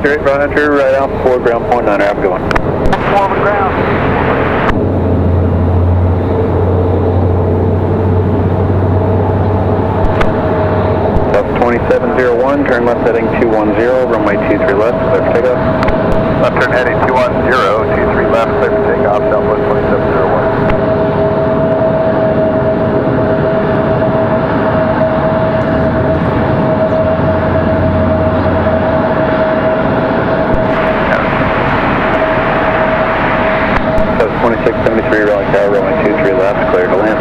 Straight Roger, right off 4 ground point 9, have a good one. 4 ground. South 2701, turn left heading 210, runway 23 left, clear for takeoff. Left turn heading 210, 23 left, clear for takeoff, Southwest 2701. South 2673, Raleigh Tower, runway 23 left, clear to land.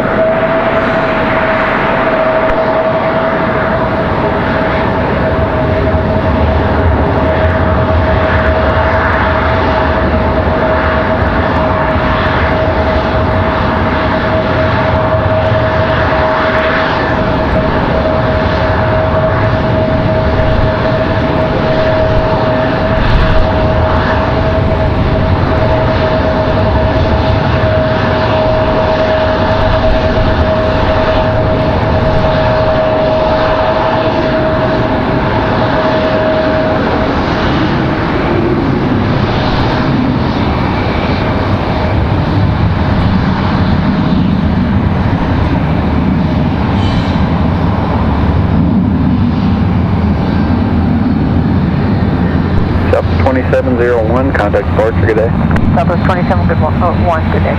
South 2701, contact departure, good day. Southwest 27, good one. 1, good day.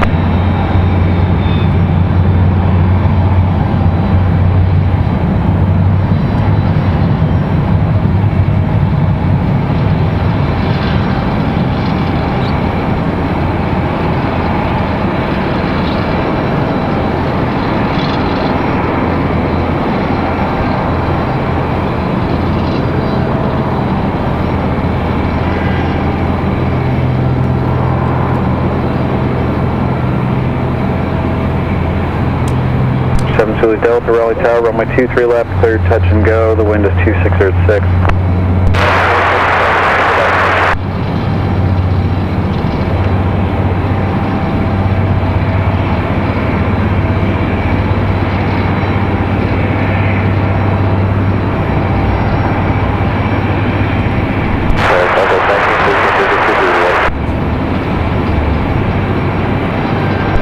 Zulu Delta, Raleigh Tower, runway 23 left, clear touch and go, the wind is 2606.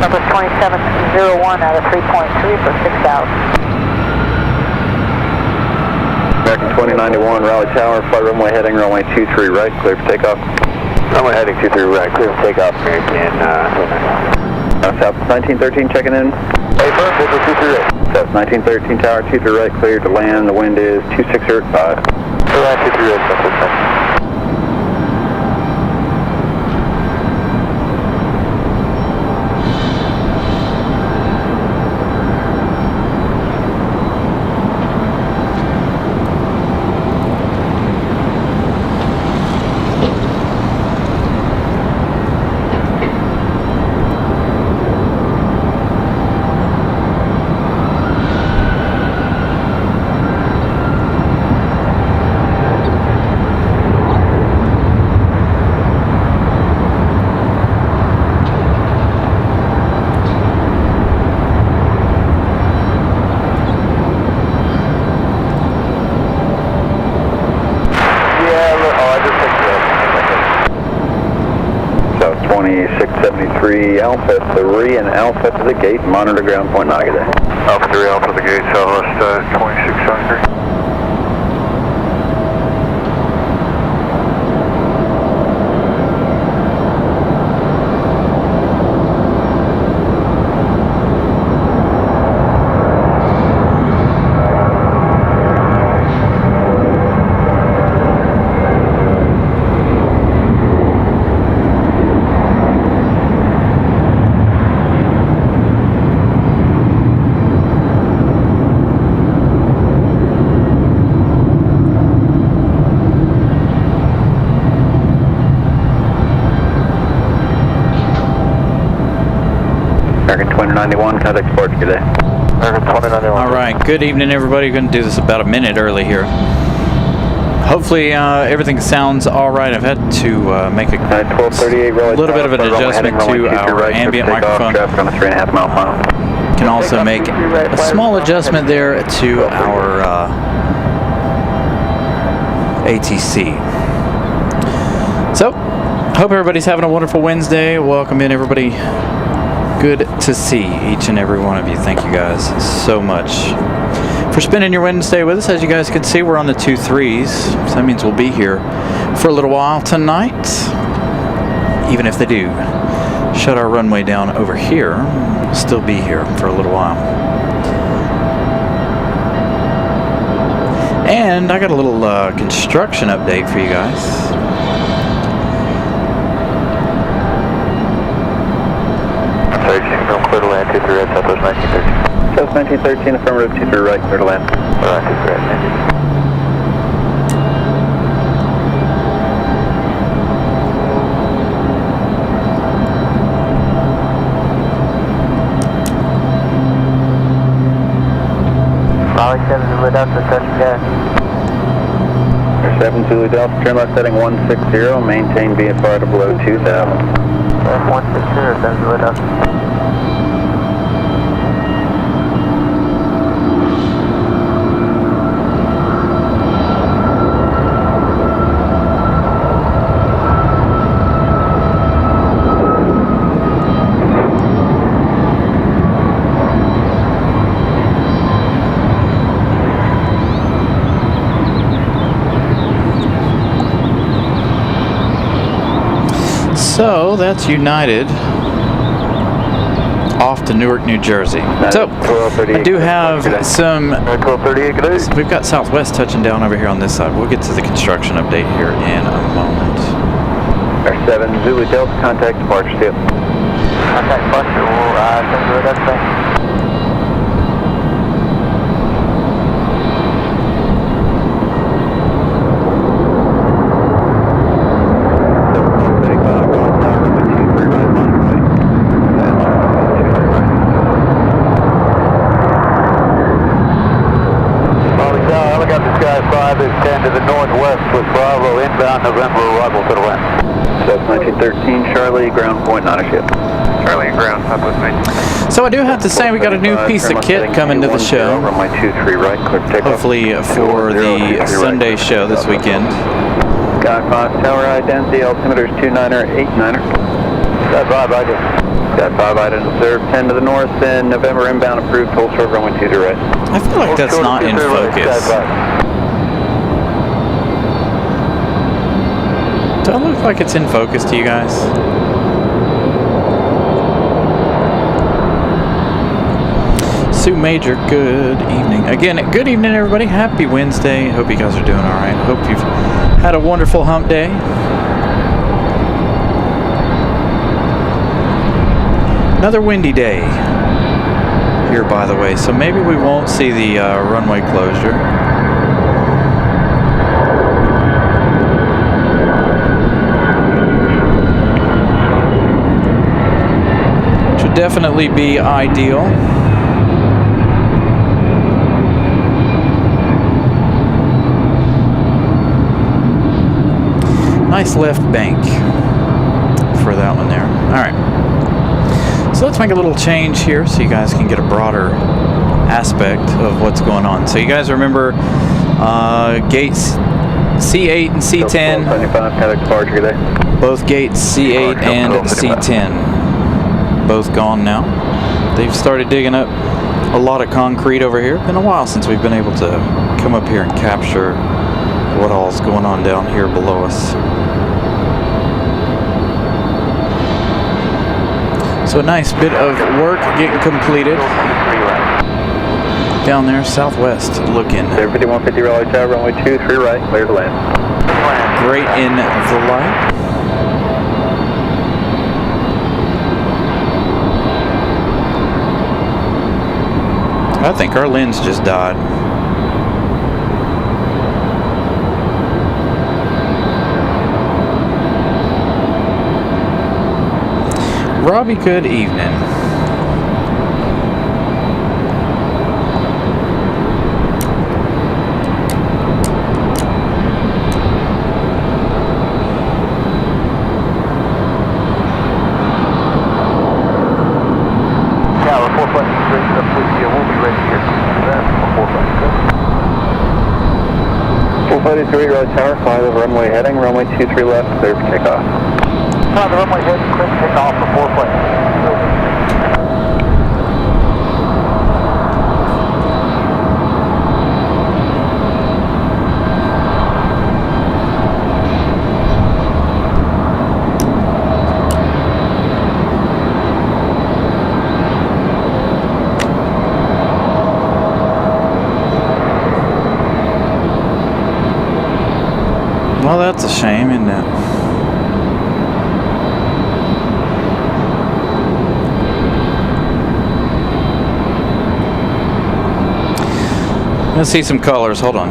Number 2701 out of 3.3 for 6,000. American 2091, Raleigh Tower, flight runway heading runway 23 right, clear for takeoff. Runway heading 23 right, clear for takeoff, American. South 1913 checking in. Hey, first, we'll go 23 right. South 1913 Tower, 23 right, clear to land, the wind is 2605. Right, 23 right, Southwest. South 2673 Alpha 3 and Alpha to the gate, monitor ground point Nagaday. Alpha 3, Alpha to the gate, Southwest 2673. American 2091, contact departure, good day. American 2091. All right, good evening, everybody. Going to do this about a minute early here. Hopefully everything sounds all right. I've had to make a 1238 little bit of an adjustment to our ambient microphone. Traffic on a 3.5 mile final. Can also make a small adjustment there to our ATC. So, hope everybody's having a wonderful Wednesday. Welcome in, everybody. Good to see each and every one of you. Thank you guys so much for spending your Wednesday with us. As you guys can see, we're on the 2-3s, so that means we'll be here for a little while tonight. Even if they do shut our runway down over here, we'll still be here for a little while. And I got a little construction update for you guys. Clear to land, 23 right, Southwest 1913. South 1913, affirmative, 23 right, clear to land. Alright, 23 right, thank you. Raleigh 7 Zulu Delta, touch gas. 7 Zulu Delta, turn left heading 160, maintain VFR to below 2000. 160, 7 Zulu Delta. So that's United off to Newark, New Jersey. So I do have some. 1238, good day. We've got Southwest touching down over here on this side. We'll get to the construction update here in a moment. Our 7 Zulu Delta, contact departure tip. Contact departure, we'll send Zulu Delta. To the northwest with Bravo inbound November arrival to the land. South 1913, Charlie, ground point, not a ship. Charlie ground, Southwest 19. So I do have to say we got a new piece of kit coming to the show. Runway 23 right, clear for takeoff. Hopefully for the Sunday show this weekend. Sky Fox Tower identity, altimeter is 29er, 89er. Sky 5 ID. Sky 5 identity observed, 10 to the north, and November inbound approved, hold short, runway 23 right. I feel like that's not in focus. Do I look like it's in focus to you guys? Sue Major, good evening. Again, good evening, everybody. Happy Wednesday. Hope you guys are doing all right. Hope you've had a wonderful hump day. Another windy day here, by the way, so maybe we won't see the runway closure. Definitely be ideal. Nice left bank for that one there. All right. So let's make a little change here so you guys can get a broader aspect of what's going on. So you guys remember gates C8 and C10. 75, contact departure today. Both gates C8 and C10. Both gone now. They've started digging up a lot of concrete over here. It's been a while since we've been able to come up here and capture what all's going on down here below us. So a nice bit of work getting completed down there, Southwest looking. 5150 Raleigh Tower, runway 23 right, clear to land. Great in the light. I think our lens just died. Robbie, good evening. Tower 453, we'll be ready here. 453. 453 2-3 right tower, fly the runway heading, runway 23 left, clear for takeoff. Fly the runway heading, clear for takeoff for 4 planes. Well, that's a shame, isn't it? Let's see some colors. Hold on.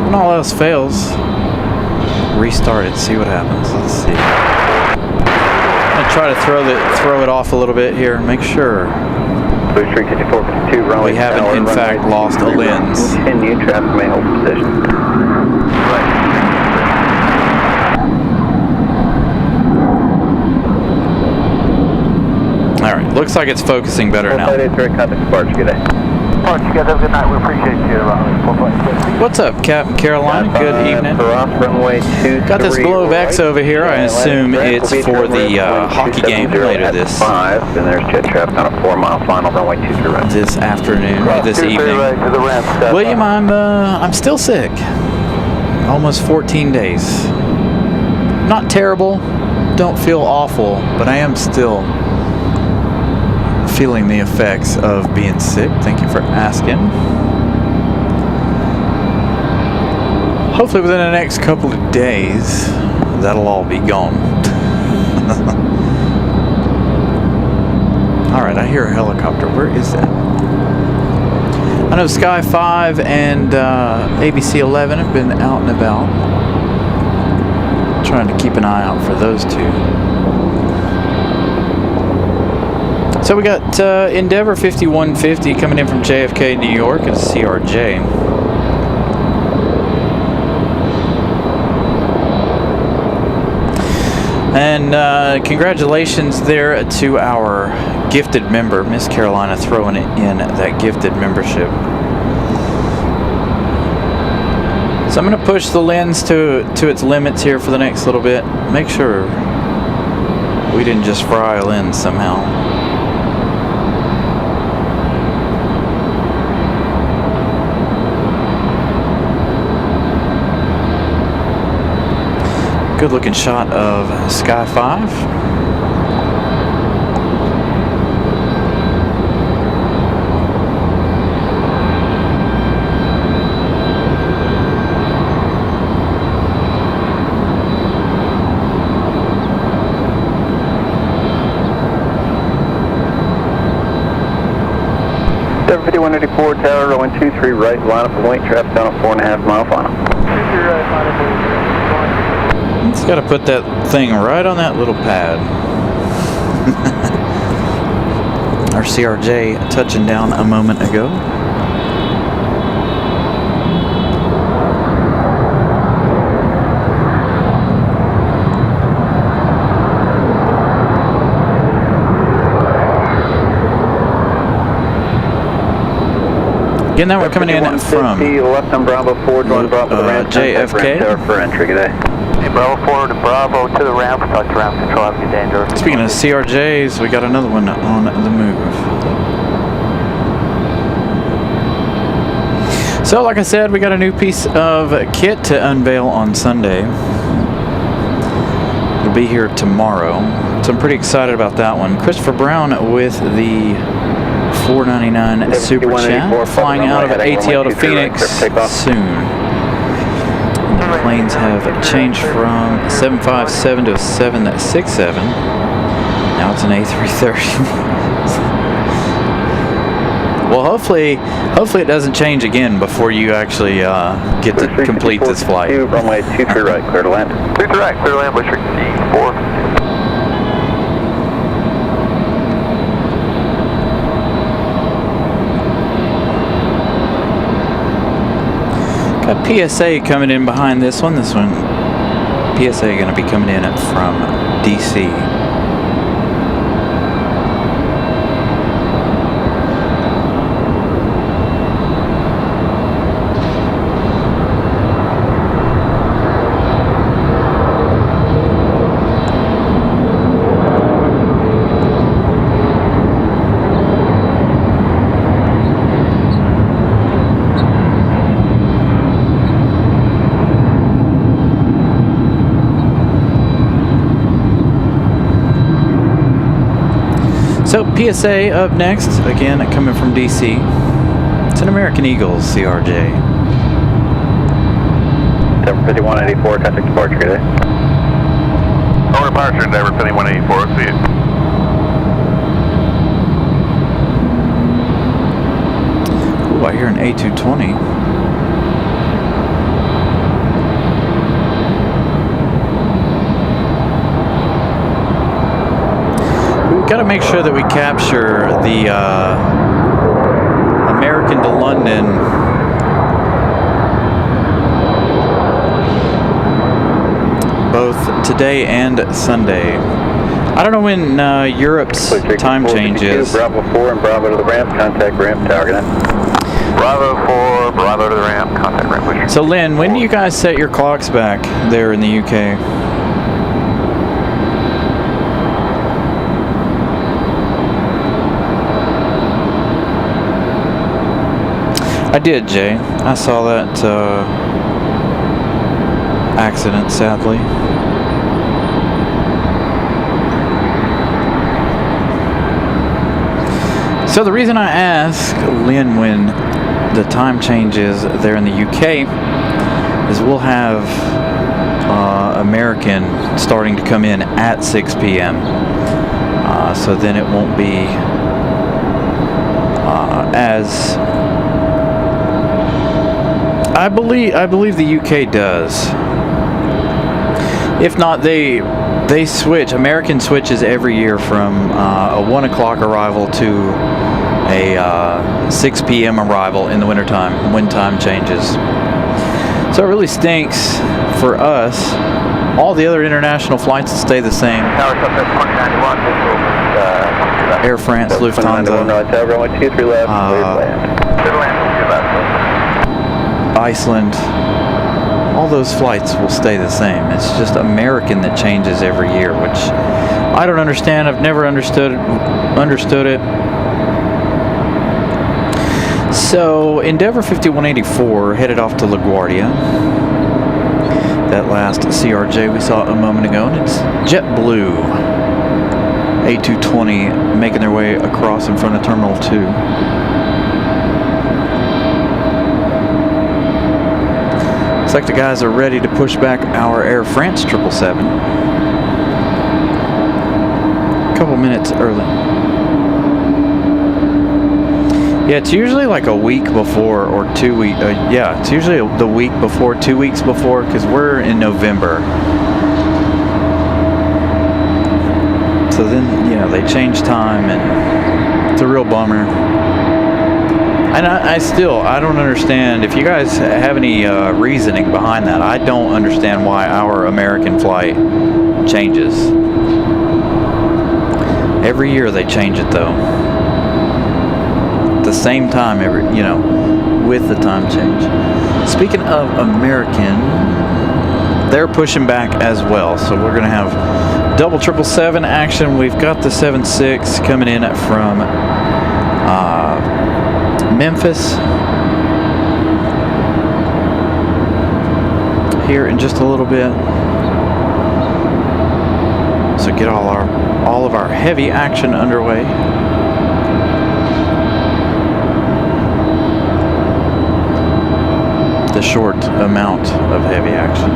When all else fails, restart it. See what happens. Let's see. I'm gonna try to throw it off a little bit here. Make sure Blue Streak 5452, runway we haven't tower, in fact runway lost a 23 right. lens. Continue, traffic may hold position. All right. Looks like it's focusing better now. 483, contact Barge, good day. Alright, you guys have a good night. We appreciate you. 4 planes. What's up, Captain Carolina? Good evening. Runway 23 Got this Globex right. over here. I assume it's for the hockey game later this 5, and there's jet traffic on a 4-mile final, runway 23 right. this afternoon or this evening. Right to the ramp. William, I'm still sick. Almost 14 days. Not terrible. Don't feel awful, but I am still feeling the effects of being sick. Thank you for asking. Hopefully within the next couple of days, that'll all be gone. All right, I hear a helicopter. Where is that? I know Sky 5 and ABC 11 have been out and about. Trying to keep an eye out for those two. So we got Endeavor 5150 coming in from JFK, New York, and CRJ. And congratulations there to our gifted member, Miss Carolina, throwing it in that gifted membership. So I'm going to push the lens to its limits here for the next little bit. Make sure we didn't just fry a lens somehow. Good looking shot of Sky 5. Seven 5184 tower, runway 23 right, line up and wait, traffic on a 4.5-mile final. 23 right, line up and wait. Just got to put that thing right on that little pad. Our CRJ touching down a moment ago. Again, now we're coming in from left on Bravo 4, join Bravo the ramp, JFK. For entry, good day. Hey, Bravo 4 to Bravo to the ramp. Talk to ramp control, have a good day, Durham. Speaking of CRJs, we got another one on the move. So, like I said, we got a new piece of kit to unveil on Sunday. It'll be here tomorrow, so I'm pretty excited about that one. Christopher Brown with the $4.99 Super Chat, flying out of ATL to Phoenix soon. The planes have changed from 757 to a 767. Now it's an A330. Well, hopefully it doesn't change again before you actually get to complete this flight. Runway 23 right, clear to land. 23 right, clear to land, Blue Streak 4. Got PSA coming in behind this one. This one, PSA going to be coming in from DC. So PSA up next, again coming from DC. It's an American Eagle CRJ. 75184, contact departure, good day. Over departure, Endeavor 5184, see you. Ooh, I hear an A220. We've got to make sure that we capture the American to London both today and Sunday. I don't know when Europe's time change is. Bravo 4 and Bravo to the ramp, contact ramp tower, good night. Bravo 4, Bravo to the ramp, contact ramp, push. So Lynn, when do you guys set your clocks back there in the UK? I did, Jay. I saw that accident, sadly. So the reason I ask Lynn when the time changes there in the UK is we'll have American starting to come in at 6 p.m. So then it won't be as I believe the UK does. If not, they switch. American switches every year from a 1 o'clock arrival to a 6 p.m. arrival in the wintertime when time changes. So it really stinks for us. All the other international flights stay the same. Tower Sunset 2091, visual, Air France, Lufthansa, Runway 23 left, cleared land. Clear land, 2 left. Iceland. All those flights will stay the same. It's just American that changes every year, which I don't understand. I've never understood it. So Endeavor 5184 headed off to LaGuardia. That last CRJ we saw a moment ago, and it's JetBlue A220 making their way across in front of Terminal 2. Looks like the guys are ready to push back our Air France 777. A couple minutes early. Yeah, it's usually like a week before or 2 weeks. Yeah, it's usually the week before, 2 weeks before, because we're in November. So then, you know, they change time, and it's a real bummer. And I don't understand. If you guys have any reasoning behind that, I don't understand why our American flight changes. Every year they change it though. At the same time, with the time change. Speaking of American, they're pushing back as well. So we're gonna have double 777 action. We've got the 76 coming in from Memphis here in just a little bit. So get all of our heavy action underway. The short amount of heavy action.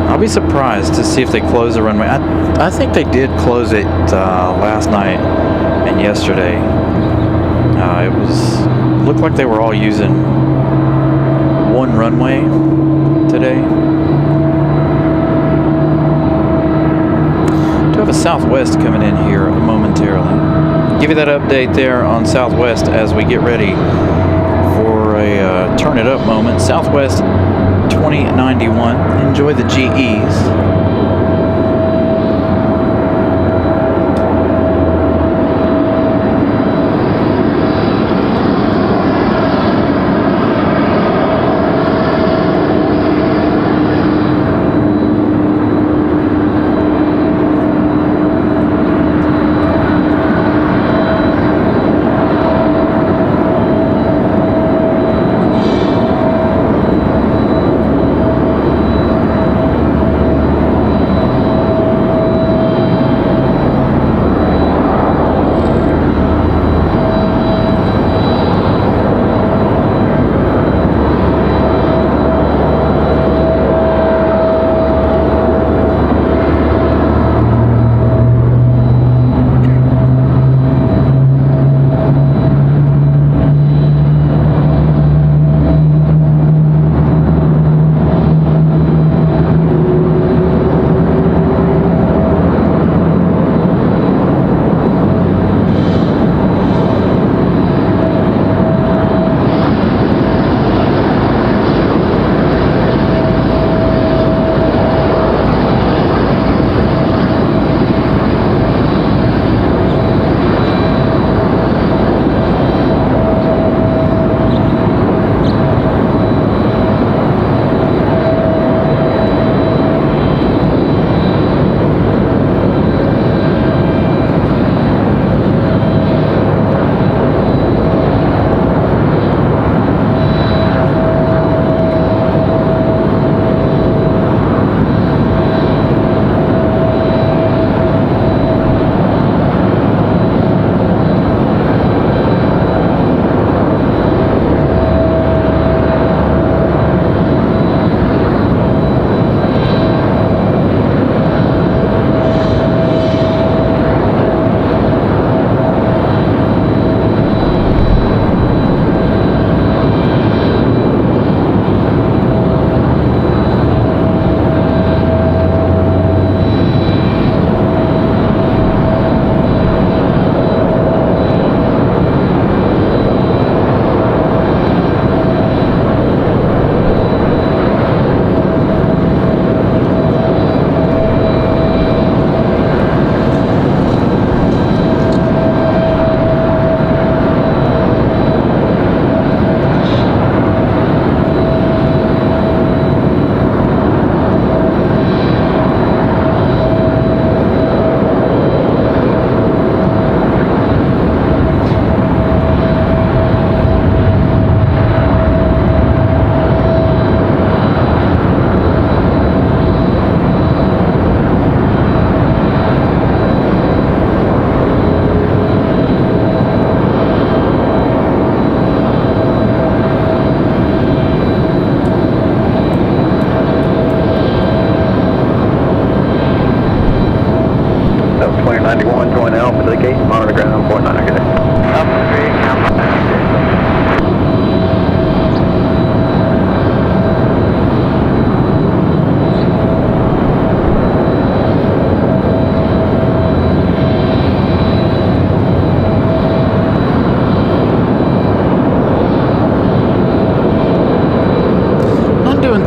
I'll be surprised to see if they close the runway. I think they did close it last night and yesterday. It looked like they were all using one runway today. Do have a Southwest coming in here momentarily. Give you that update there on Southwest as we get ready for a turn it up moment. Southwest 2091. Enjoy the GEs.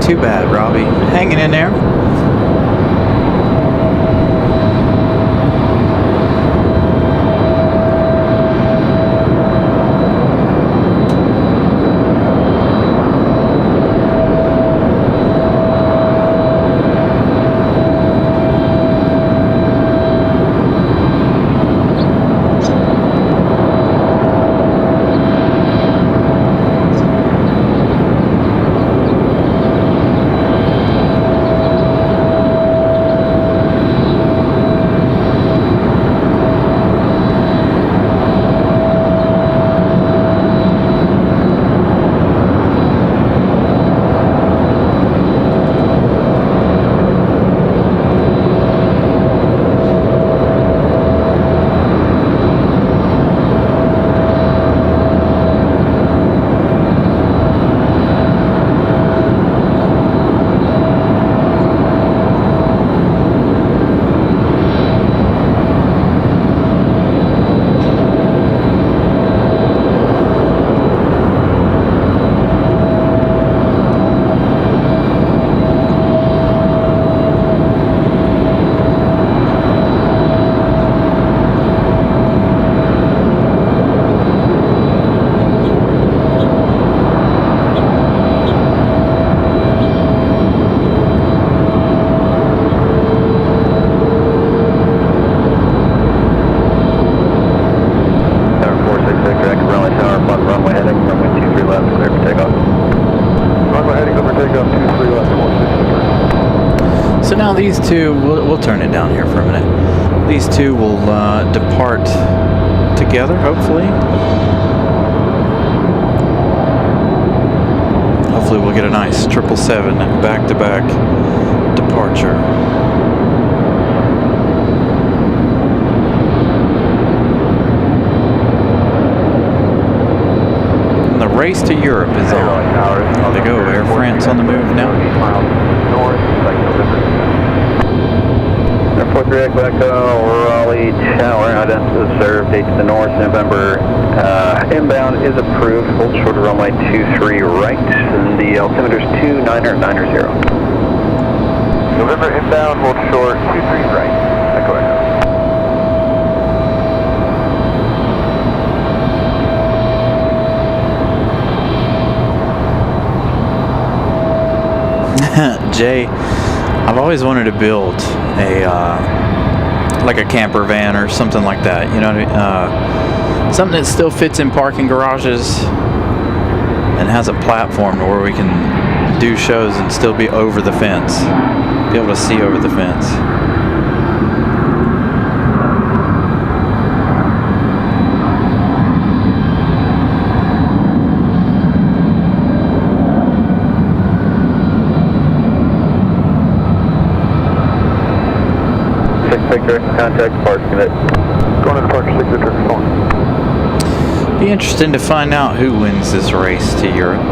too bad, Robbie. Hanging in there. So now these two, we'll turn it down here for a minute. These two will depart together, hopefully. Hopefully we'll get a nice 777 back-to-back departure. And the race to Europe is on. There they go, Air France on the move now. Air 43 back Raleigh Tower, identity served, date to the north, November. Inbound is approved, hold short of runway 23 right, and the altimeter is 29090. November inbound, hold short, 23 right. Echo echo. Jay, I've always wanted to build a like a camper van or something like that. You know what I mean? Something that still fits in parking garages and has a platform where we can do shows and still be over the fence, be able to see over the fence. Victor, contact park unit. Going to departure 6 Victor, phone. Be interesting to find out who wins this race to Europe.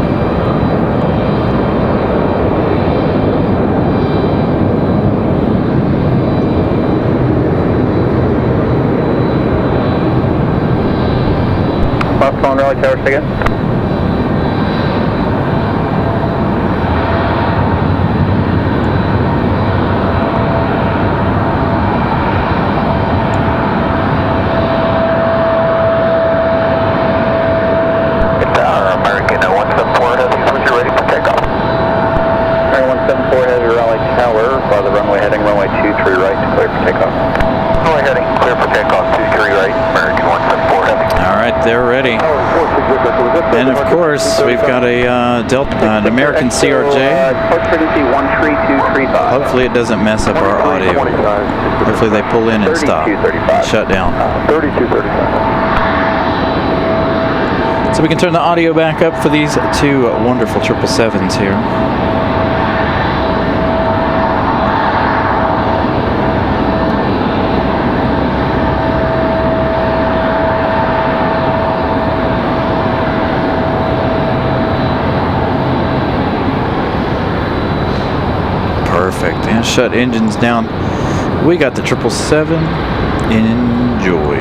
Last phone, Raleigh Tower, say again. They're ready. And of course, we've got a Delta, an American CRJ. Hopefully it doesn't mess up our audio. Hopefully they pull in and stop and shut down. 3235. So we can turn the audio back up for these two wonderful 777s here. Perfect. And shut engines down. We got the 777. Enjoy.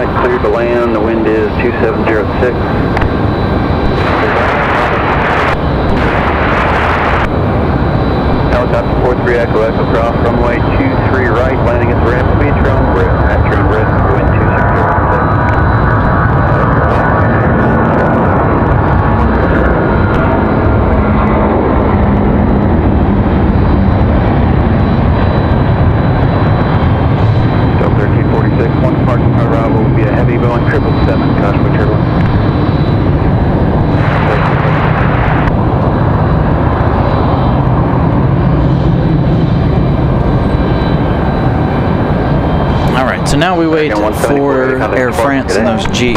right, clear to land. The wind is 2706. Helicopter 43 Echo Echo cross runway 23 right, landing at the ramp speed, turn red, wind 2606. One departure arrival will be a heavy Boeing 777, Caution turbulence. All right, so now we wait for Air France and those GEs.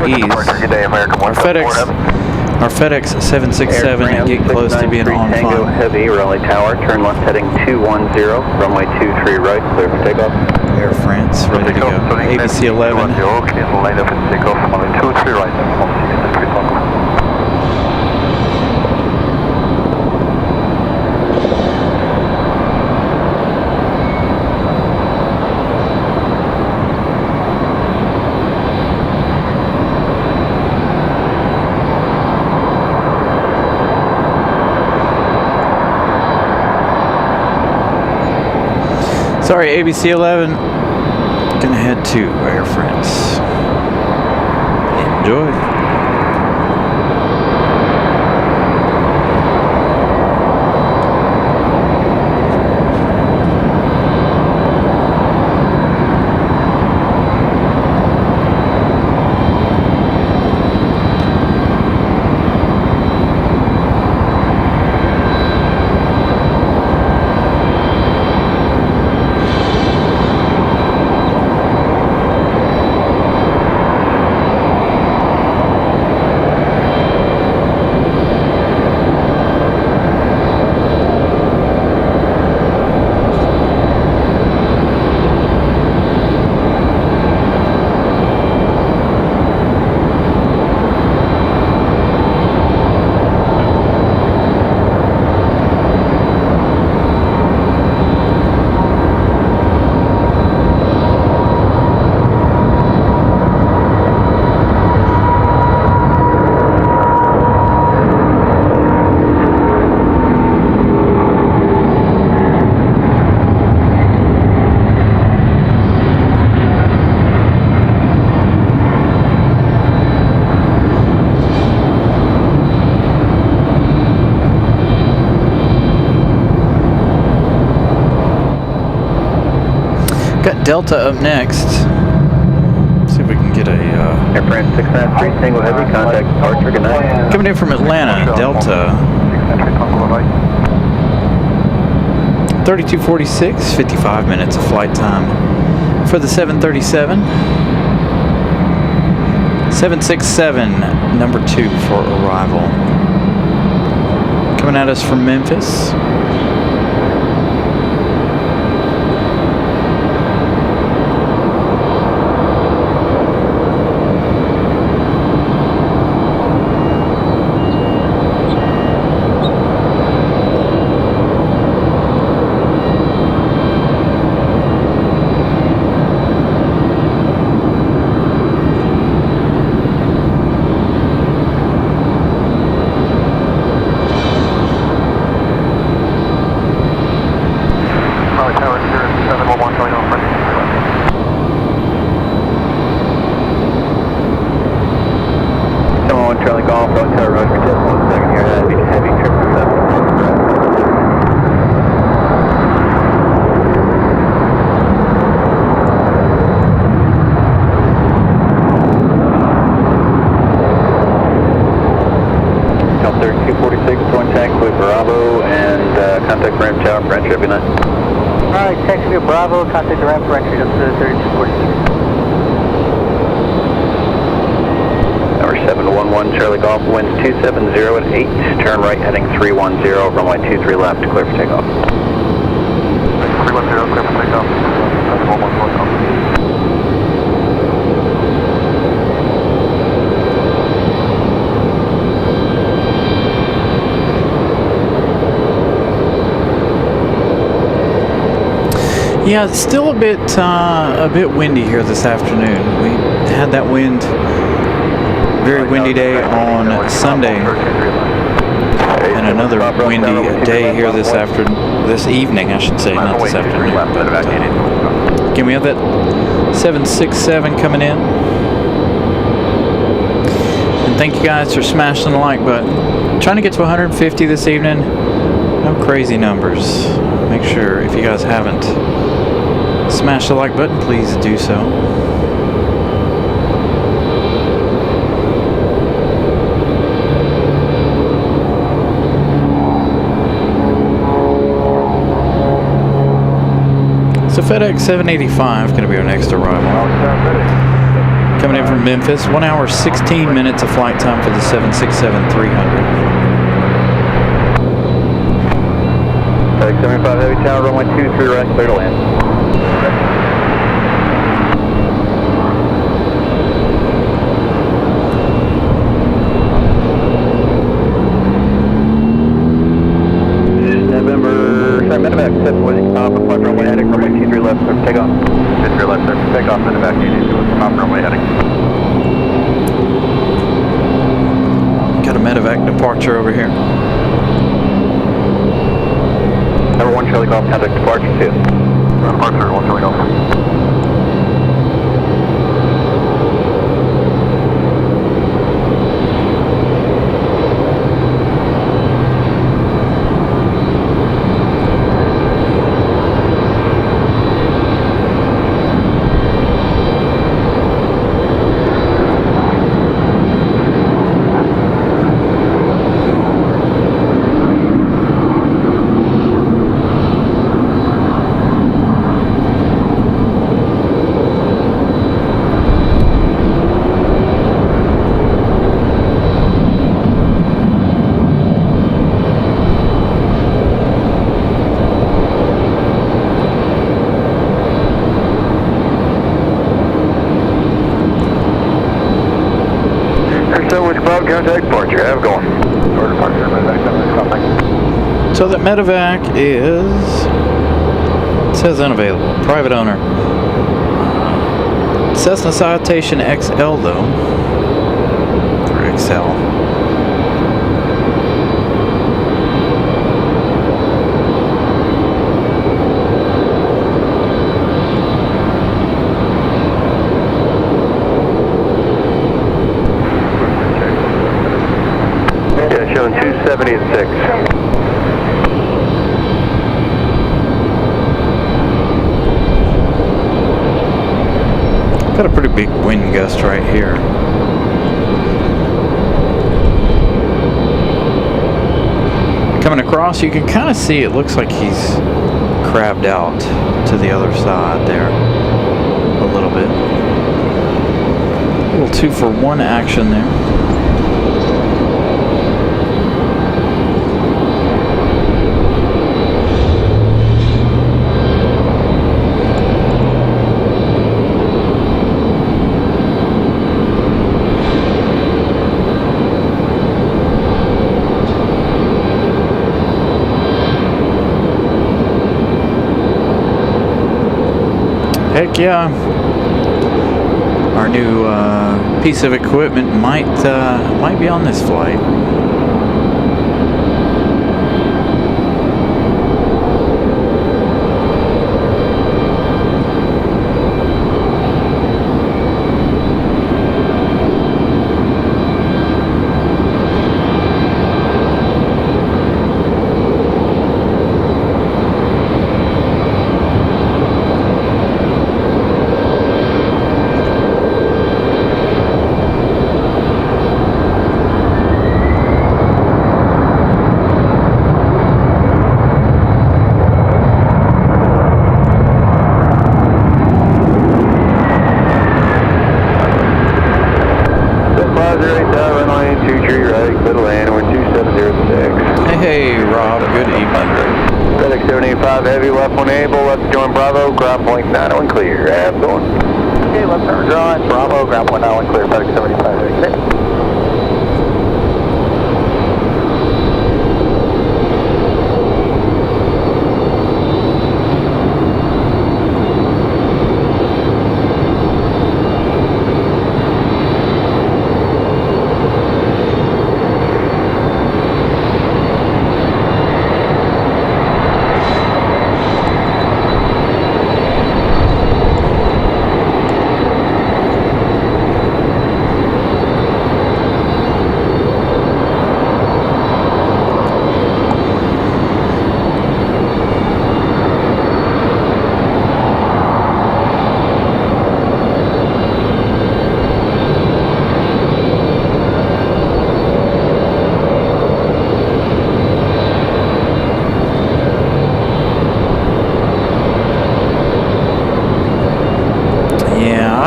Our FedEx 767 and get close to being on Tango fire. Heavy, Raleigh Tower, turn left heading 210, runway 23 right, clear for takeoff. Air France, ready to go. ABC 11. Line up and take off, runway 23 right, 16 Sorry, ABC 11. Gonna head to Air France. Enjoy. Got Delta up next. See if we can get a Air France 693, Tango Heavy, contact departure, good night. coming in from Atlanta, Delta 3246, 55 minutes of flight time for the 737. 767, number 2 for arrival. Coming at us from Memphis. Charlie Golf, Road Tower, Roger, just 1 second here, heavy 777. Delta 3246, contact with Bravo and contact ramp tower for entry, good night. Alright, taxi to Bravo, contact the ramp for entry, up to 3246. 711 Charlie Golf, winds 270 at 8, turn right heading 310, runway 23 left, clear for takeoff. 310, clear for takeoff. 711 Charlie Golf. Yeah, it's still a bit windy here this afternoon. We had that wind. Very windy day on Sunday, and another windy day here this evening, I should say, not this afternoon. But, again, we have that 767 coming in. And thank you guys for smashing the like button. Trying to get to 150 this evening. No crazy numbers. Make sure if you guys haven't smashed the like button, please do so. So FedEx 785 going to be our next arrival. Coming in from Memphis, 1 hour 16 minutes of flight time for the 767-300. FedEx 75 Heavy Tower, runway 23 right, clear to land. Medevac, 7 Wizzy, top, approach runway heading, runway 23 left, sir, take off. 23 left, sir, take off, Medevac, 82, top runway heading. Got a Medevac departure over here. Number 1 Charlie Golf, contact departure 2. Departure 1 Charlie Golf. Contact departure, have going. Or departure, medevac, something. So that medevac is, it says unavailable, private owner. Cessna Citation XL though, or XL. Showing 270 at 6. Got a pretty big wind gust right here. Coming across, you can kind of see it looks like he's crabbed out to the other side there a little bit. A little 2-for-1 action there. Heck yeah. Our new piece of equipment might be on this flight. Hey, Rob, good evening. FedEx 785 Heavy, left 1 able, left join Bravo, ground point 901 clear. Have going. Okay, left turn drawing, Bravo, ground point 901 clear, FedEx 785 Heavy.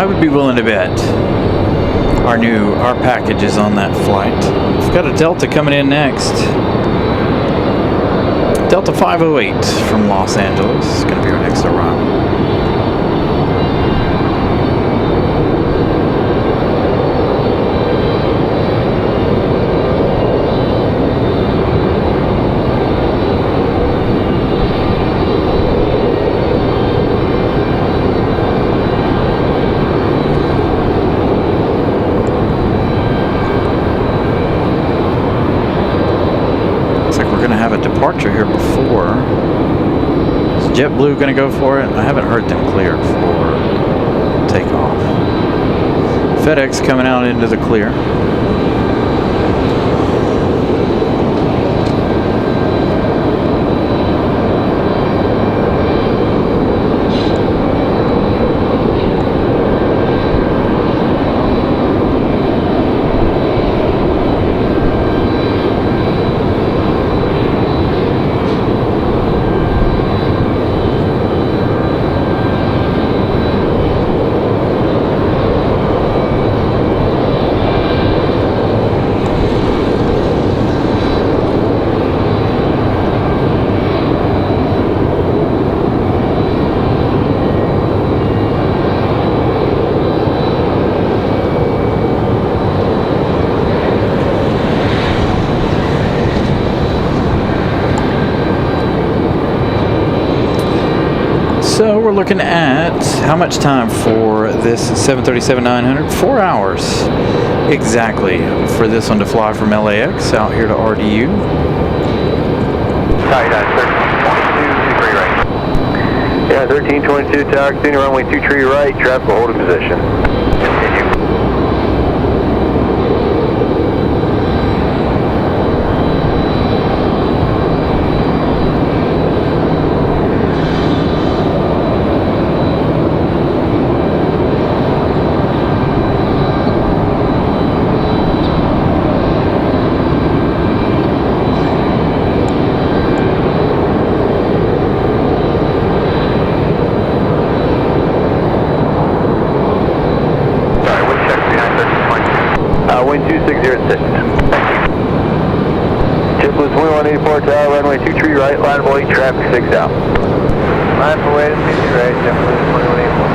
I would be willing to bet our package is on that flight. We've got a Delta coming in next. Delta 508 from Los Angeles is going to be our next arrival. Departure here before. Is JetBlue going to go for it? I haven't heard them clear for takeoff. FedEx coming out into the clear. So we're looking at how much time for this 737-900? 4 hours exactly for this one to fly from LAX out here to RDU. Yeah, 1322 tower, continue runway 23 right, traffic will hold in position. Continue. Wind 2606. JetBlue 2184 tower, runway 23 right, line of await, traffic 6 out. Line of await, 23 right, JetBlue 2184.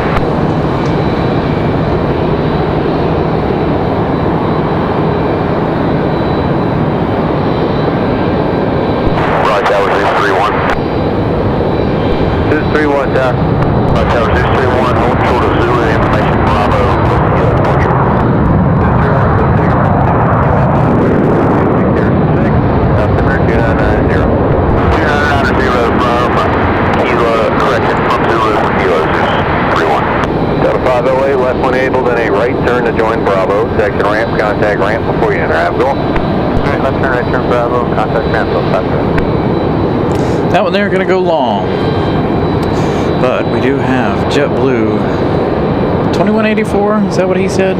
Right, that was Zeus 31. Zeus 31 tower. Right, that was Zeus 31, hold short of Zulu, information Bravo. Left when able, then a right turn to join Bravo. Section ramp, contact ramp before you enter. Have a go. Alright, left turn, right turn Bravo, contact ramp, so That one there going to go long. But we do have JetBlue 2184, is that what he said?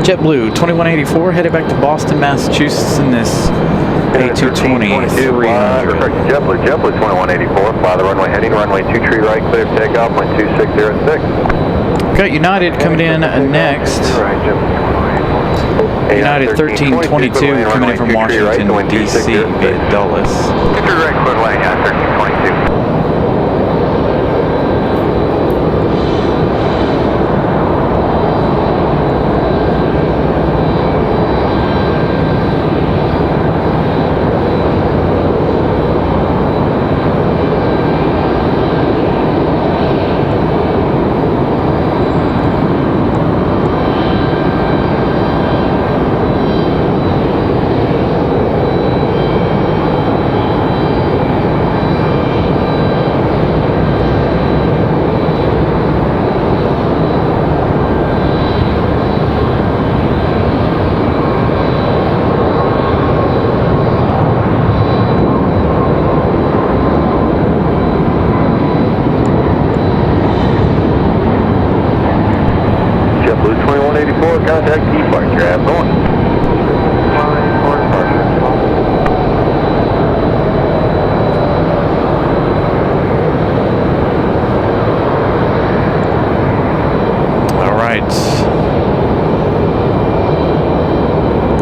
JetBlue 2184 headed back to Boston, Massachusetts in this A220 300. JetBlue 2184, fly the runway heading, runway 23 right, clear for takeoff, wind 2606. Got United coming in next. United 1322 coming in from Washington, D.C. via Dulles. 23 right, clear lane, yeah, 1322.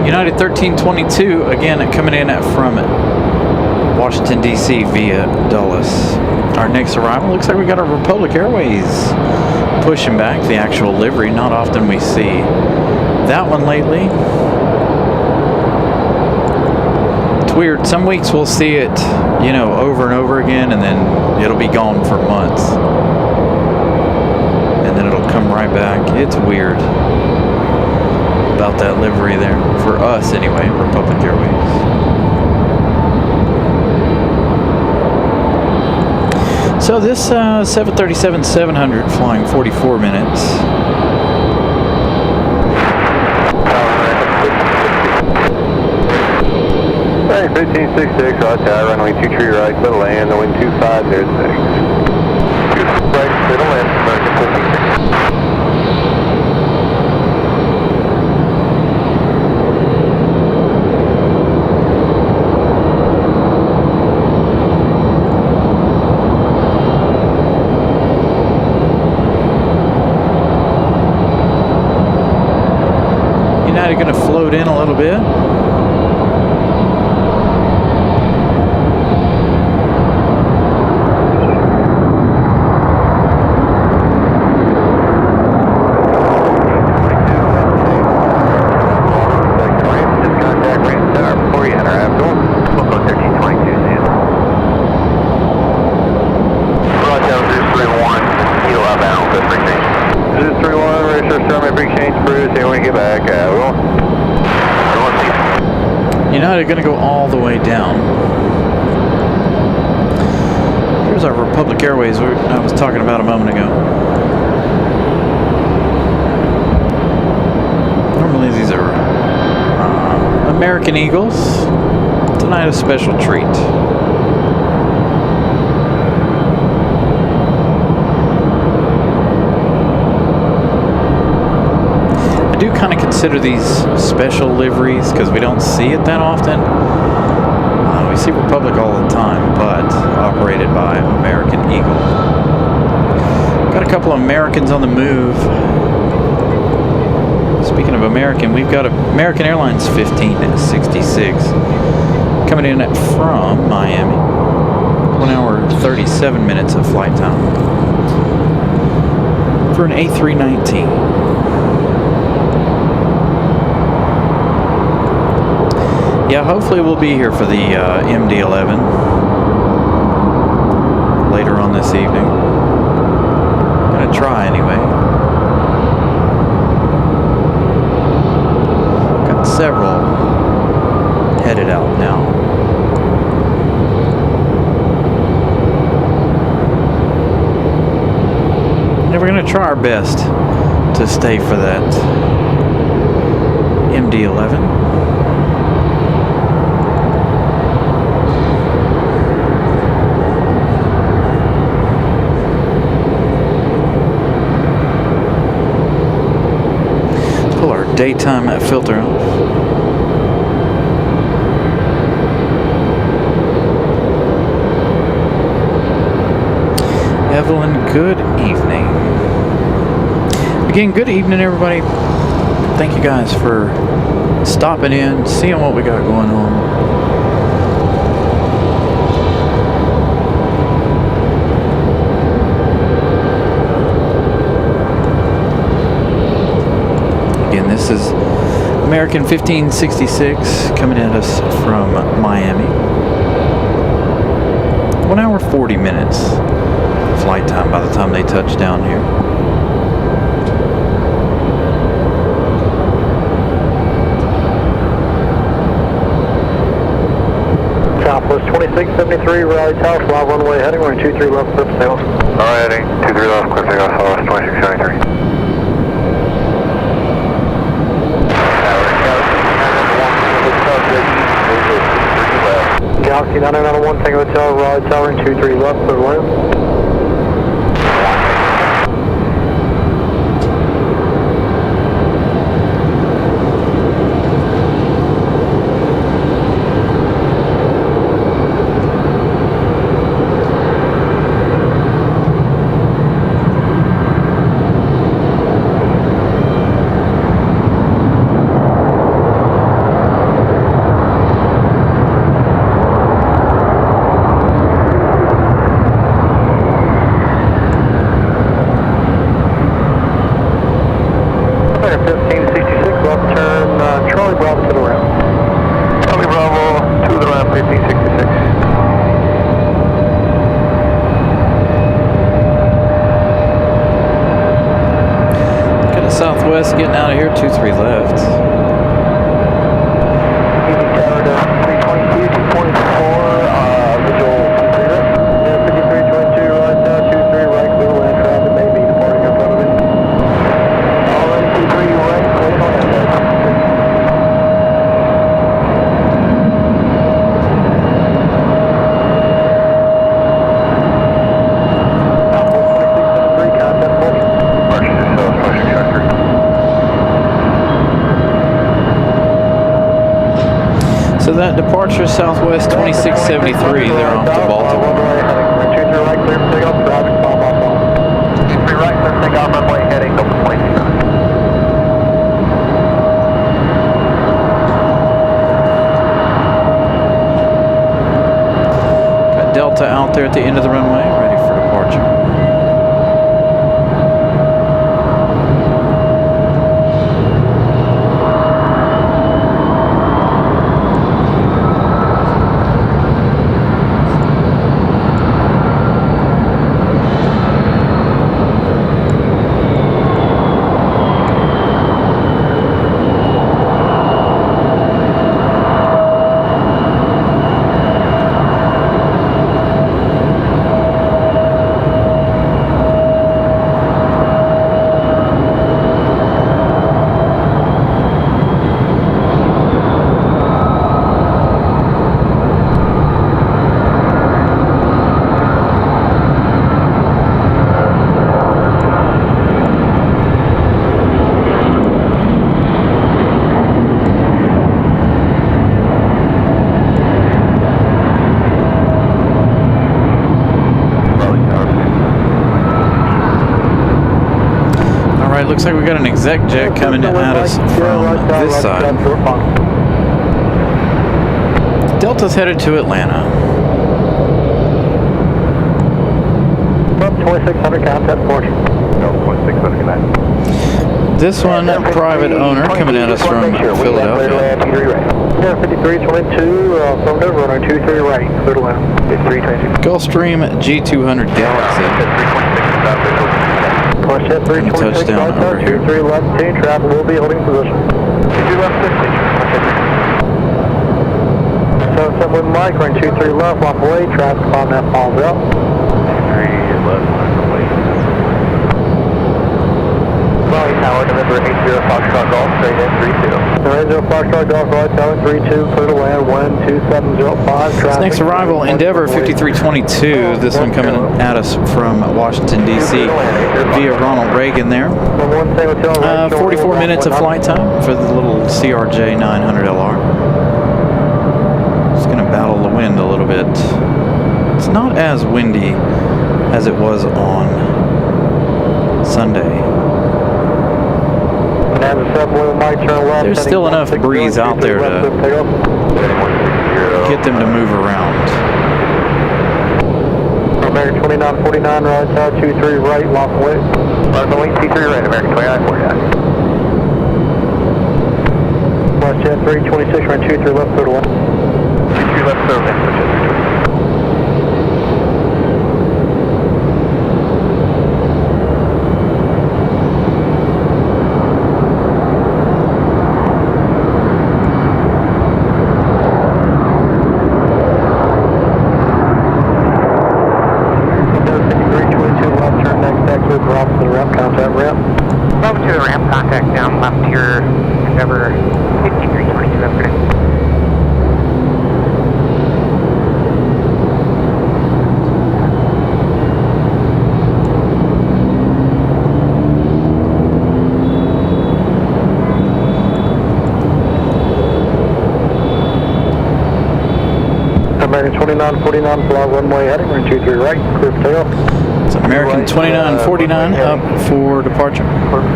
United 1322, again, coming in from Washington, D.C. via Dulles. Our next arrival looks like we got our Republic Airways pushing back the actual livery. Not often we see that one lately. It's weird. Some weeks we'll see it, you know, over and over again, and then it'll be gone for months. And then it'll come right back. It's weird about that livery there. For us, anyway, Republic Airways. So this 737-700 flying 44 minutes. Hey, 1566, right tower, runway 23 right, clear to land, the wind 25, there's 6. 2 right, clear to land, American 1566. United going to float in a little bit. United going to go all the way down. Here's our Republic Airways I was talking about a moment ago. Normally these are American Eagles. Tonight a special treat. I do kind of consider these special liveries because we don't see it that often. We see Republic all the time, but operated by American Eagle. Got a couple of Americans on the move. Speaking of American, we've got American Airlines 1566 coming in from Miami. 1 hour 37 minutes of flight time for an A319. Yeah, hopefully we'll be here for the MD-11 later on this evening. Gonna try anyway. Got several headed out now. And we're gonna try our best to stay for that MD-11. Daytime filter off. Evelyn, good evening. Again, good evening, everybody. Thank you guys for stopping in, seeing what we got going on. This is American 1566 coming at us from Miami. 1 hour 40 minutes flight time by the time they touch down here. Southwest 2673, Raleigh Tower, fly runway heading, running 23 left, clear for takeoff. Alright, heading 23 left, clear for takeoff, Southwest 2673. Galaxy 9901, Tango Hotel, Raleigh Tower, 23 left, clear to land. So that departure Southwest 2673, they're off to Baltimore. Runway heading 23 right, clear for takeoff, traffic, bomb off on. 23 right, clear for takeoff, runway heading 0.29. Got Delta out there at the end of the runway, ready for departure. Looks like we got an exec jet coming at us from this side. Delta's headed to Atlanta. 2600 contact portion. No, 2600 connect. This one, private owner, coming at us from Philadelphia. 5322, affirmative, runway 23 right, clear to land. 5322. Gulfstream G200 Galaxy. Jet 326 Touchdown right over here. 23 left 10, traffic will be holding position. 23 left 15. 77 with Mike, running 23 left, off away, traffic on that falls out. 23 left, Raleigh Tower, November 80 Foxtrot Golf, straight in 32. 30 Foxtrot Golf, Raleigh Tower 32, clear to land, wind 2705, traffic. This next arrival, Endeavor 5322. This one coming at us from Washington, D.C. via Ronald Reagan there. 44 minutes of flight time for the little CRJ 900LR. Just going to battle the wind a little bit. It's not as windy as it was on Sunday. There's still enough breeze out there to get them to move around. American 2949, right side, 23 right, lost away. Runway 23 right, American 2949. West Jet 326, run 23 left, clear to land. 23 left, clear to land. American 2949, fly runway heading, run 23 right, clear for takeoff. It's American 2949 up for departure.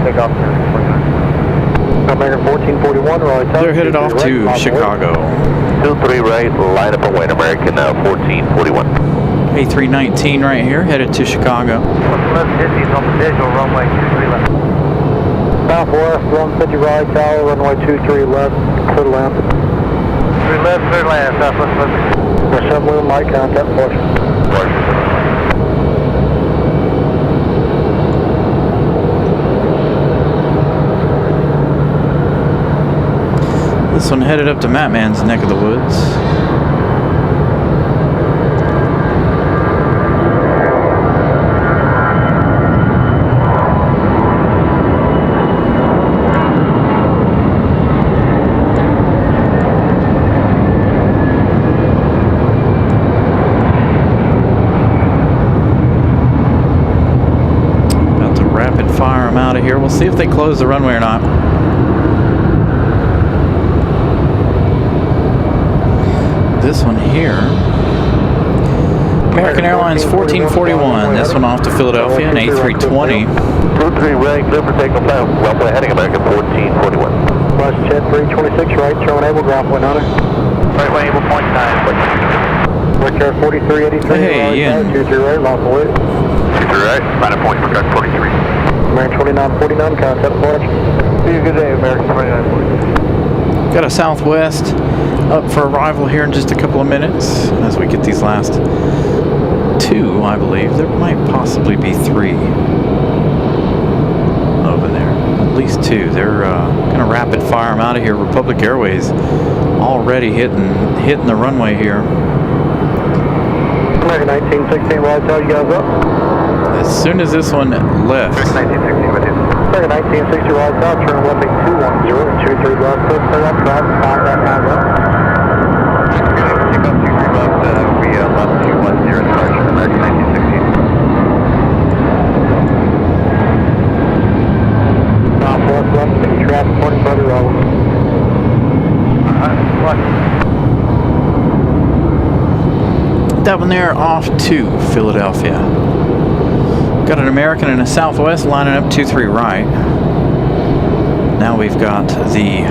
Takeoff. American 1441, Raleigh Tower. They're headed off to Chicago. 23 right, line up and wait, American 1441. A319 right here, headed to Chicago. Left 50 is on the visual, runway 23 left. Southwest 150 Raleigh Tower, runway 23 left, clear to land. 3 left, clear land, southwest left. We're 7 with Mike, contact portion. This one headed up to Mattman's neck of the woods. About to rapid fire them out of here. We'll see if they close the runway or not. this one here. American Airlines 1441. This one off to Philadelphia, an A320. 23 right, clear for takeoff now. Runway heading American 1441. Flash jet 326 right, showing able, ground point hunter. Right wing, able, point 9. Work yard 4383. Hey, Ian. 23 right, lost weight. 23 right, find a point for cut 43. American 2949, contact approach. See you, good day, American 2940. Got a Southwest up for arrival here in just a couple of minutes as we get these last two, I believe. There might possibly be three over there. At least two. They're gonna rapid fire them out of here. Republic Airways already hitting the runway here. American 1916, right, tell you guys up. As soon as this one left. 1960 with you. American 1960, right, south, turn left 210 and 23 left, clear for that, drive, 5 right now, up. Take off 23 left, we left 210 departure, American 1960. Southwest left, city traffic, pointing further over. That one there off to Philadelphia. Got an American and a Southwest lining up 23 right. Now we've got the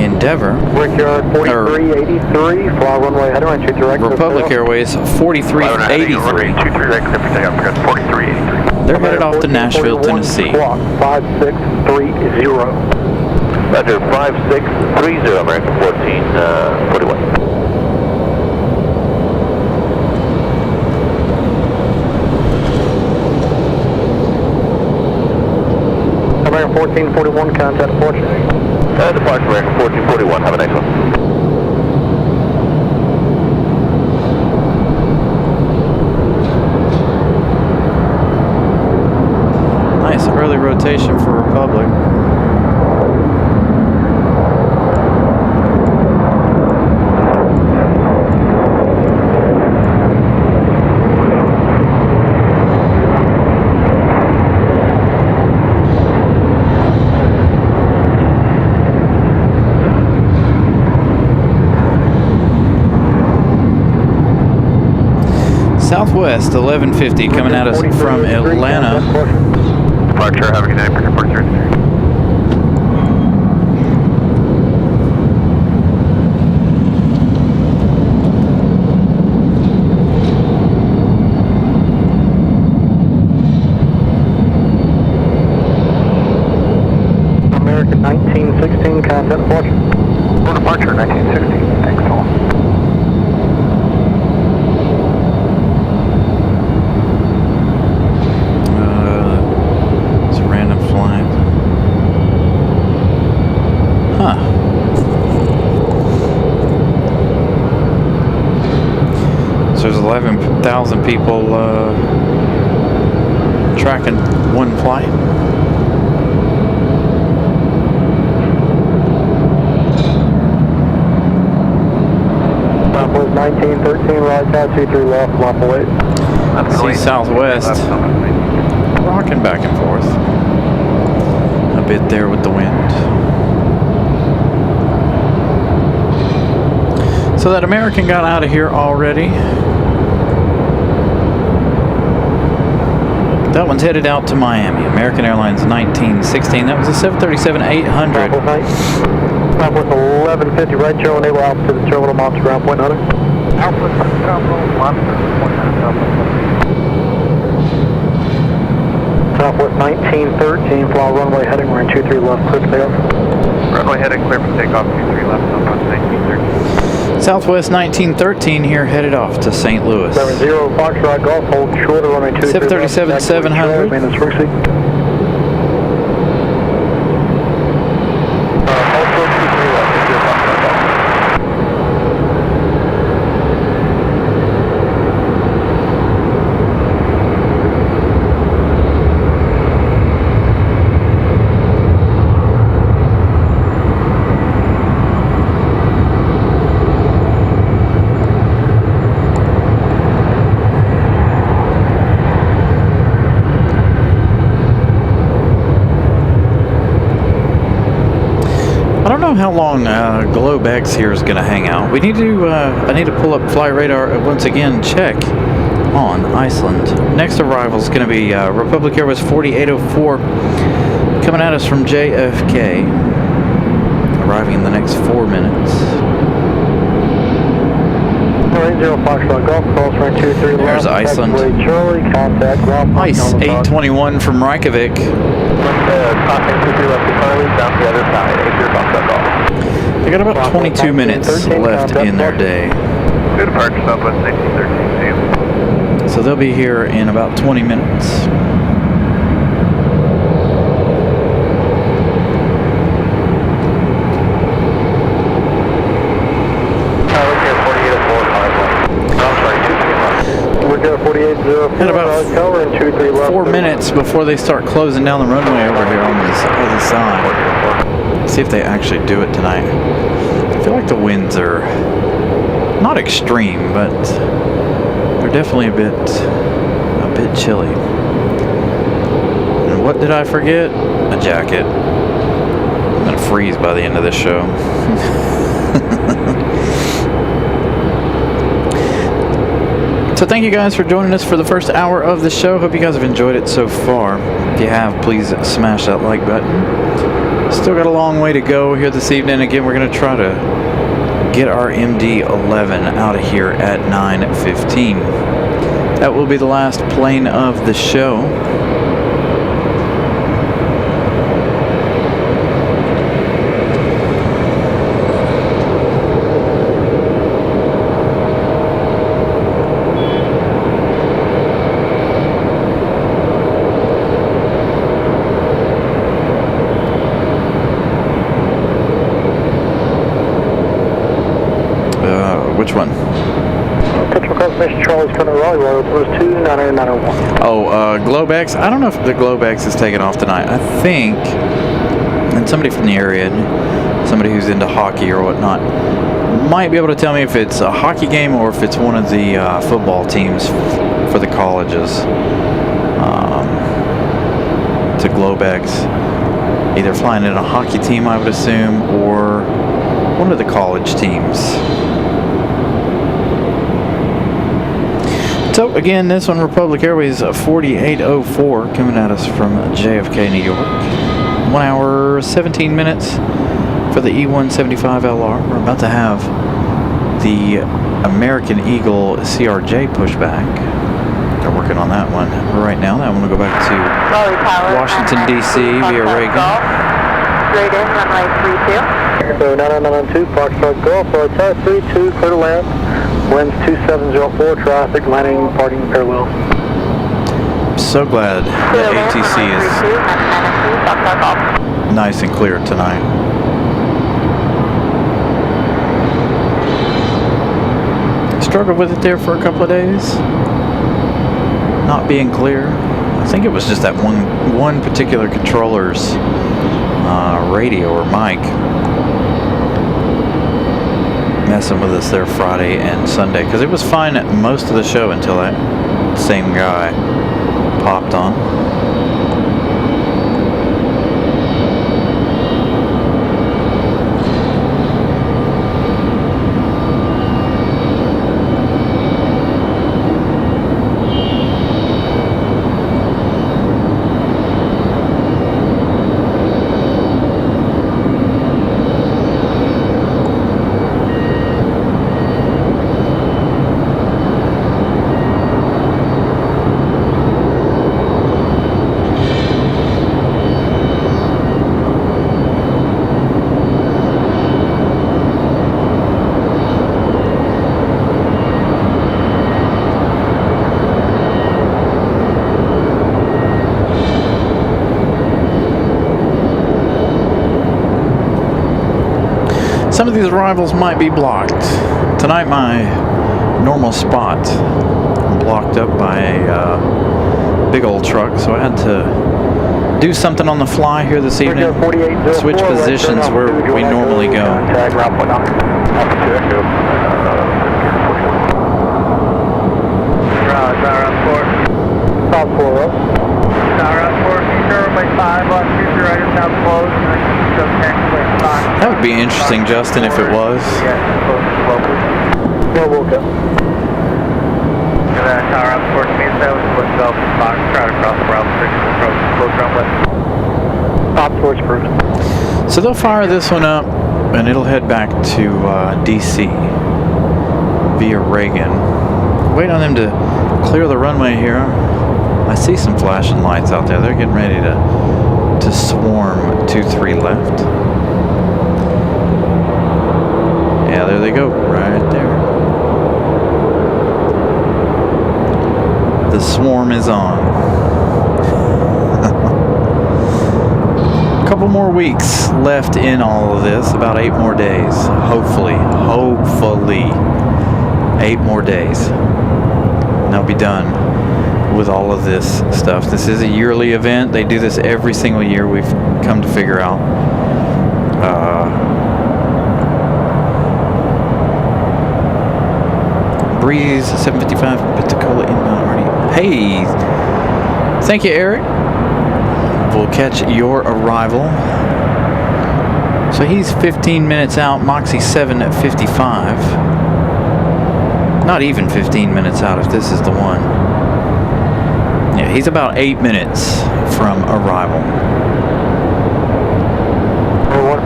Endeavor. Brickyard 4383, fly runway heading right, 23 right. Republic Airways 4383. 23 right, clear for takeoff for cut 4383. They're headed off to Nashville, Tennessee. Clock 5630. Roger, 5630, American 1441. American 1441, contact departure. Departure American 1441, have a nice one. Nice early rotation for Republic. Southwest 1150 coming at us from Atlanta. Departure, have a good night, American 4383. American 1916, contact departure. For departure, 1960. Thanks, all. It's a random flight. Huh. So there's 11,000 people tracking one flight. Southwest 1913, right out, 23 left, left away. See Southwest rocking back and forth a bit there with the wind. So that American got out of here already. That one's headed out to Miami. American Airlines 1916. That was a 737-800. Southwest 1150, right, showing able out to the terminal, monster ground point hunter. Alpha, terminal, monster, point Southwest 1913, fly runway heading, we're in 23 left, clear for takeoff. Runway heading, clear for takeoff, 23 left, Southwest 1913. Southwest 1913 here headed off to St. Louis. 70 Foxtrot Golf, hold shorter, runway 23 left. 737-700. Maintenance ring seat. know how long GlobeX here is going to hang out. We need to. I need to pull up Flight Radar once again. Check on Iceland. Next arrival is going to be Republic Airways 4804 coming at us from JFK. Arriving in the next 4 minutes. 0 Foxtrot Golf, cross rank 23 left. There's Iceland. Charlie, contact ground. Ice 821 from Reykjavik. Crossing 23 left to Charlie, down the other side, 80 Foxtrot Golf. They got about 22 minutes left in their day. Good departure, Southwest 1913, So they'll be here in about 20 minutes. And about 4 minutes before they start closing down the runway over here on this other side. See if they actually do it tonight. I feel like the winds are not extreme, but they're definitely a bit chilly. And what did I forget? A jacket. I'm gonna freeze by the end of this show. So thank you guys for joining us for the first hour of the show. Hope you guys have enjoyed it so far. If you have, please smash that like button. Still got a long way to go here this evening. Again, we're going to try to get our MD-11 out of here at 9:15. That will be the last plane of the show. Which one? Central confirmation, Charlie's turn Raleigh Road, was 29901. Oh, GlobeX. I don't know if the GlobeX is taking off tonight. I think, and somebody from the area, somebody who's into hockey or whatnot, might be able to tell me if it's a hockey game or if it's one of the football teams for the colleges. To GlobeX, either flying in a hockey team, I would assume, or one of the college teams. So again, this one, Republic Airways 4804, coming at us from JFK, New York. 1 hour, 17 minutes for the E175LR. We're about to have the American Eagle CRJ pushback. They're working on that one right now. That one will go back to Washington, D.C. via Reagan. Straight in, runway 32. So 9992, Foxtrot Golf, type 32, clear to land. Winds 2704, traffic, landing, parking parallel. I'm so glad that ATC is nice and clear tonight. Struggled with it there for a couple of days. Not being clear. I think it was just that one particular controller's radio or mic messing with us there Friday and Sunday, because it was fine at most of the show until that same guy popped on. Some of these arrivals might be blocked. Tonight my normal spot blocked up by a big old truck, so I had to do something on the fly here this evening. Switch positions where we normally go. That would be Justin if it was. No, we'll go. Tower up towards me, so let's go. Fox, try to cross the route, close runway. Top towards cruise. So they'll fire this one up, and it'll head back to DC via Reagan. Wait on them to clear the runway here. I see some flashing lights out there. They're getting ready to swarm 23 left. Yeah, there they go, right there. The swarm is on. A couple more weeks left in all of this, about 8 more days. Hopefully 8 more days. And they'll be done with all of this stuff. This is a yearly event. They do this every single year, we've come to figure out. Breeze 755 Pensacola inbound already. Hey, thank you, Eric. We'll catch your arrival. So he's 15 minutes out. Moxie 7 at 55. Not even 15 minutes out if this is the one. Yeah, he's about 8 minutes from arrival.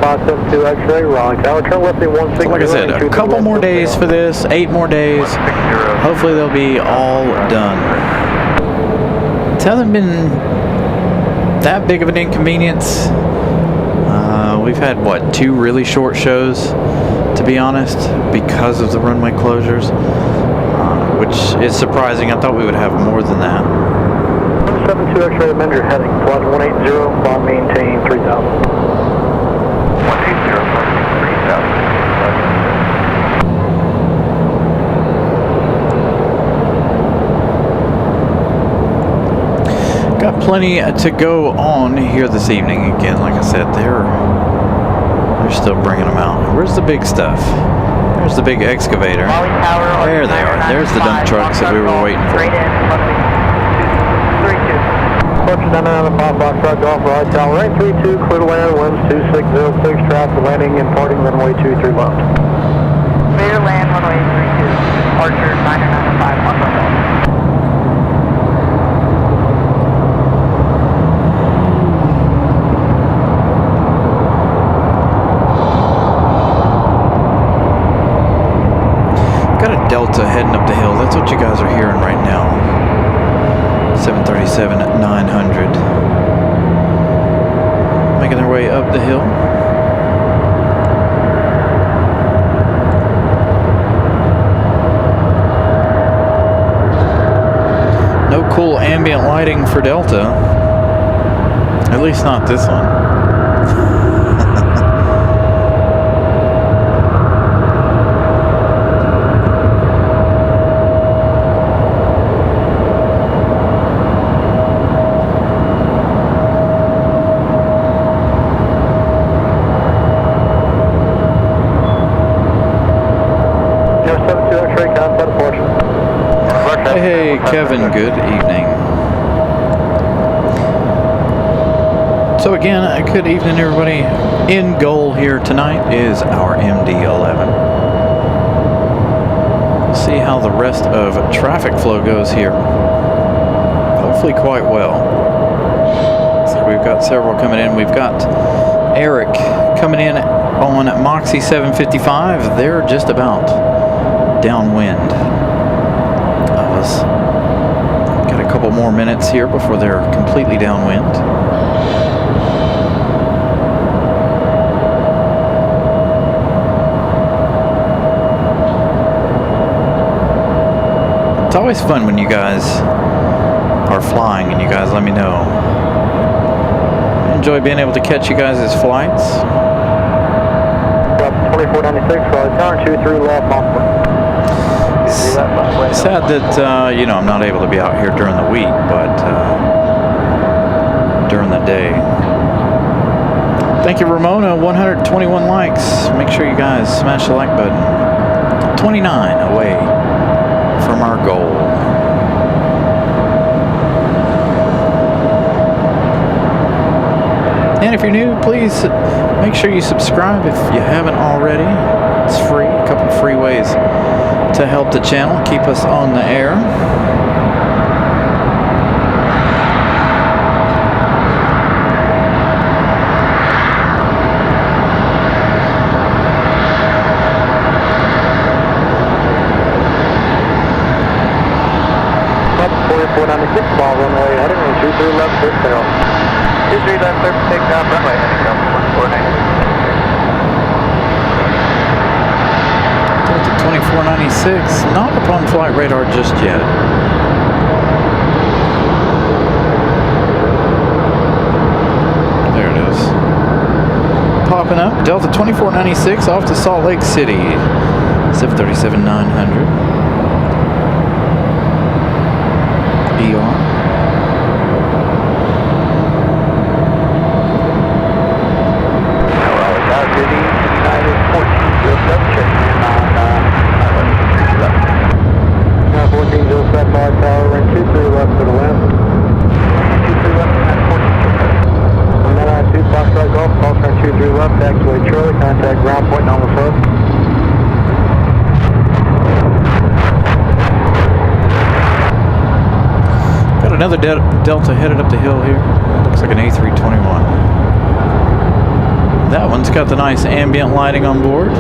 1572 X-ray, Raleigh Tower, turn left at 160. Like I said, a couple more days for this, 8 more days. Hopefully they'll be all done. It hasn't been that big of an inconvenience. We've had, what, 2 really short shows, to be honest, because of the runway closures, which is surprising. I thought we would have more than that. 172 X-ray, amend your heading, flight 180, bond maintain 3000. 180, Got plenty to go on here this evening. Again, like I said, they're still bringing them out. Where's the big stuff? There's the big excavator. There they are. There's the dump trucks that we were waiting for. Approaching 995 Foxtrot Golf, Raleigh Tower, right 32, clear to land, winds 2606, traffic landing and parting runway 23 left. Clear to land, runway 32, departure 995 on runway. Got a Delta heading up the hill. That's what you guys are hearing right now. 737-900. Making their way up the hill. No cool ambient lighting for Delta. At least not this one. Hey, Kevin, good evening. So again, good evening, everybody. In goal here tonight is our MD-11. We'll see how the rest of traffic flow goes here. Hopefully quite well. So we've got several coming in. We've got Eric coming in on Moxie 755. They're just about downwind. Got a couple more minutes here before they're completely downwind. It's always fun when you guys are flying and you guys let me know. I enjoy being able to catch you guys' flights. 2496, Raleigh Tower, 23 left, Montfort. Sad that, you know, I'm not able to be out here during the week, but during the day. Thank you, Ramona. 121 likes. Make sure you guys smash the like button. 29 away from our goal. And if you're new, please make sure you subscribe if you haven't already. It's free, a couple of free ways to help the channel, keep us on the air. Ball runway heading on 23 left, clear tail. 23 left, clear for takeoff, runway heading down 1496. Delta 2496, not up on flight radar just yet. There it is. Popping up, Delta 2496 off to Salt Lake City. 737-900. ER. Another Delta headed up the hill here. Looks like an A321. That one's got the nice ambient lighting on board.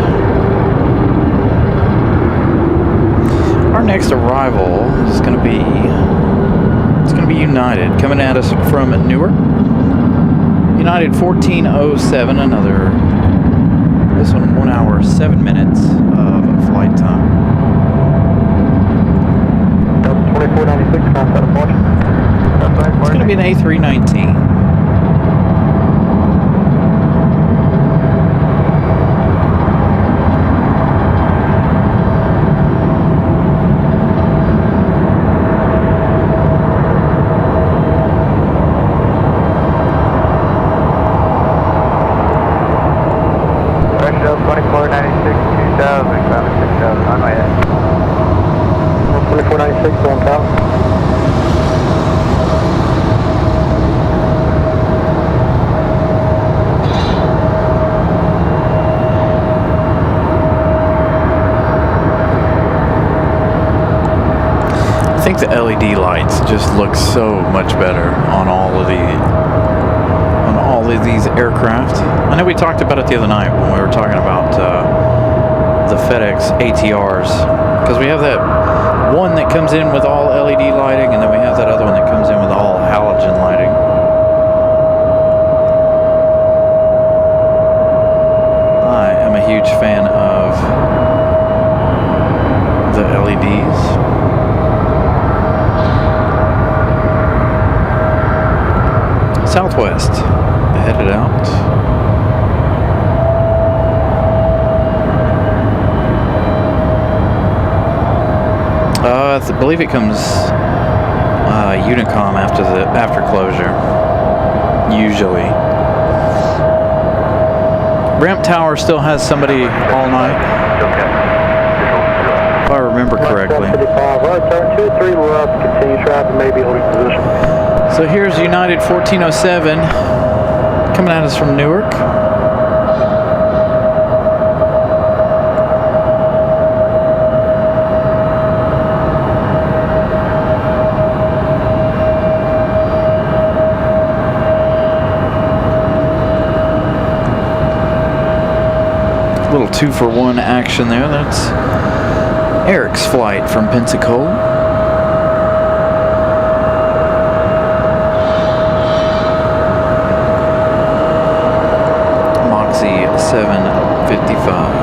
Our next arrival is going to be United, coming at us from Newark. United 1407, this one 1 hour 7 minutes of flight time. Delta 2496, contact approach. It's going to be an A319. Pressure 2496, 2000, ground 6000, on my head. 2496, going top. I think the LED lights just look so much better on all of these aircraft. I know we talked about it the other night when we were talking about the FedEx ATRs, because we have that one that comes in with all LED lighting, and then we have that other one that comes in with all halogen lighting. I am a huge fan of the LEDs. Southwest, headed out. I believe it comes Unicom after closure, usually. Ramp Tower still has somebody all night, if I remember correctly. Right, turn 23 left, continue traffic, maybe holding position. So here's United 1407 coming at us from Newark. A little 2-for-1 action there. That's Eric's flight from Pensacola. Moxie 755.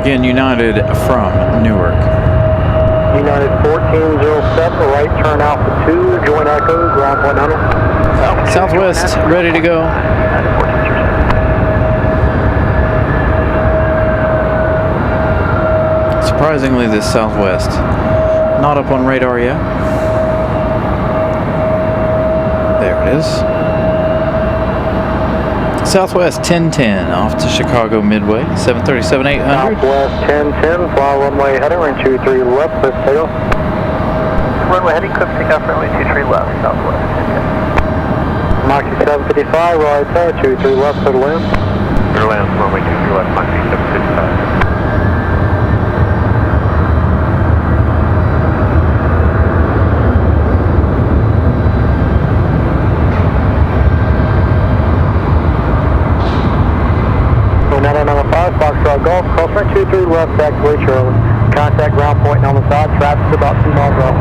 Again, United from Newark. United 1407, right turn Alpha 2, join Echo, ground point under. Southwest, ready to go. Surprisingly, this Southwest not up on radar yet. There it is. Southwest 1010 off to Chicago Midway, 737-800. Southwest 1010, fly runway heading, runway 23 left, clear for takeoff. Runway heading, clear for takeoff, runway 23 left, Southwest 1010. Moxie 755, right there, 23 left, clear to land. Clear to land, runway 23 left, Moxie 755. Foxtrot Golf, cross runway 23 left, activate Charlie. Contact ground point on the side, traffic about 2 miles off.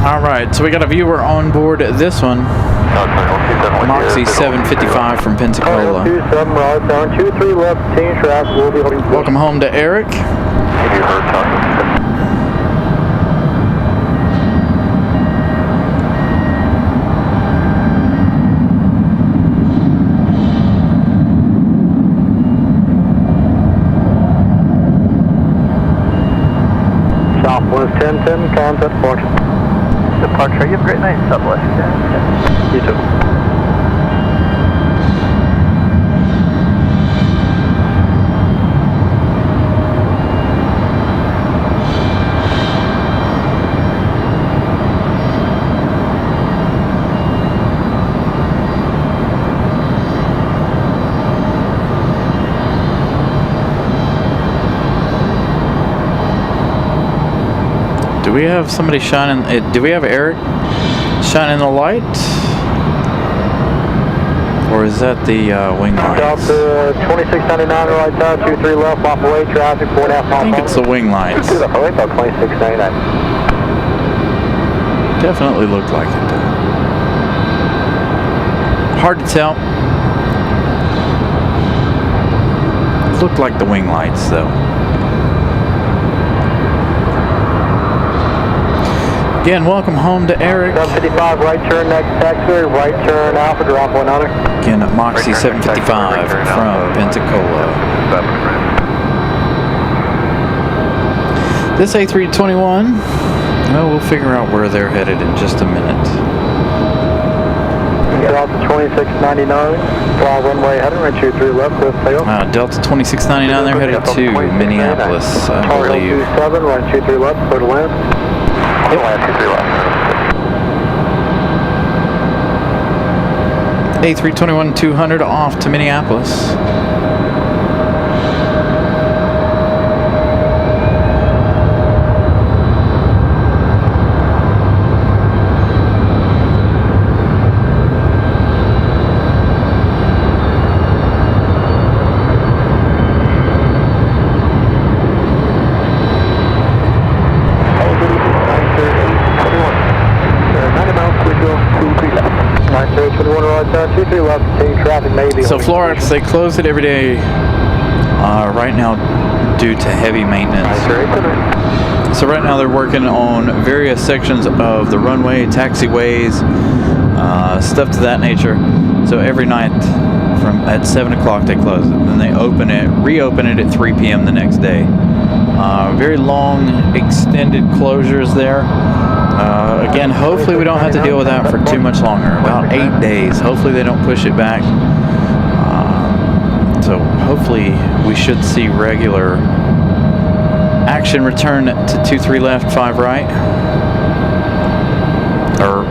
All right, so we got a viewer on board this one. Moxie 755 from Pensacola. 27 right, down 23 left, 10 traffic, we'll be holding. Welcome home to Eric. Southwest 1010, contact departure. Departure, you have a great night, Southwest 1010. You too. Do we have somebody shining? Do we have Eric shining the light? Or is that the wing lights? Delta 2699 right side, 23 left, off away traffic, 4.5 miles. I think it's the wing lights. 2699. Definitely looked like it. Hard to tell. Looked like the wing lights though. Again, welcome home to Eric. 755, right turn next taxiway, right turn Alpha, drop one under. Again, Moxie 755 from Pensacola. This A321, well, we'll figure out where they're headed in just a minute. Delta 2699, fly runway heading, right 23 left, with tail. Delta 2699, they're headed to Minneapolis, I believe. 27, right 23 left, clear to land. A321-200 off to Minneapolis. So Florence, they close it every day right now due to heavy maintenance. So right now they're working on various sections of the runway, taxiways, stuff to that nature. So every night at 7 o'clock they close it. Then they reopen it at 3 p.m. the next day. Very long, extended closures there. Again, hopefully we don't have to deal with that for too much longer. About 8 days. Hopefully they don't push it back. So hopefully we should see regular action return to 23 left, 5 right. Or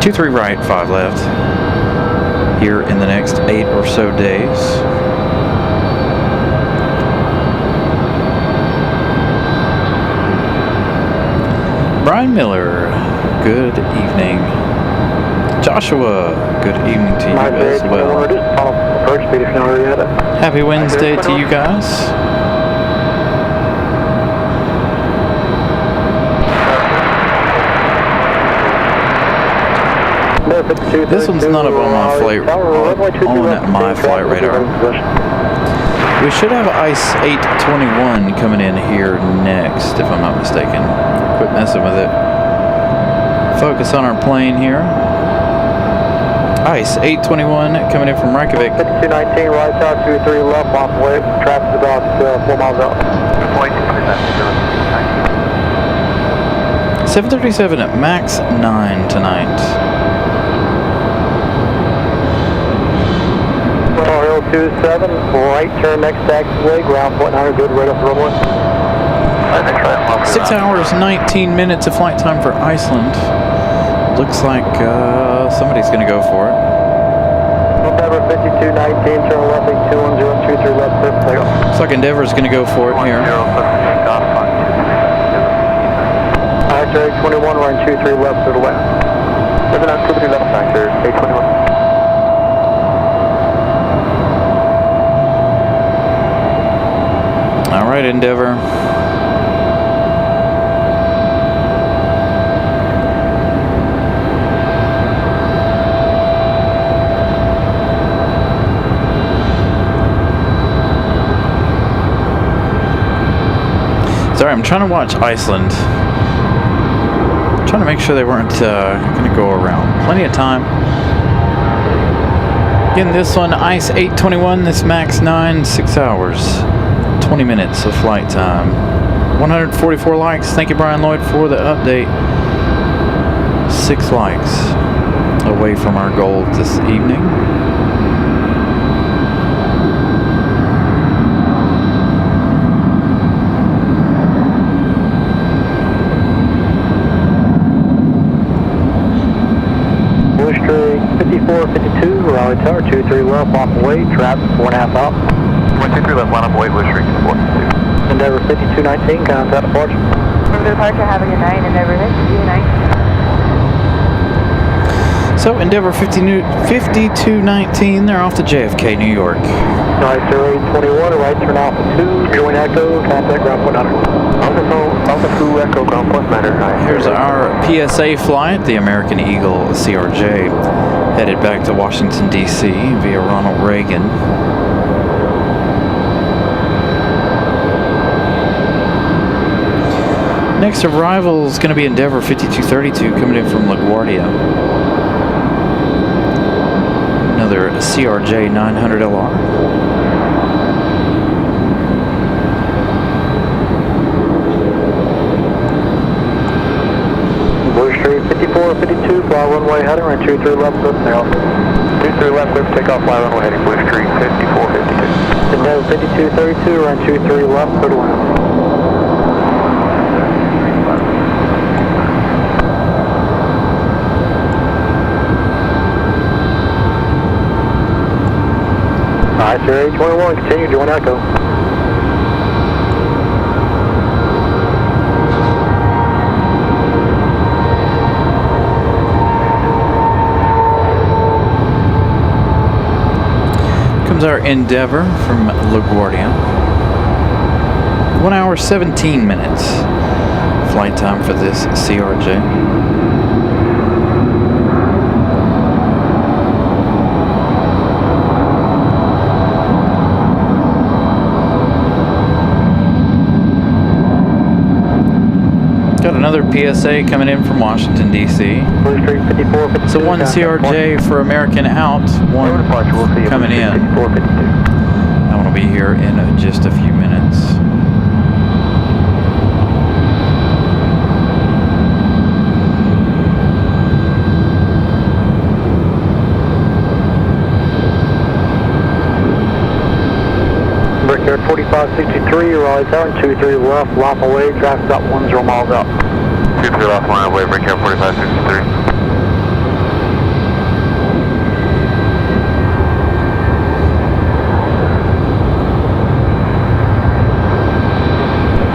23 right, 5 left. Here in the next 8 or so days. Brian Miller, good evening. Joshua, good evening to you as well. Happy Wednesday to you guys. This one's not up on my flight, on my flight radar. We should have Ice 821 coming in here next, if I'm not mistaken. Quit messing with it. Focus on our plane here. Ice 821 coming in from Reykjavik. 5219, right tower 23 left, off way. Traffic's about 4 miles out. 737 at max 9 tonight. Hill 27, right turn next taxiway, ground 100, good, right off the runway. 6 hours, 19 minutes of flight time for Iceland. Looks like somebody's going to go for it. Endeavor 5219, turn left, 210, 23 left, clear for takeoff. Looks like Endeavor's going to go for it here. Actor 821, running 23 left, clear to land. 723 left, Actor 821. All right, Endeavor. Sorry, I'm trying to watch Iceland. I'm trying to make sure they weren't going to go around. Plenty of time. Again, this one, Ice 821, this max 9, 6 hours, 20 minutes of flight time. 144 likes. Thank you, Brian Lloyd, for the update. 6 likes away from our goal this evening. Street 5452, Raleigh Tower 23 left, off away, traffic 4.5 out. 23 left, line up away, Blue Street 452. Endeavor 5219, contact departure. Remember departure, have a good night, Endeavor 5219. So, Endeavor 5219, they're off to JFK, New York. Right, 0821, right turn Alpha 2, join Echo, contact ground point 100. Alpha 2, Echo, ground point 100. Here's our PSA flight, the American Eagle CRJ, headed back to Washington, D.C. via Ronald Reagan. Next arrival is going to be Endeavor 5232 coming in from LaGuardia. Another CRJ 900LR. Blue Street 5452, fly runway heading, run 23 left, clear now. 23 left, clear for takeoff, fly runway heading, Blue Street 5452. Endeavor 5232, run 23 left, clear to land. Alright, sir, 821, continue, join Echo. Comes our Endeavor from LaGuardia. 1 hour, 17 minutes flight time for this CRJ. Got another PSA coming in from Washington, D.C. It's a 1 CRJ for American out, 1 coming in. I want to be here in just a few minutes. Brickyard 4563, Raleigh Tower, 23 left, lap away, traffic about 10 miles out. 23 left, line away, Brickyard 4563.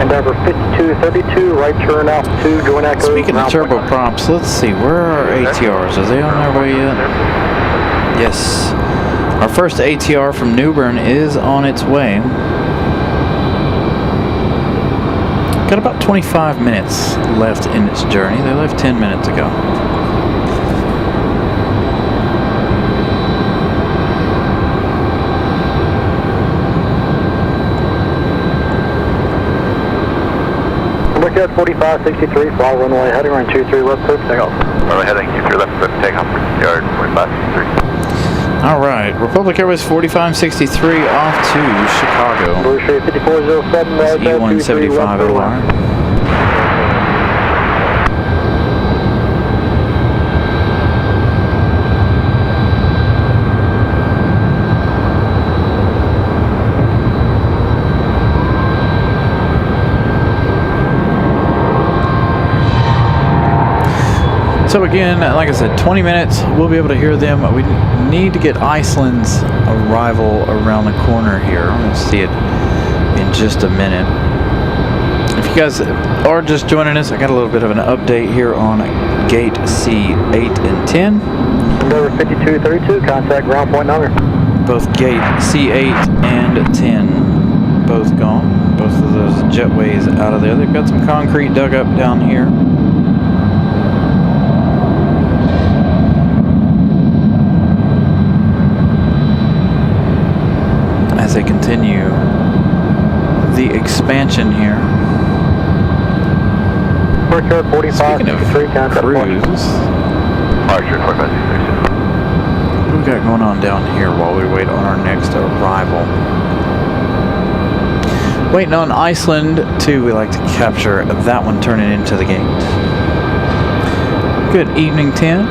Endeavor 5232, right turn Alpha 2, join Echo. Speaking of turboprops, let's see, where are our ATRs? Are they on their way yet? Yes. Our first ATR from Newbern is on its way. Got about 25 minutes left in its journey. They left 10 minutes ago. Parkhead 4563, fly runway heading run 23 left, clear for takeoff. Runway heading 23 left, clear for takeoff. Yard 4563. All right, Republic Airways 4563 off to Chicago. Blue Street 5407, right there, 23 E175 left, clear to land. OR. So again, like I said, 20 minutes, we'll be able to hear them. We need to get Iceland's arrival around the corner here. We'll see it in just a minute. If you guys are just joining us, I got a little bit of an update here on gate C8 and 10. Number 5232, contact ground point number. Both gate C8 and 10 both gone. Both of those jetways out of there. They've got some concrete dug up down here. As they continue the expansion here. Parkhead 4563, contact point. Cruise, Archer 4563. what do we got going on down here while we wait on our next arrival? Waiting on Iceland too. We like to capture that one turning into the gate. Good evening, 10.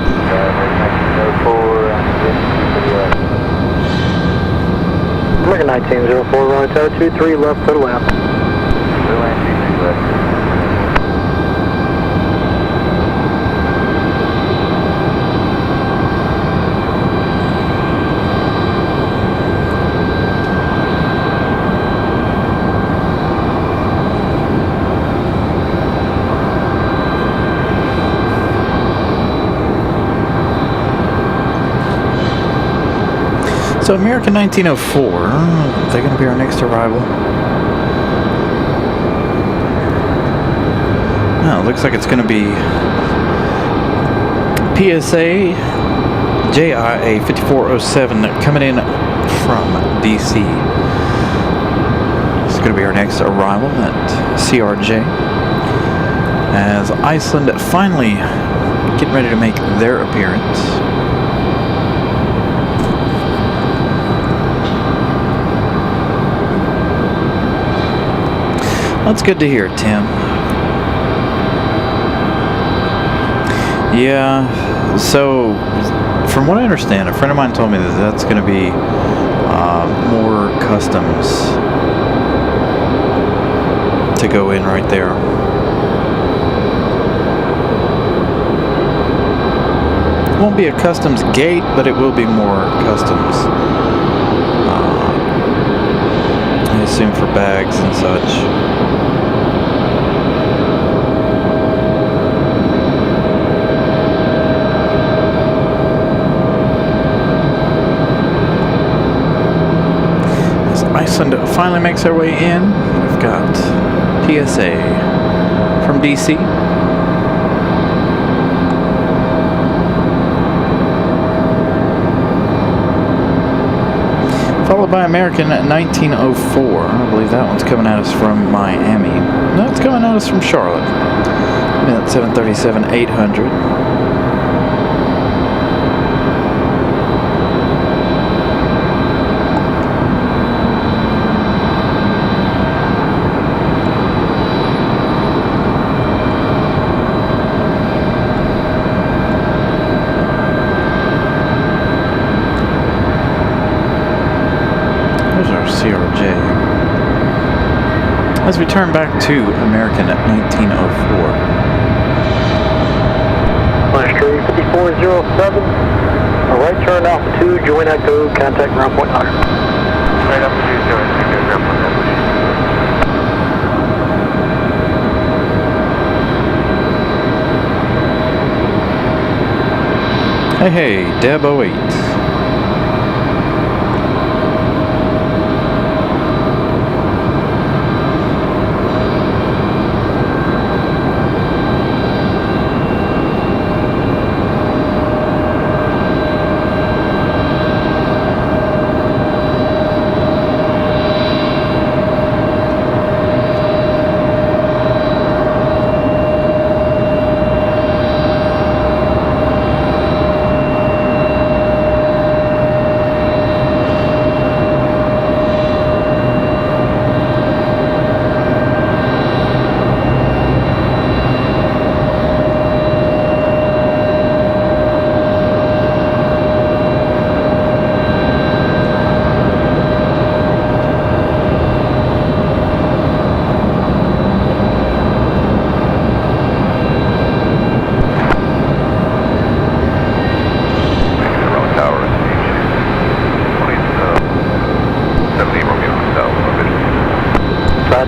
American 1904, runway tower 23 left, clear to land. Clear land 23 left. So American 1904, they're going to be our next arrival. Well, it looks like it's going to be PSA JIA 5407 coming in from DC. It's going to be our next arrival at CRJ. As Iceland finally getting ready to make their appearance. That's good to hear, Tim. Yeah, so from what I understand, a friend of mine told me that that's going to be more customs to go in right there. It won't be a customs gate, but it will be more customs. I assume for bags and such. Iceland finally makes their way in. We've got PSA from DC. Followed by American 1904. I believe that one's coming at us from Miami. No, it's coming at us from Charlotte. That's 737-800. CRJ. As we turn back to American 1904. Street 5407, a right turn altitude, join echo, contact ground point 9. Right altitude, join ground point 9. Hey, Deb 08.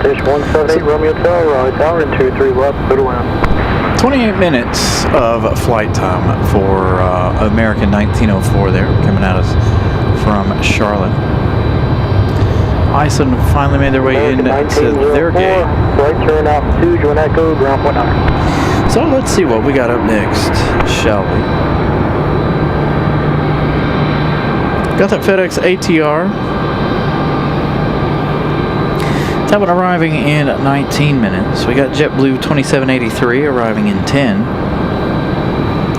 Citation 178 Romeo Tower, Raleigh Tower, and 23 left, clear to land. 28 minutes of flight time for American 1904 there, coming at us from Charlotte. Iceland finally made their way American into their gate. Right turn altitude, Join Echo, ground point 9. So let's see what we got up next, shall we? Got that FedEx ATR. That one arriving in 19 minutes. We got JetBlue 2783 arriving in 10.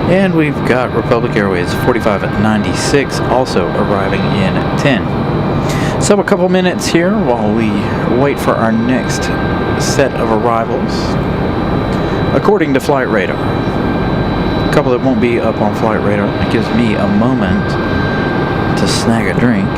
And we've got Republic Airways 4596 also arriving in 10. So a couple minutes here while we wait for our next set of arrivals. According to Flight Radar. A couple that won't be up on Flight Radar. It gives me a moment to snag a drink.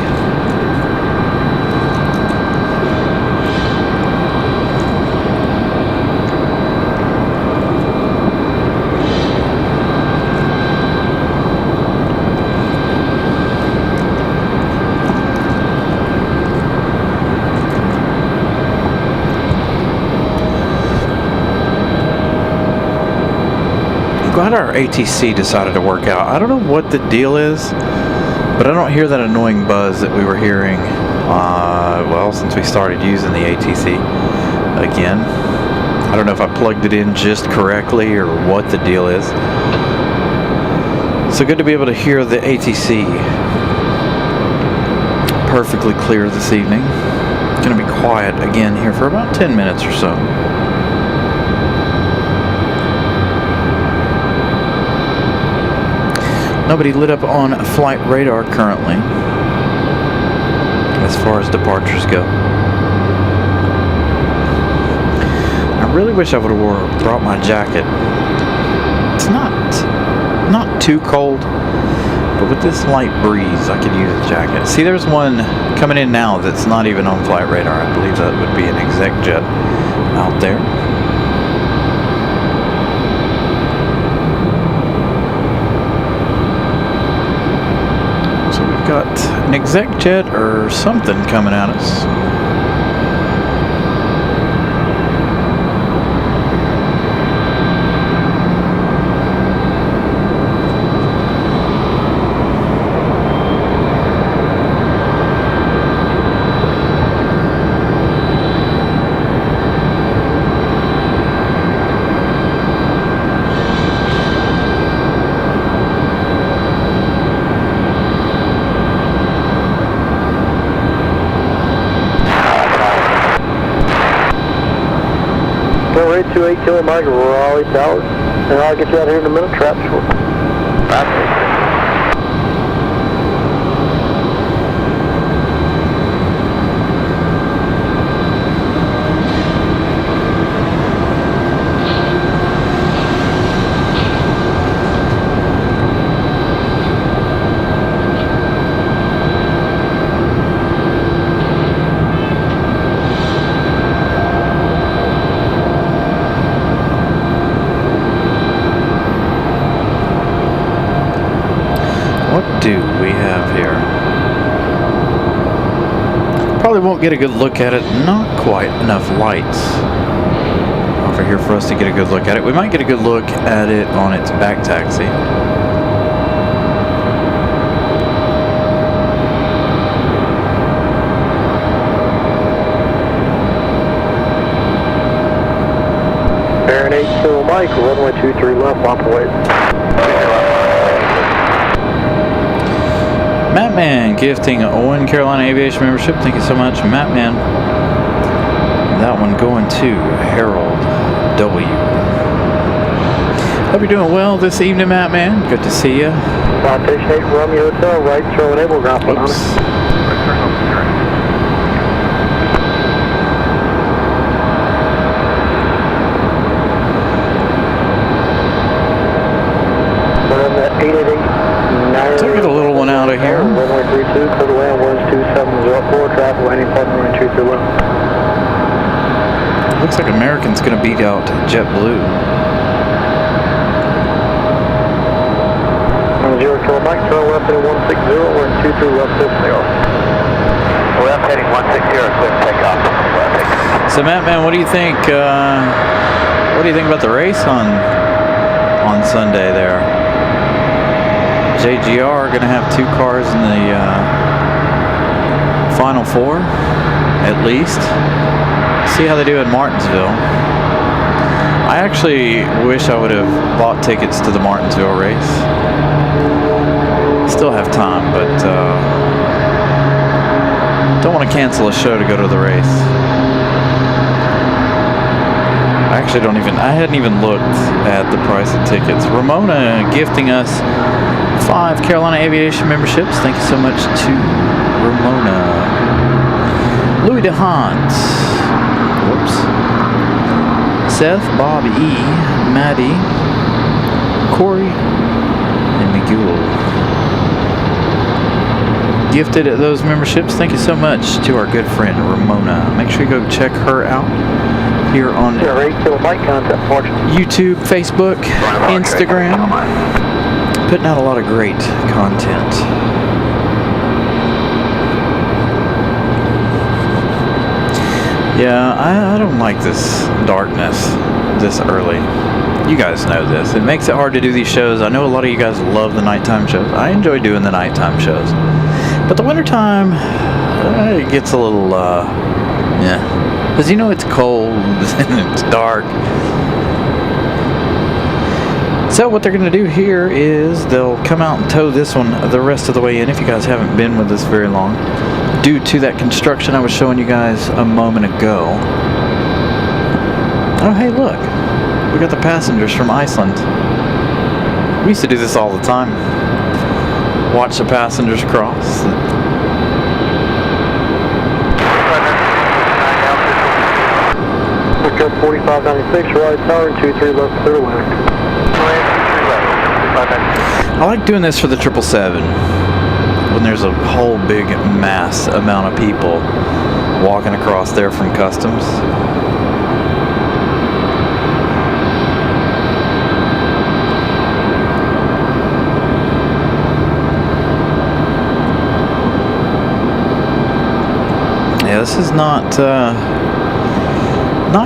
Glad our ATC decided to work out. I don't know what the deal is, but I don't hear that annoying buzz that we were hearing, well, since we started using the ATC again. I don't know if I plugged it in just correctly or what the deal is. So good to be able to hear the ATC perfectly clear this evening. It's going to be quiet again here for about 10 minutes or so. Nobody lit up on Flight Radar currently, as far as departures go. I really wish I would have brought my jacket. It's not too cold, but with this light breeze, I could use a jacket. See, there's one coming in now that's not even on Flight Radar. I believe that would be an exec jet out there. Got an exec jet or something coming at us. Go right to 8 Kilo Mike, Raleigh Tower, and I'll get you out here in a minute, trap short. What do we have here? Probably won't get a good look at it. Not quite enough lights over here for us to get a good look at it. We might get a good look at it on its back taxi. Bearing 8 Kilo Mike, runway 23 left, bump away. Mattman gifting Owen Carolina Aviation membership. Thank you so much, Mattman. That one going to Harold W. Hope you're doing well this evening, Mattman. Good to see you. Citation 8 Romeo Hotel, right throw enable, ground point 100. Took it a little one out of here. Runway 32, clear to land 12704, traffic landing partner runway 23 left. Looks like American's going to beat out JetBlue. 0 Kilo Mike, turn left at 160, we're in 23 left, 6 they are. Left heading 160, clear takeoff. So Matt, man, what do you think? What do you think about the race on Sunday there? JGR going to have 2 cars in the Final 4, at least. See how they do in Martinsville. I actually wish I would have bought tickets to the Martinsville race. Still have time, but don't want to cancel a show to go to the race. I actually I hadn't even looked at the price of tickets. Ramona gifting us 5 Carolina Aviation memberships. Thank you so much to Ramona. Louis DeHaan. Whoops. Seth, Bob E, Maddie, Corey, and McGill. Gifted those memberships. Thank you so much to our good friend Ramona. Make sure you go check her out here on YouTube, Facebook, Instagram. Putting out a lot of great content. Yeah, I don't like this darkness this early. You guys know this. It makes it hard to do these shows. I know a lot of you guys love the nighttime shows. I enjoy doing the nighttime shows. But the wintertime, it gets a little, yeah. Because you know it's cold and it's dark. So what they're going to do here is they'll come out and tow this one the rest of the way in, if you guys haven't been with us very long, due to that construction I was showing you guys a moment ago. Oh, hey, look. We got the passengers from Iceland. We used to do this all the time. Watch the passengers cross. Look up 4596, right tower, 23 left, clear to land. I like doing this for the 777 when there's a whole big mass amount of people walking across there from customs. Yeah, this is not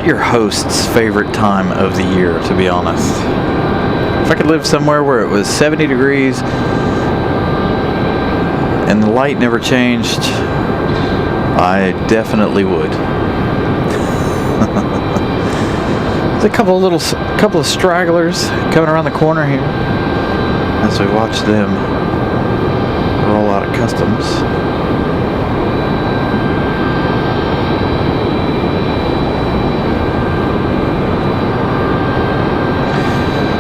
your host's favorite time of the year, to be honest. If I could live somewhere where it was 70 degrees and the light never changed, I definitely would. There's a couple of stragglers coming around the corner here as we watch them roll out of customs.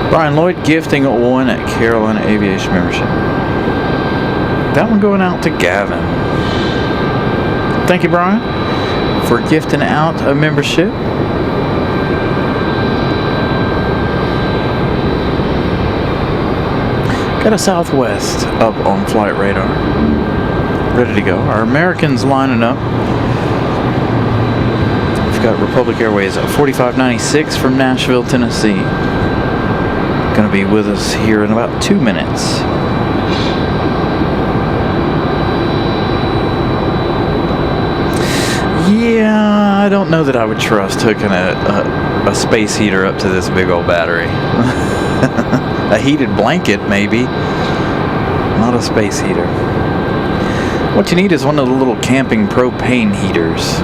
Brian Lloyd gifting 1 Carolina Aviation membership. That one going out to Gavin. Thank you, Brian, for gifting out a membership. Got a Southwest up on flight radar. Ready to go. Our Americans lining up. We've got Republic Airways at 4596 from Nashville, Tennessee. Going to be with us here in about 2 minutes. Yeah, I don't know that I would trust hooking a space heater up to this big old battery. A heated blanket, maybe. Not a space heater. What you need is one of the little camping propane heaters.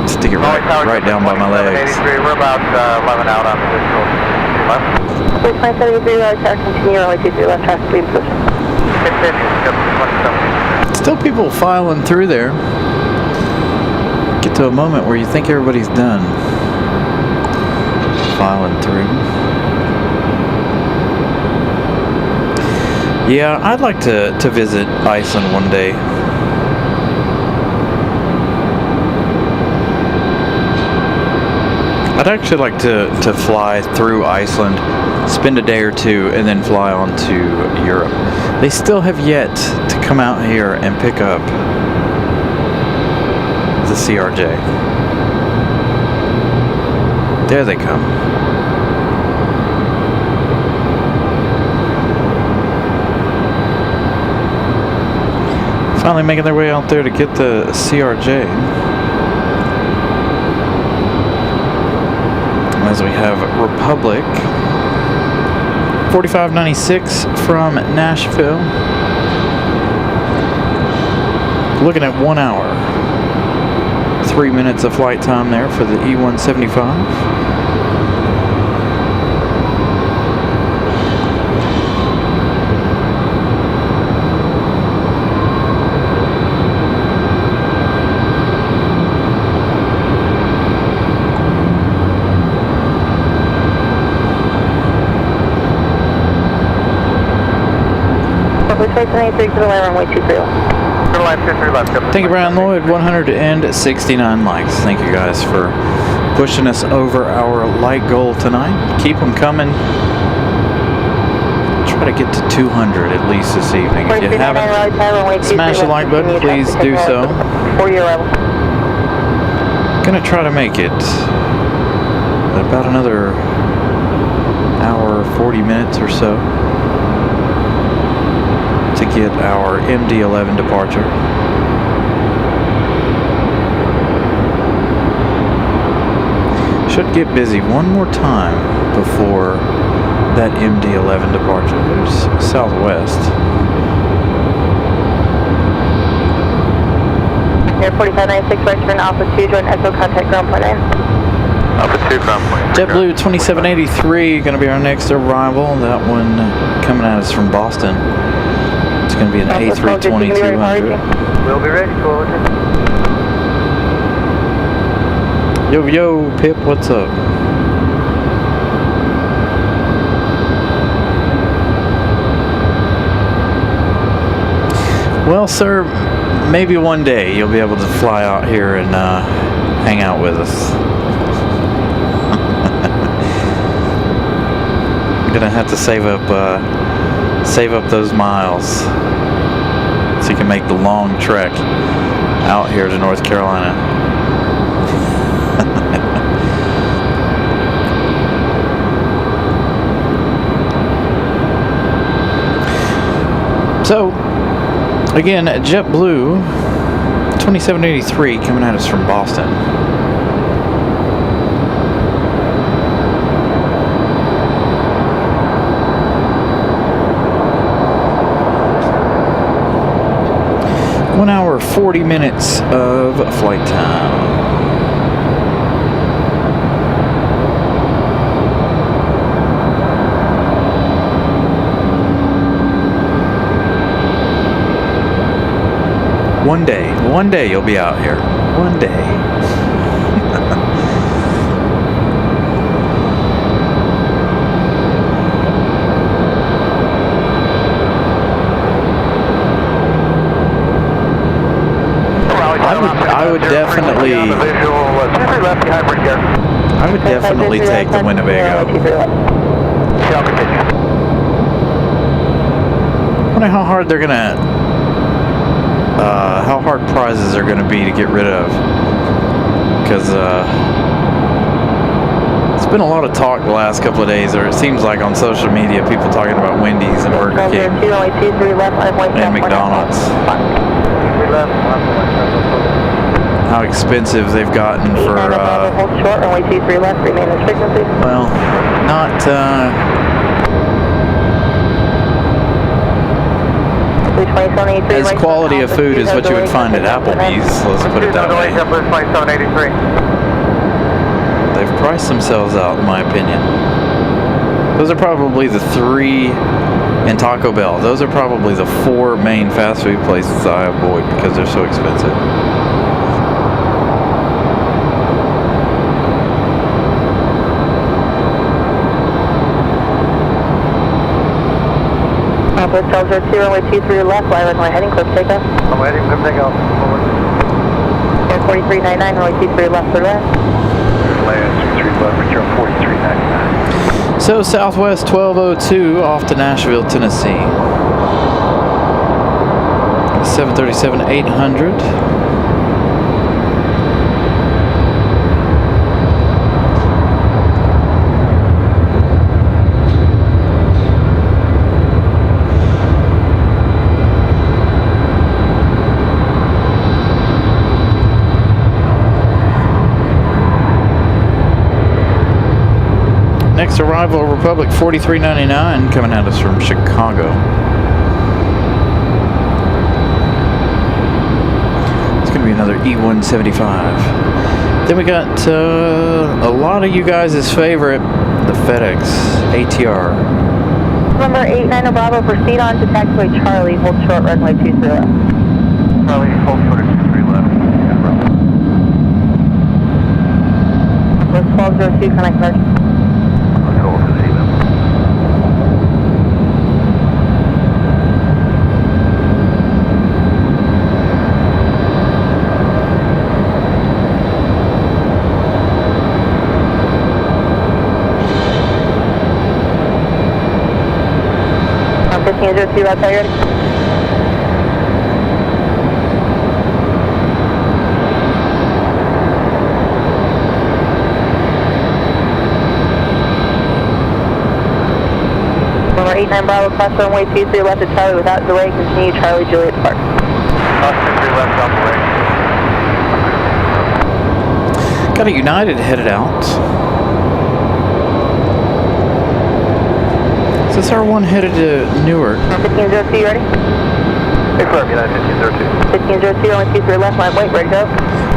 Stick it right down by my legs. We're about 11 out on position. Left. 373 right tower, continue runway 23 left track, lead position. Still people filing through there. Get to a moment where you think everybody's done filing through. Yeah, I'd like to visit Iceland one day. I'd actually like to fly through Iceland, spend a day or two, and then fly on to Europe. They still have yet to come out here and pick up the CRJ. There they come. Finally making their way out there to get the CRJ. As we have Republic 4596 from Nashville. Looking at 1 hour, 3 minutes of flight time there for the E175. Thank you, Brian Lloyd. 169 likes. Thank you guys for pushing us over our light goal tonight. Keep them coming. Try to get to 200 at least this evening. If you haven't smashed the like button, please do so. Gonna try to make it about another hour, 40 minutes or so to get our MD-11 departure. Should get busy one more time before that MD-11 departure. There's Southwest. Air 4596, right turn Alpha 2, join Echo, contact ground point 9. Alpha 2, ground point. JetBlue 2783 going to be our next arrival. That one coming at us from Boston. It's going to be an A320-200. We'll be ready for it. Yo, Pip, what's up? Well, sir, maybe one day you'll be able to fly out here and hang out with us. I'm gonna have to save up those miles so you can make the long trek out here to North Carolina. So, again, JetBlue 2783 coming at us from Boston. One hour, 40 minutes of flight time. One day you'll be out here. One day. I would definitely take the Winnebago. I wonder how hard they're gonna how hard prizes are going to be to get rid of, because it's been a lot of talk the last couple of days, or it seems like on social media, people talking about Wendy's and Burger King and McDonald's, how expensive they've gotten for well, not as quality of food as what you would find at Applebee's, let's put it that way. They've priced themselves out, in my opinion. Those are probably the three, and Taco Bell, those are probably the four main fast food places I avoid because they're so expensive. Hotel 02, runway 23 left, fly runway heading, clip takeoff. I'm heading, clip takeoff. Air 4399, runway 23 left, clear land. Land 23 left, return 4399. So Southwest 1202 off to Nashville, Tennessee. 737-800. Next arrival, Republic 4399 coming at us from Chicago. It's going to be another E175. Then we got a lot of you guys' favorite, the FedEx ATR. Number 89 Bravo, proceed on to taxiway Charlie, hold short runway 23 left. Charlie, hold short at 23 left. West 1202, connect merge. Let's hold to the even. On 1502, right side, ready? Number 89 Bravo, cross runway 23 left at Charlie without delay, continue Charlie Juliet Park. Cross 23 left on the way. Got a United headed out. Is this our one headed to Newark? 1502, you ready? Affirm, United 1502. 1502, only 23 left, line wait, ready to go.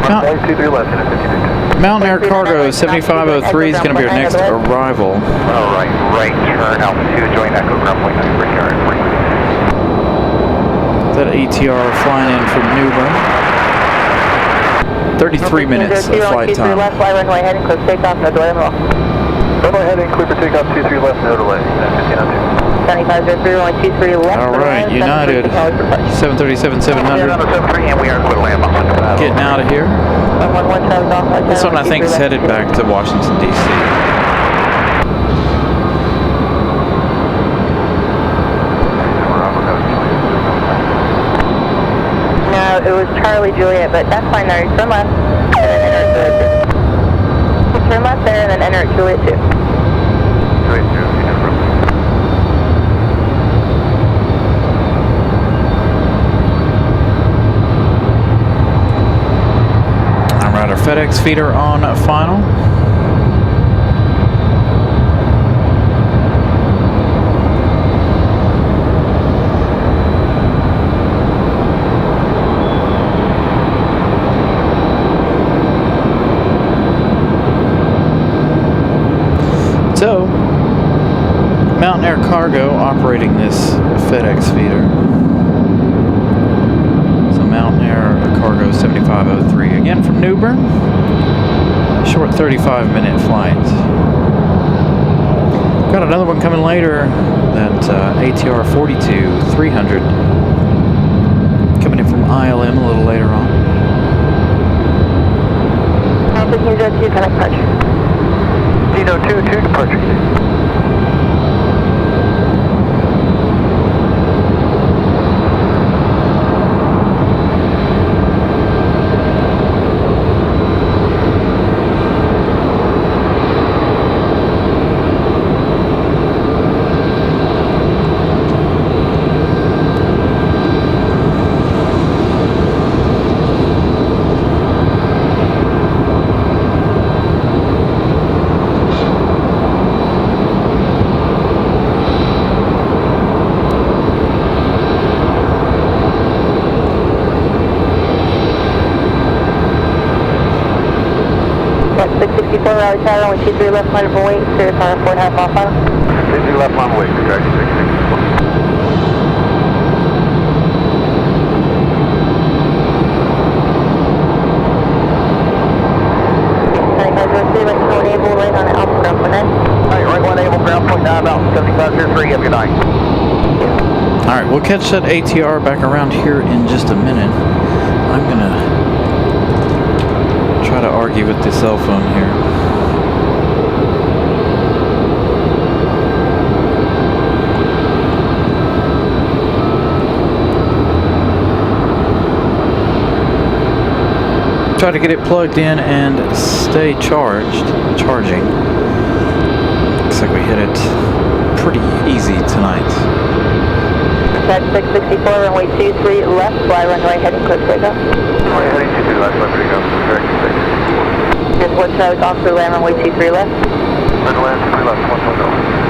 Runway 23 left, United 1502. Mountain Air Cargo 7503 is going to be our next arrival. All right, right turn altitude, join Echo Ground Point 9 Brickyard. That ATR flying in from Newbern. 33 minutes of flight time. left, fly runway heading, clear takeoff, no delay, no. Runway heading, clear for takeoff, 23 left, no delay. 1502. 7503, only 23 left. All right, United 737-700 on the 73, and we are clear to land on getting out of here. 111 travels off. This one I think is headed back to Washington, D.C. No, it was Charlie Juliet, but that's fine. There, turn left, and then enter at Juliet 2. Turn left there, and then enter at Juliet 2. Our FedEx feeder on final. So, Mountain Air Cargo operating this FedEx feeder. Mountain Air Cargo 7503, again from Newbern. Short 35-minute flight. Got another one coming later, that ATR 42-300, coming in from ILM a little later on. 1502, connect departure. 1502, departure. Raleigh Tower, only 23 left, line for wait, Sirius on 4.5 off final. 23 left on wait, correct, 9503, right to enable, right on Alpha Ground Point 9. Alright, right one enable, ground point 9, about 7503, have a good night. Alright, we'll catch that ATR back around here in just a minute. I'm gonna try to argue with the cell phone here. Try to get it plugged in and stay charging. Looks like we hit it pretty easy tonight. Set 664, runway 23 left, fly runway heading clear takeoff. Runway heading 23 left, left takeoff, correct, 664. Just one Charlie off through land runway 23 left. Clear to land, 23 left, 110.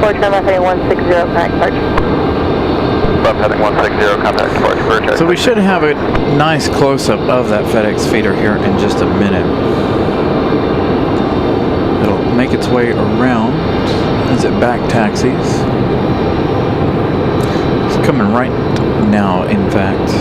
Turn left heading 160, contact departure. Left heading 160, contact departure. So we should have a nice close-up of that FedEx feeder here in just a minute. It'll make its way around as it back taxis. It's coming right now, in fact.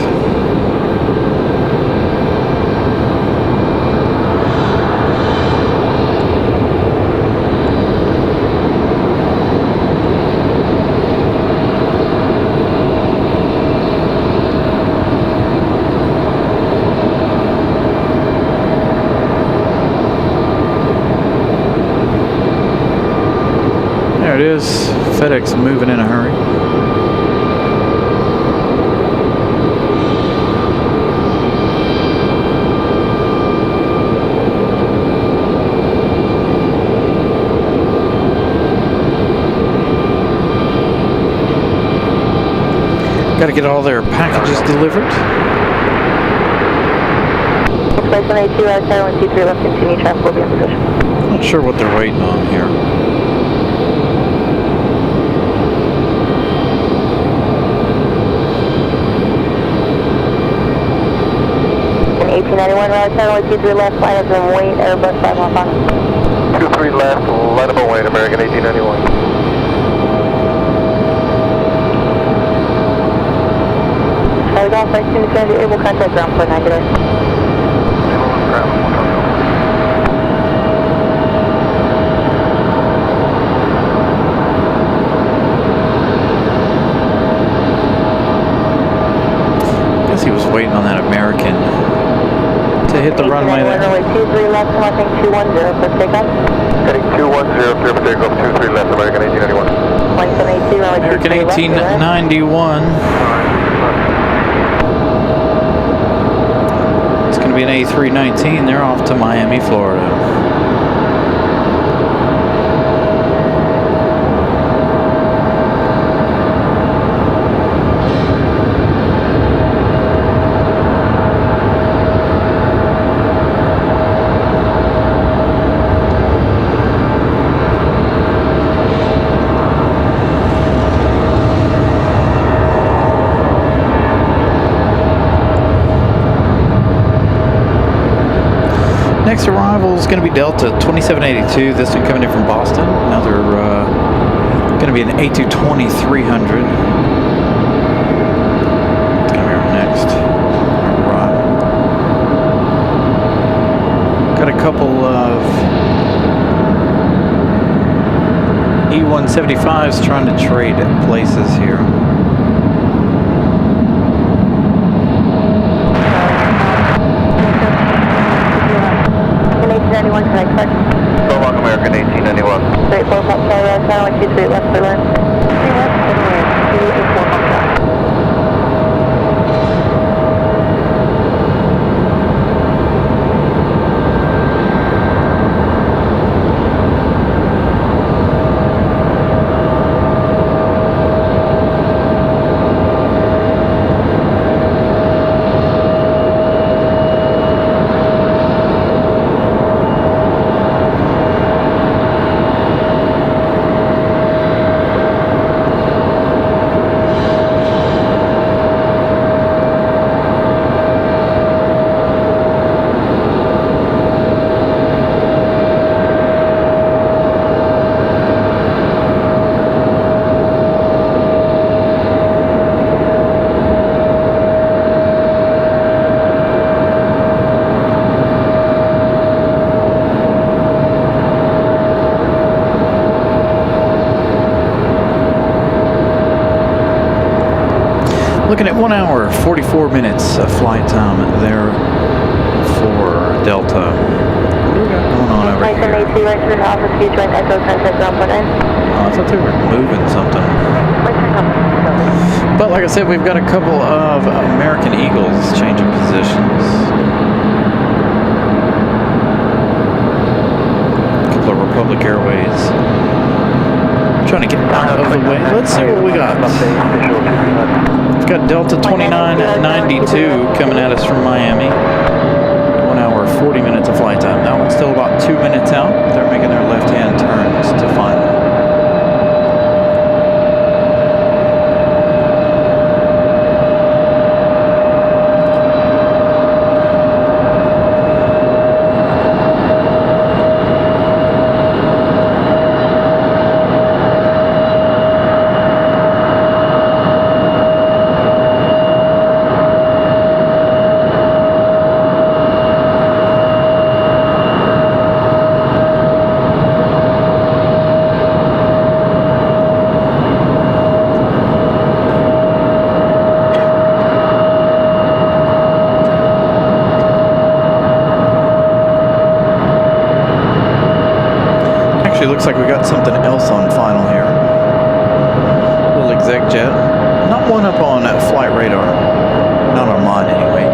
There it is, FedEx moving in a hurry. Got to get all their packages delivered. Place 182, right side, 123 left, continue traffic will be in position. Not sure what they're waiting on here. 1891, right side, 123 left, line up and wait, Airbus 515. 23 left, line up and wait, American 1891. Charlie Golf, right, soon as you're able, contact ground for 9 today. Guess he was waiting on that American to hit the runway there. Runway 23 left, crossing 210 for takeoff. Heading 210, clear for takeoff, 23 left, American 1891. Flight 782, runway American 23 left, 1891. It's going to be an A319. They're off to Miami, Florida. Next arrival is going to be Delta 2782. This one coming in from Boston. Another going to be an A220 300. It's going to be our next arrival. Got a couple of E175s trying to trade places here. So long, American 1891. Straight 4 pop Charlie, right side, 123 left for land. 3 left, and land, 284 pop Charlie. Looking at 1 hour, 44 minutes of flight time there for Delta. What do we got going on over Flight here? 782, right to the office, view joint echo, sunset ground put in. Oh, I thought they were moving something. Right to the But like I said, we've got a couple of American Eagles changing positions. A couple of Republic Airways. Trying to get out of the way. Let's see what we got. We've got Delta 2992 coming at us from Miami. 1 hour, 40 minutes of flight time. That one's still about 2 minutes out. They're making their left-hand turns to final. Looks like we got something else on final here. A little exec jet. Not one up on flight radar. Not on mine anyway.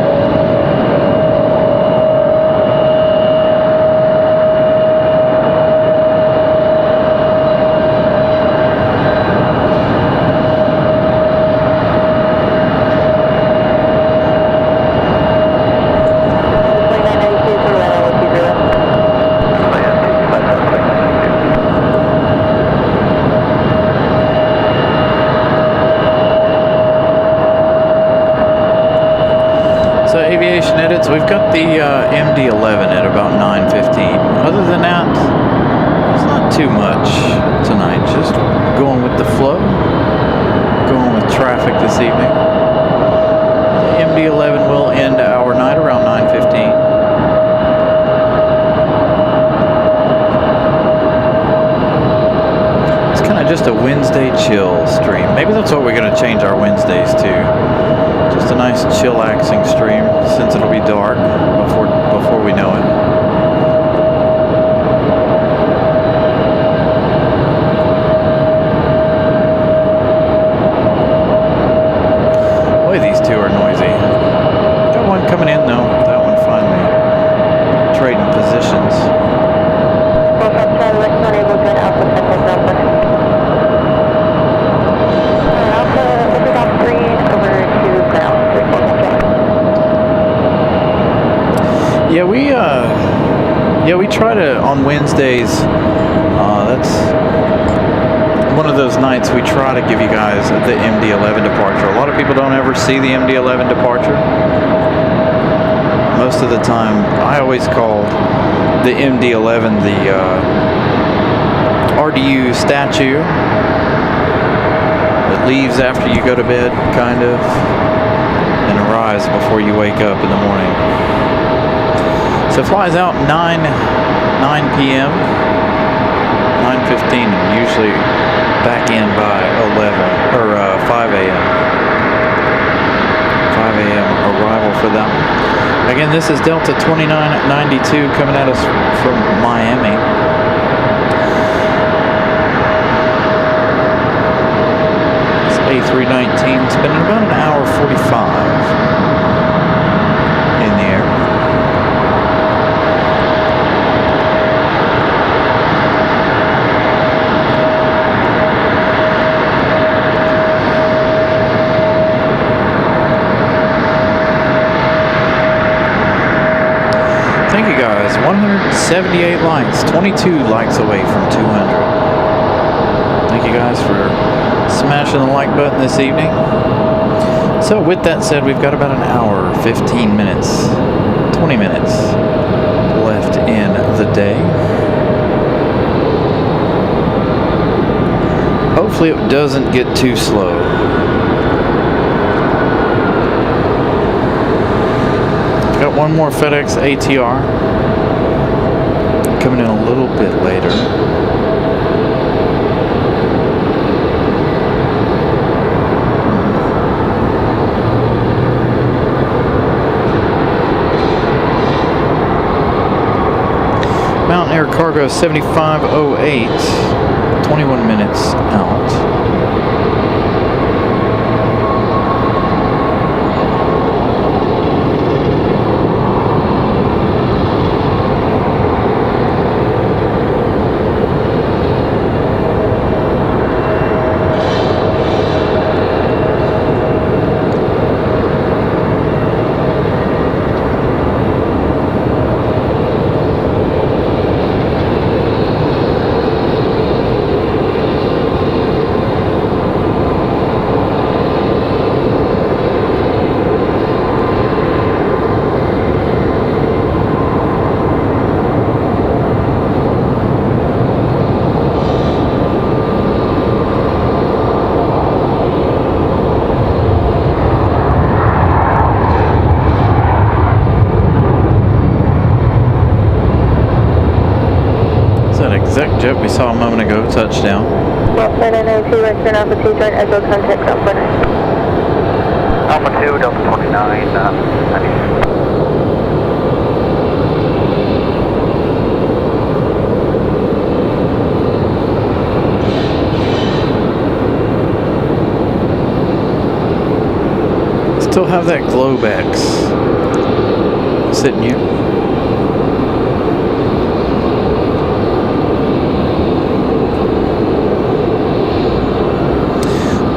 Aviation edits, we've got the MD-11 at about 9:15. Other than that, it's not too much tonight. Just going with the flow, going with traffic this evening. The MD-11 will end our night around 9:15. It's kind of just a Wednesday chill stream. Maybe that's what we're going to change our Wednesdays to. Just a nice chillaxing stream, since it'll be dark before we know it. Boy, these two are noisy. Got one coming in though. That one finally trading positions. Yeah, we try to on Wednesdays. That's one of those nights we try to give you guys the MD-11 departure. A lot of people don't ever see the MD-11 departure. Most of the time, I always call the MD-11 the RDU statue that leaves after you go to bed, kind of, and arrives before you wake up in the morning. So it flies out 9 p.m., 9:15, and usually back in by 5 a.m. 5 a.m. arrival for them. Again, this is Delta 2992 coming at us from Miami. It's A319, spending about an hour 45 in the air. Thank you guys. 178 likes, 22 likes away from 200. Thank you guys for smashing the like button this evening. So with that said, we've got about an hour, 15 minutes, 20 minutes left in the day. Hopefully it doesn't get too slow. Got one more FedEx ATR coming in a little bit later. Mountain Air Cargo 7508, 21 minutes out. Exec jet we saw a moment ago, touchdown. Well, 992, return altitude, joint Echo contact Alpha 9. Alpha 2, Delta 29, 90. Still have that Globex sitting here.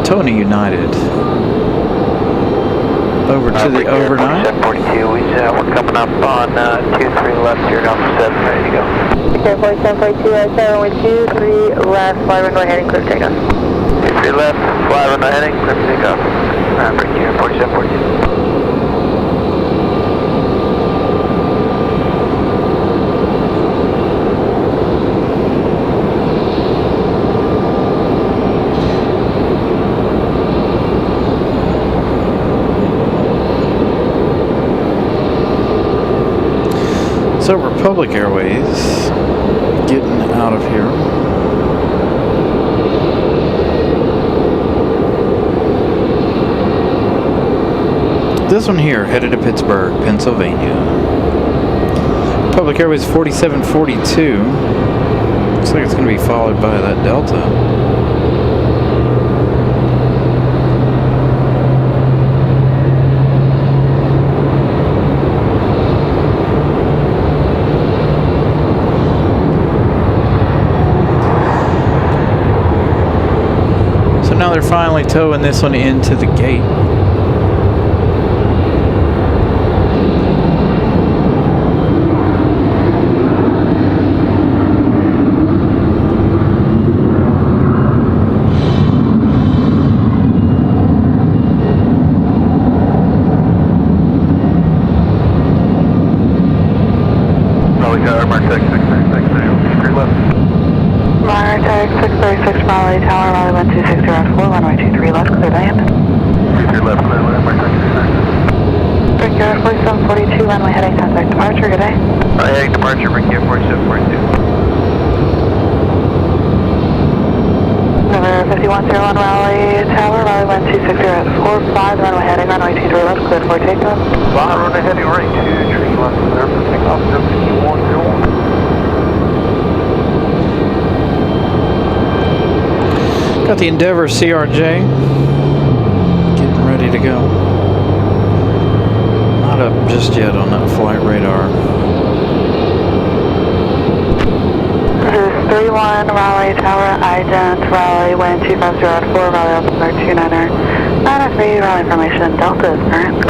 Tony United. Over to the overnight. 742, we're coming up on 23 left here, down for 7, ready to go. Okay, 4742, runway 23 left, fly runway heading, clear takeoff. 23 left, fly runway heading, clear takeoff. Break here, 4742. So Republic Airways getting out of here. This one here headed to Pittsburgh, Pennsylvania. Republic Airways 4742. Looks like it's going to be followed by that Delta. Now they're finally towing this one into the gate. Raleigh Tower, Martech 636, 3 left. Martech 636, Raleigh Tower, Raleigh 1260 around 4, runway 23 left, clear land. 3 left, clear land, Martech 636. Break here, 4742, runway heading contact departure, good day. Heading departure, break here, 4742. Number 5101 Raleigh Tower, Raleigh 1260 at 45, runway heading, runway 23 left, cleared for takeoff. Fly runway heading right, 23 left, clear for takeoff, 5101. Got the Endeavour CRJ getting ready to go. Not up just yet on that flight radar. This is 31 Raleigh Tower, ident, Raleigh, wind 250 at 4, Raleigh altimeter 29er, 903, Raleigh information, Delta is current.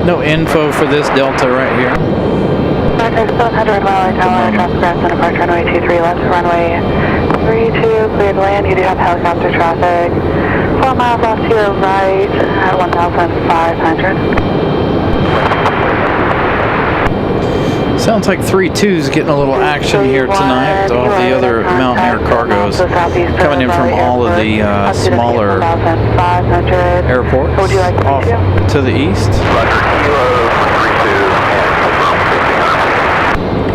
No info for this Delta right here. Martech 700 Raleigh Tower, traffic cross and departure runway 23 left, runway 32, cleared land. You do have helicopter traffic 4 miles off to your right at 1,500. Sounds like 3-2's getting a little action here tonight with all the other Mountain Air cargoes coming in from all of the smaller airports off to the east. Roger, Kilo 32.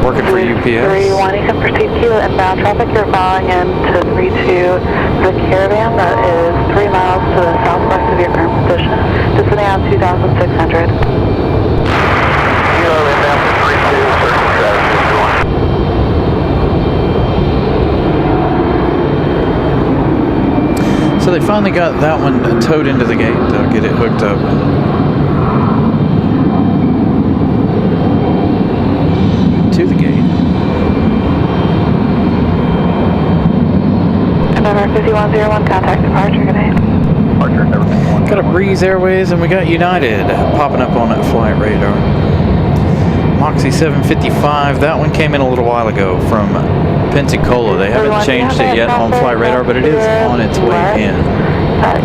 Working for UPS. 3-1, you can proceed to inbound traffic. You're following in to 3-2 the Caravan that is 3 miles to the southwest of your current position. Descending on 2,600. Kilo inbound to 3-2, circle traffic So they finally got that one towed into the gate. They'll get it hooked up. To the gate. November 5101, contact departure, good day. Departure, never been one. Got a Breeze Airways and we got United popping up on that flight radar. Moxie 755, that one came in a little while ago from Pensacola. They haven't changed it yet on flight radar, but it is on its way in.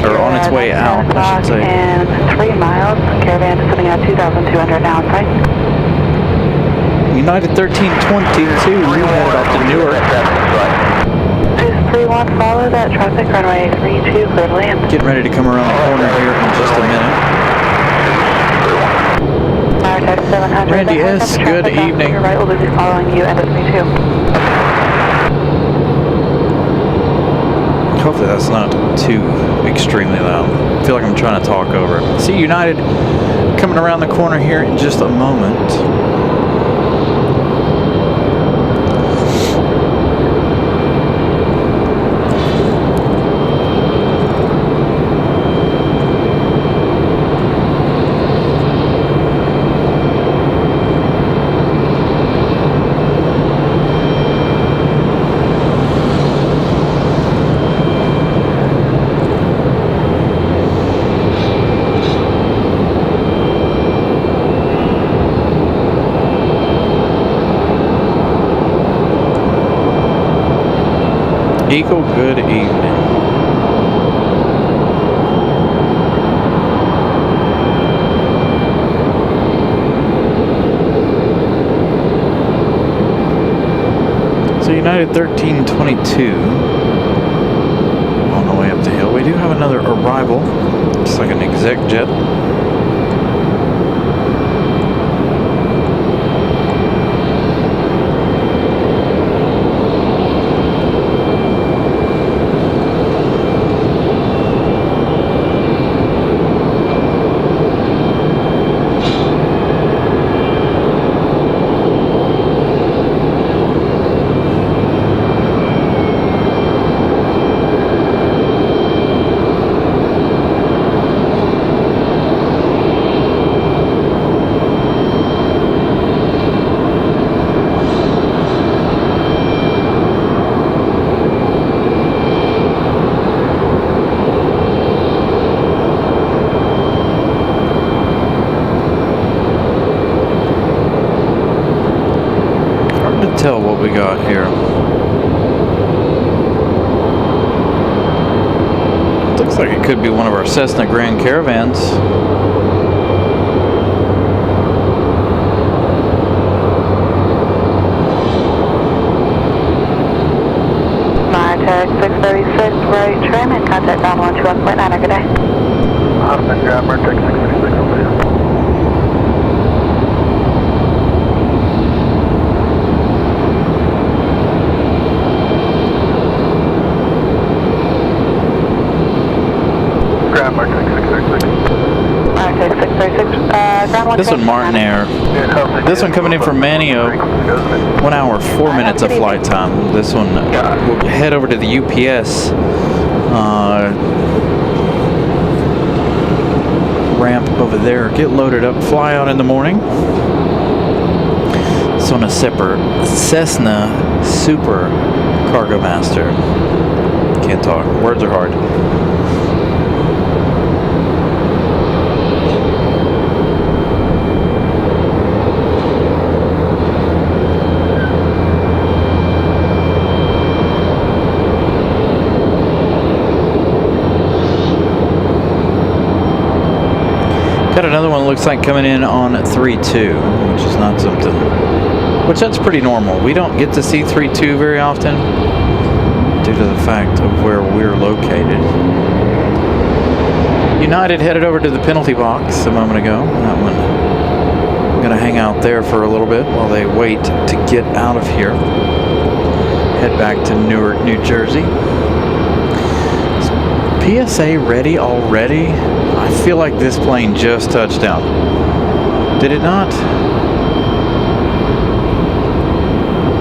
Or on its way out, I should say. And 3 miles, Caravan descending at 2,200 now in sight. United 1322, we headed off to Newark. 231, follow that traffic, runway 32, clear to land. Getting ready to come around the corner here in just a minute. Maritime 700. Randy S., good evening. Your right will be following you at 32. Hopefully that's not too extremely loud. I feel like I'm trying to talk over it. See United coming around the corner here in just a moment. Eagle, good evening. So United 1322 on the way up the hill. We do have another arrival. It's like an exec jet. Tell what we got here. Looks like it could be one of our Cessna Grand Caravans. Maritime 636, right trim and contact on 121.9, good day. Austin, Maritime 636, over here. This one, Martin Air. This one coming in from Manio. 1 hour, 4 minutes of flight time. This one, we'll head over to the UPS ramp over there. Get loaded up, fly out in the morning. This one, a separate Cessna Super Cargo Master. Can't talk. Words are hard. Got another one looks like coming in on 3-2, which is not something, which that's pretty normal. We don't get to see 3-2 very often due to the fact of where we're located. United headed over to the penalty box a moment ago. That one I'm gonna hang out there for a little bit while they wait to get out of here. Head back to Newark, New Jersey. Is PSA ready already? I feel like this plane just touched down. Did it not?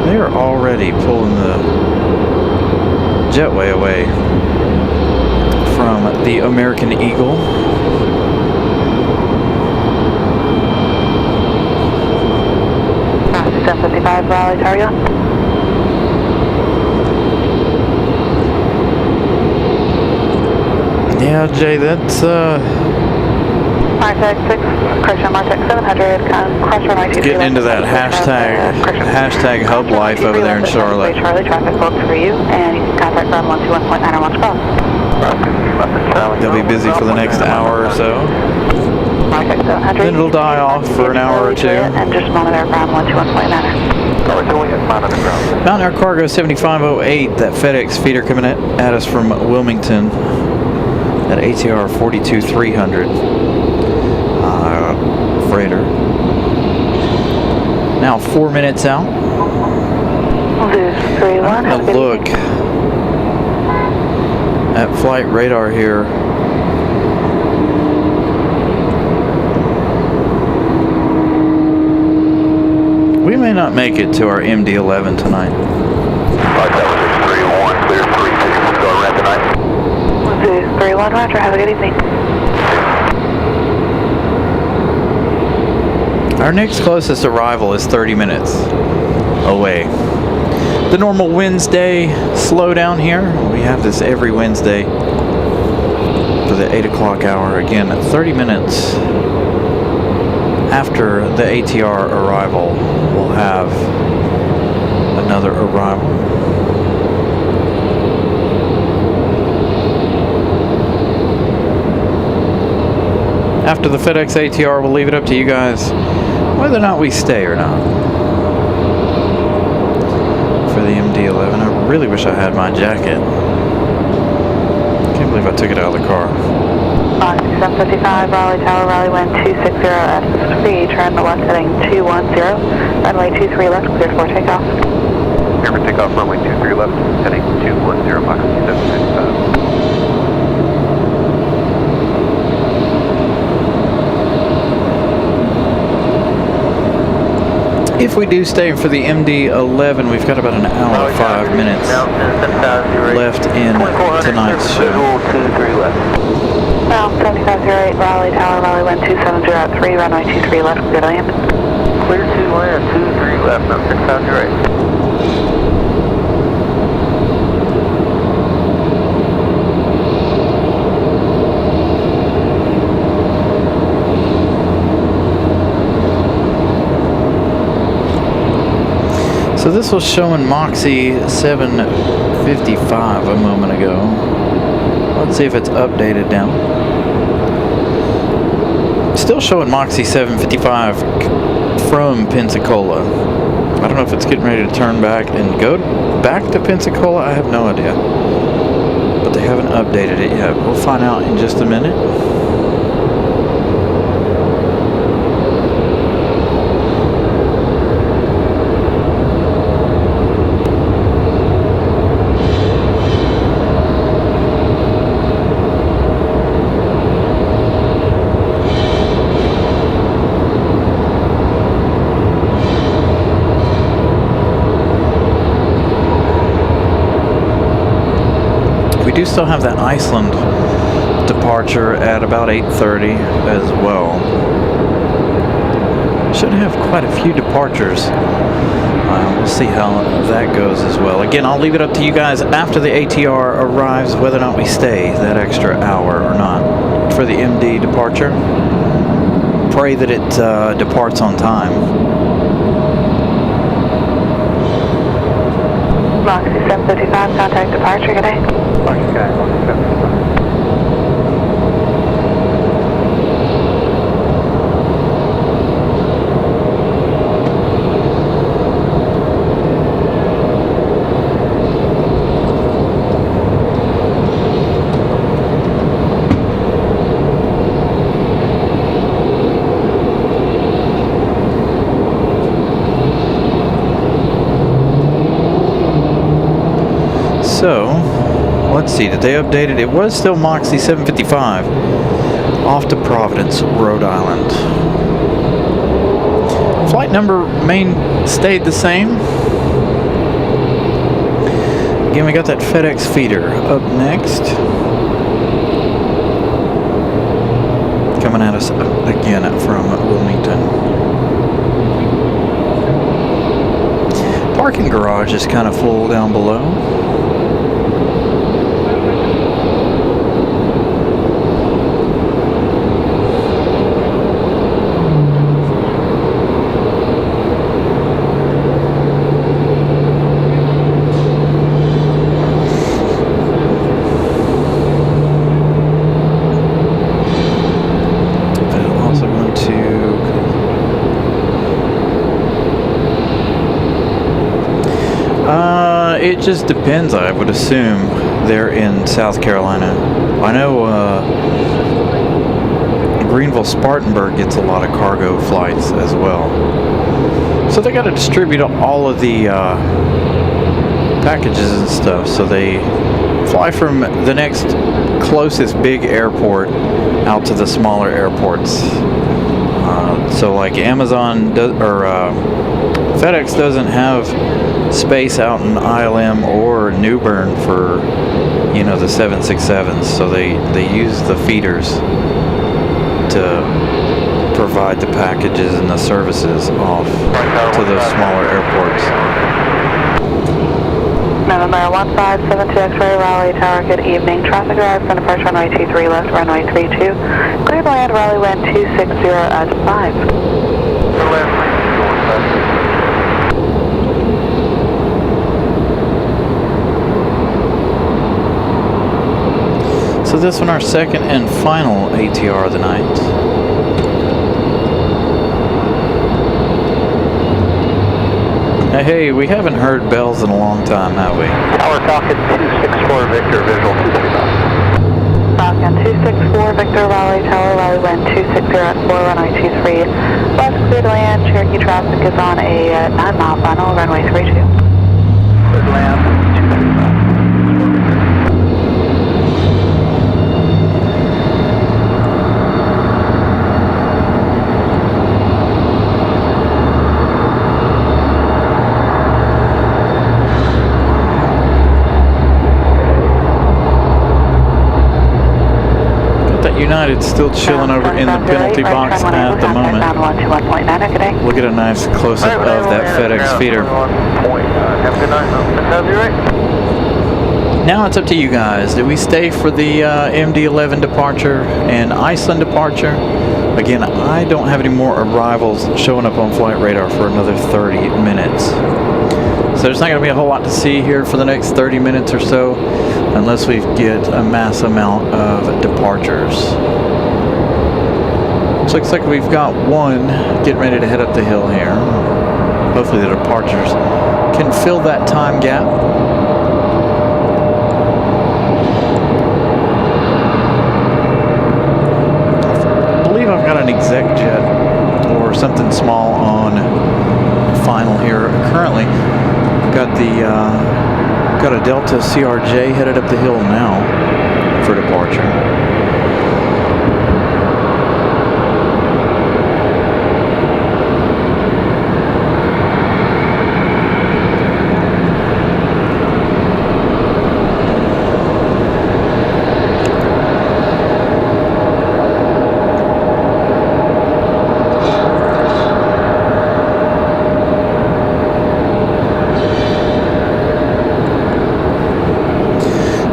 They are already pulling the jetway away from the American Eagle. Master 755 Raleigh, how are you? Yeah, Jay, that's Martech 6, correction, Martech 700, cross runway 23. getting into that hashtag hub life over there in Charlotte. Charlie, traffic booked for you, and you can contact ground 121.9 or launch call. They'll be busy for the next hour or so. Martech 700. Then it'll die off for an hour or two. And just monitor ground 121.9. Mountain Air Cargo 7508, that FedEx feeder coming at us from Wilmington at ATR 42300 freighter. Now 4 minutes out. Lose 31. I'm gonna look at flight radar here. We may not make it to our MD-11 tonight. Clear 36, go around tonight. Lose 31, Roger, have a good evening. Our next closest arrival is 30 minutes away. The normal Wednesday slowdown here. We have this every Wednesday for the 8 o'clock hour. Again, 30 minutes after the ATR arrival, we'll have another arrival. After the FedEx ATR, we'll leave it up to you guys whether or not we stay or not. For the MD-11, I really wish I had my jacket. Can't believe I took it out of the car. 755 Raleigh Tower, Raleigh wind 260 turn the left heading 210, runway 23 left, cleared for takeoff. Clear for takeoff, runway 23 left, heading 210, Mach 755. If we do stay for the MD-11, we've got about an hour and 5 minutes left in tonight's show. Now 7508 Raleigh Tower, Raleigh wind 270 runway 23 left, clear to land. Clear to land, 23 left, now 6508. So this was showing Moxie 755 a moment ago. Let's see if it's updated now. Still showing Moxie 755 from Pensacola. I don't know if it's getting ready to turn back and go back to Pensacola. I have no idea. But they haven't updated it yet. We'll find out in just a minute. We do still have that Iceland departure at about 8:30 as well. Should have quite a few departures. We'll see how that goes as well. Again, I'll leave it up to you guys after the ATR arrives whether or not we stay that extra hour or not for the MD departure. Pray that it departs on time. Moxie 755, contact departure, good day. So, let's see, did they update it? It was still Moxie 755 off to Providence, Rhode Island. Flight number stayed the same. Again, we got that FedEx feeder up next. Coming at us again from Wilmington. Parking garage is kind of full down below. It just depends. I would assume they're in South Carolina. I know Greenville-Spartanburg gets a lot of cargo flights as well. So they got to distribute all of the packages and stuff. So they fly from the next closest big airport out to the smaller airports. So like Amazon FedEx doesn't have space out in ILM or New Bern for, you know, the 767s, so they use the feeders to provide the packages and the services off to those smaller airports. November 1572 X-ray Raleigh Tower, good evening. Traffic arrived from departure runway 23 left, runway 32. Clear to land, Raleigh wind 260 at 5. So this one, our second and final ATR of the night. Hey, we haven't heard bells in a long time, have we? Tower Falcon 264 Victor, visual 235. Falcon 264 Victor Raleigh Tower, Raleigh wind 260 at 4, runway 23. Left clear to land, Cherokee traffic is on a 9-mile final, runway 32. Clear to land, 235. United's still chilling over in the penalty box at the moment. Look at a nice close-up of that FedEx feeder. Have a good night. Now it's up to you guys. Do we stay for the MD-11 departure and Iceland departure? Again, I don't have any more arrivals showing up on flight radar for another 30 minutes. So there's not going to be a whole lot to see here for the next 30 minutes or so, unless we get a mass amount of departures. Looks like we've got one getting ready to head up the hill here. Hopefully the departures can fill that time gap. I believe I've got an exec jet or something small on final here currently. Got a Delta CRJ headed up the hill now for departure.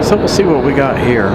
So we'll see what we got here.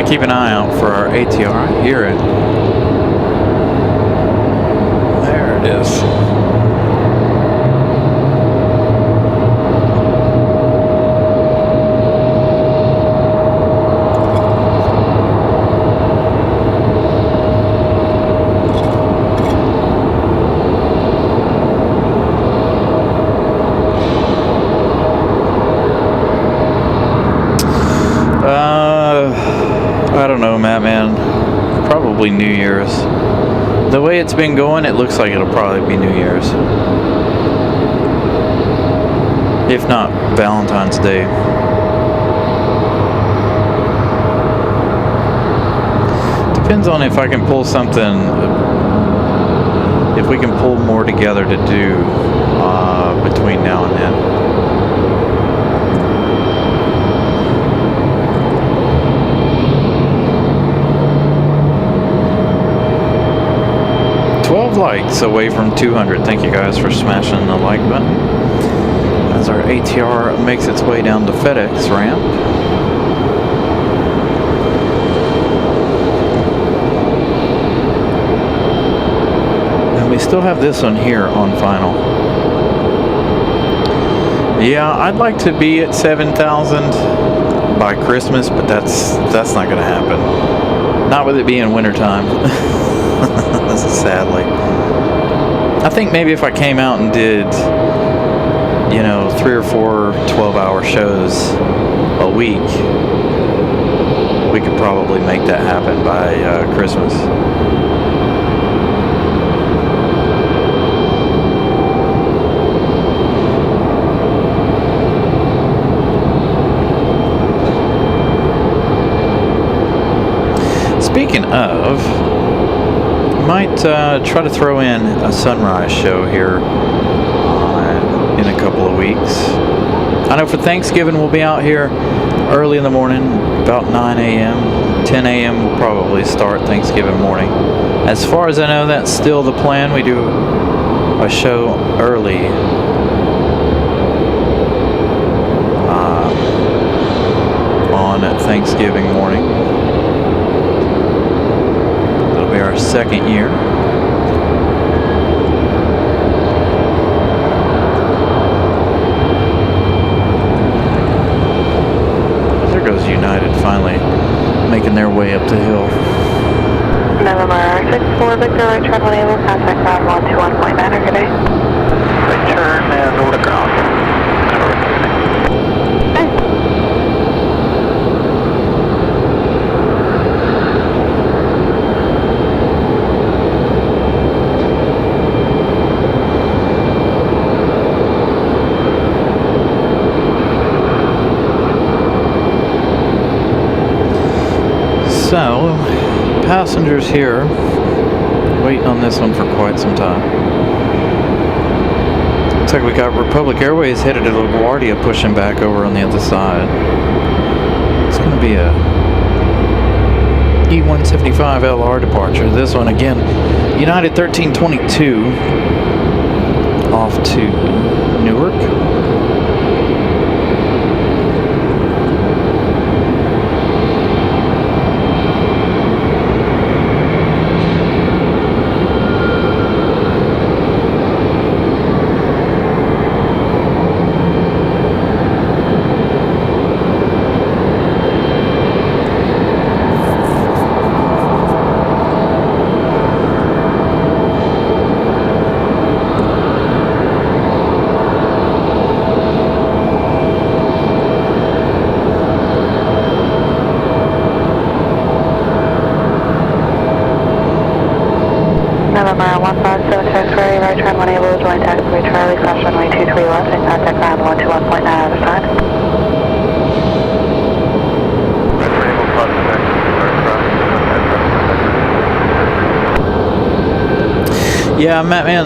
Keep an eye out for our ATR. I hear it. There it is. I don't know, Matt, man. Probably New Year's. The way it's been going, it looks like it'll probably be New Year's. If not, Valentine's Day. Depends on if I can pull something, if we can pull more together to do between now and then. Likes away from 200. Thank you guys for smashing the like button as our ATR makes its way down the FedEx ramp. And we still have this one here on final. Yeah, I'd like to be at 7,000 by Christmas, but that's not going to happen. Not with it being wintertime. Sadly. I think maybe if I came out and did, you know, 3 or 4 12-hour shows a week, we could probably make that happen by Christmas. Speaking of, might try to throw in a sunrise show here in a couple of weeks. I know for Thanksgiving we'll be out here early in the morning, about 9 a.m. 10 a.m. we'll probably start Thanksgiving morning. As far as I know, that's still the plan. We do a show early on Thanksgiving morning. Our second year. There goes United finally making their way up the hill. November 64 Victor, right turn when able, contact ground 121.9, good day. Right turn and over to ground. So, passengers here, waiting on this one for quite some time. Looks like we got Republic Airways headed to LaGuardia, pushing back over on the other side. It's going to be a E175 LR departure. This one again, United 1322, off to Newark. November 157 X-ray, right turn when able, join taxiway Charlie, cross runway 23 left, and contact ground 121.9 other side. Right turn able, cross the Yeah, Matt, man,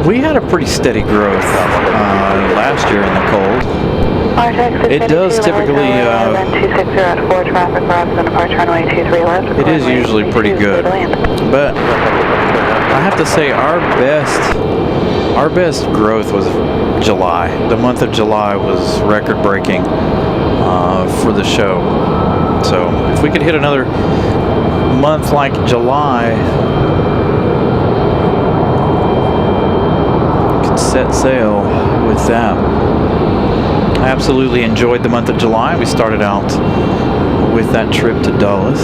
we had a pretty steady growth last year in the cold. It does typically, it is usually pretty good, but I have to say our best growth was July. The month of July was record breaking for the show. So if we could hit another month like July, could set sail with that. I absolutely enjoyed the month of July. We started out with that trip to Dulles.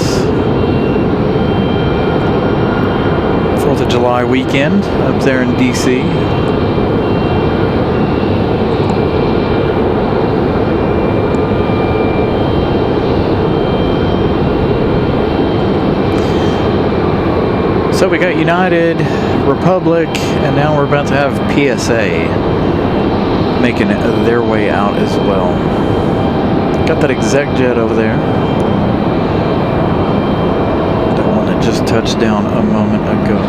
4th of July weekend up there in DC. So we got United, Republic, and now we're about to have PSA making their way out as well. Got that exec jet over there. That one that just touched down a moment ago.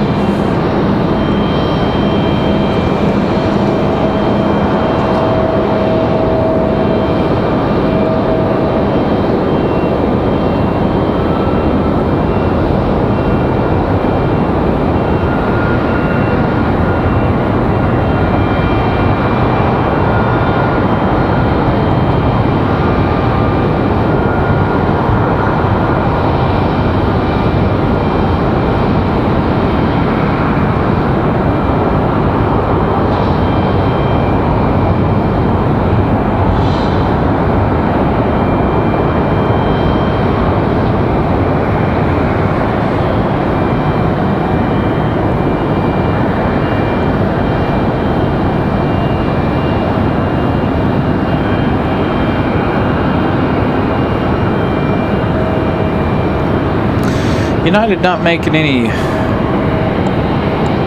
United not making any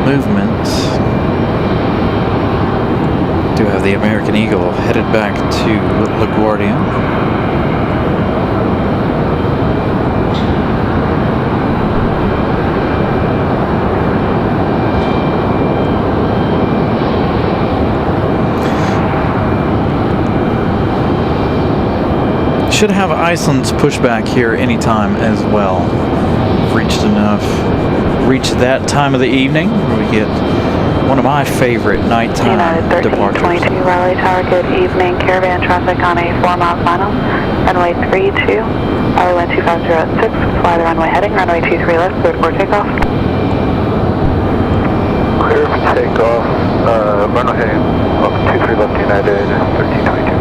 movements. Do have the American Eagle headed back to LaGuardia. Should have Iceland's pushback here anytime as well. Reached that time of the evening where we get one of my favorite nighttime departures. 1322 Raleigh Tower, good evening. Caravan traffic on a 4-mile final. Runway 32, Raleigh wind 250 at 6. Fly the runway heading, runway 23 left, cleared for takeoff. Clear for takeoff. Runway heading, 23 left United, 1322.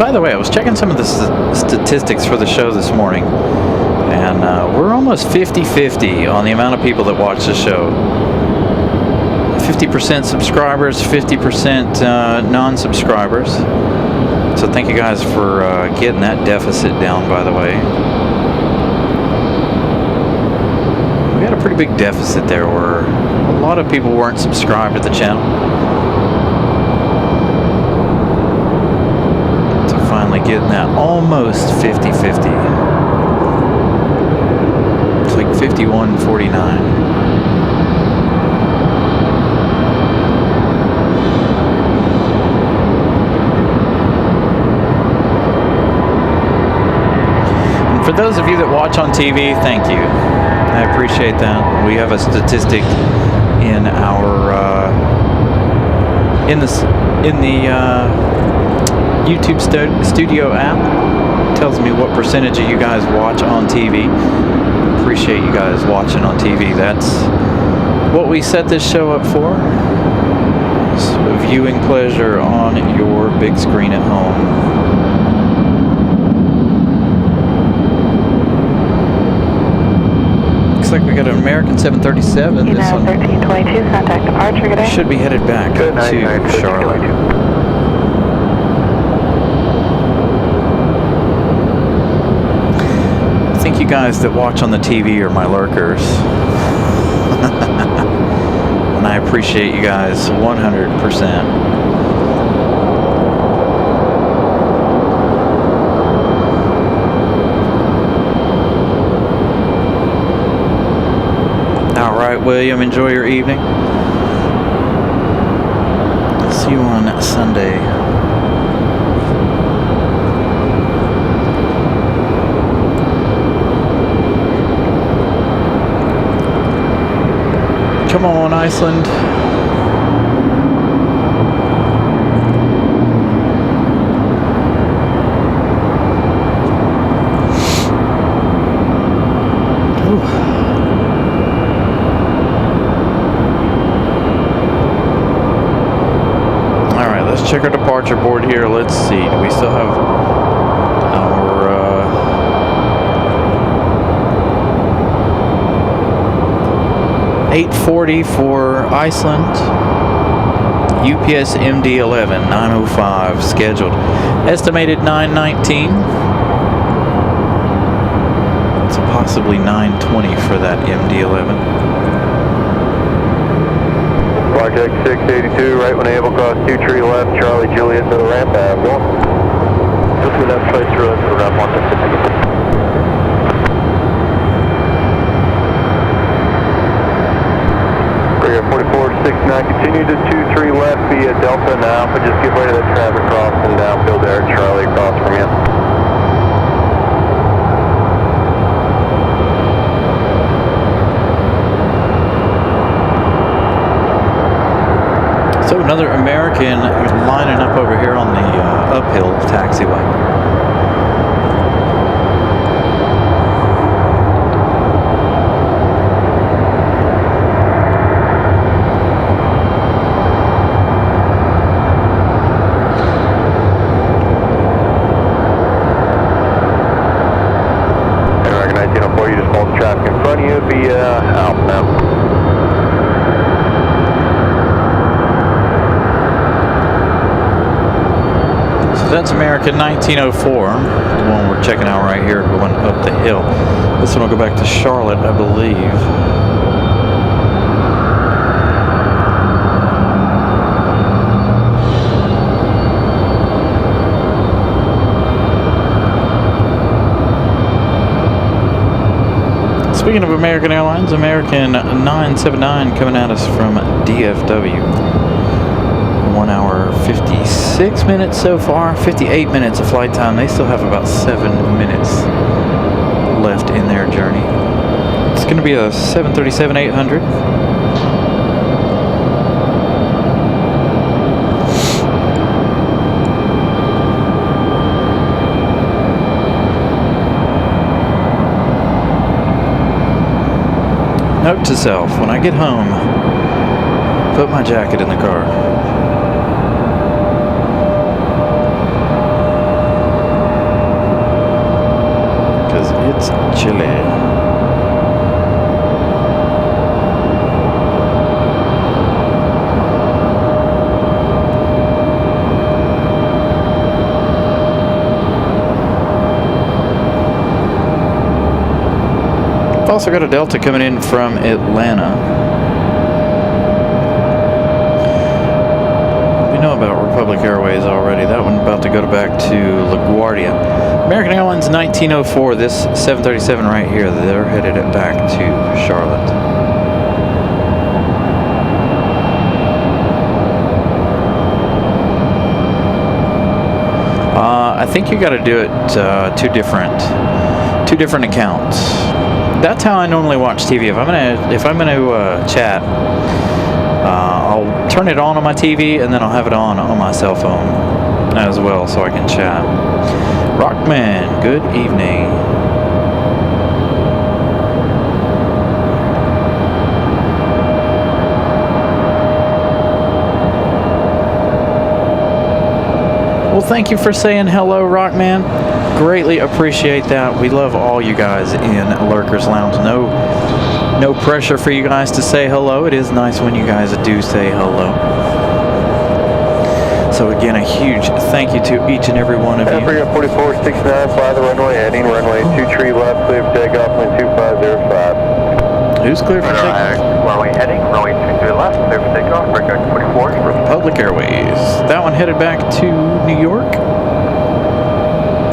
By the way, I was checking some of the statistics for the show this morning, and we're almost 50-50 on the amount of people that watch the show. 50% subscribers, 50% non-subscribers. So thank you guys for getting that deficit down, by the way. We had a pretty big deficit there where a lot of people weren't subscribed to the channel. Getting that almost 50-50. It's like 51-49. And for those of you that watch on TV, thank you. I appreciate that. We have a statistic in our in the YouTube studio app. It tells me what percentage of you guys watch on TV. Appreciate you guys watching on TV. That's what we set this show up for. It's a viewing pleasure on your big screen at home. Looks like we got an American 737. United 1322, contact departure, good day. Should be headed back to Charlotte. I think you guys that watch on the TV are my lurkers. And I appreciate you guys 100%. All right, William, enjoy your evening. See you on Sunday. Iceland. Alright, let's check our departure board here. Let's see. Do we still have our 840 for Iceland, UPS MD-11, 905 scheduled, estimated 919, so possibly 920 for that MD-11. Project 682, right when able, cross 2 tree left, Charlie Juliet to the ramp, going. Just the left side through the ramp on the Pacific. Area 4469, continue to 23 left via Delta now, but just give way to that traffic crossing downfield there, Charlie, across from you. So another American lining up over here on the uphill taxiway. American 1904, you just hold the traffic in front of you via Alpha now. That's American 1904, the one we're checking out right here, going up the hill. This one will go back to Charlotte, I believe. Speaking of American Airlines, American 979 coming at us from DFW. 1 hour 56 minutes so far, 58 minutes of flight time. They still have about 7 minutes left in their journey. It's going to be a 737-800. Note to self, when I get home, put my jacket in the car. It's chilly. I've also got a Delta coming in from Atlanta. We know about Republic Airways already. That one about to go back to LaGuardia. American Airlines 1904, this 737 right here, they're headed it back to Charlotte. I think you got to do it two different accounts. That's how I normally watch TV. If I'm gonna chat, I'll turn it on my TV and then I'll have it on my cell phone as well, so I can chat. Rockman, good evening. Well, thank you for saying hello, Rockman. Greatly appreciate that. We love all you guys in Lurkers Lounge. No pressure for you guys to say hello. It is nice when you guys do say hello. So again, a huge thank you to each and every one of you. Africa 4469, fly the runway heading, runway 23 left, clear for takeoff, wind 2505. Who's clear for takeoff? Runway heading, runway 23 left, clear for takeoff, American 44. Republic Airways. That one headed back to New York.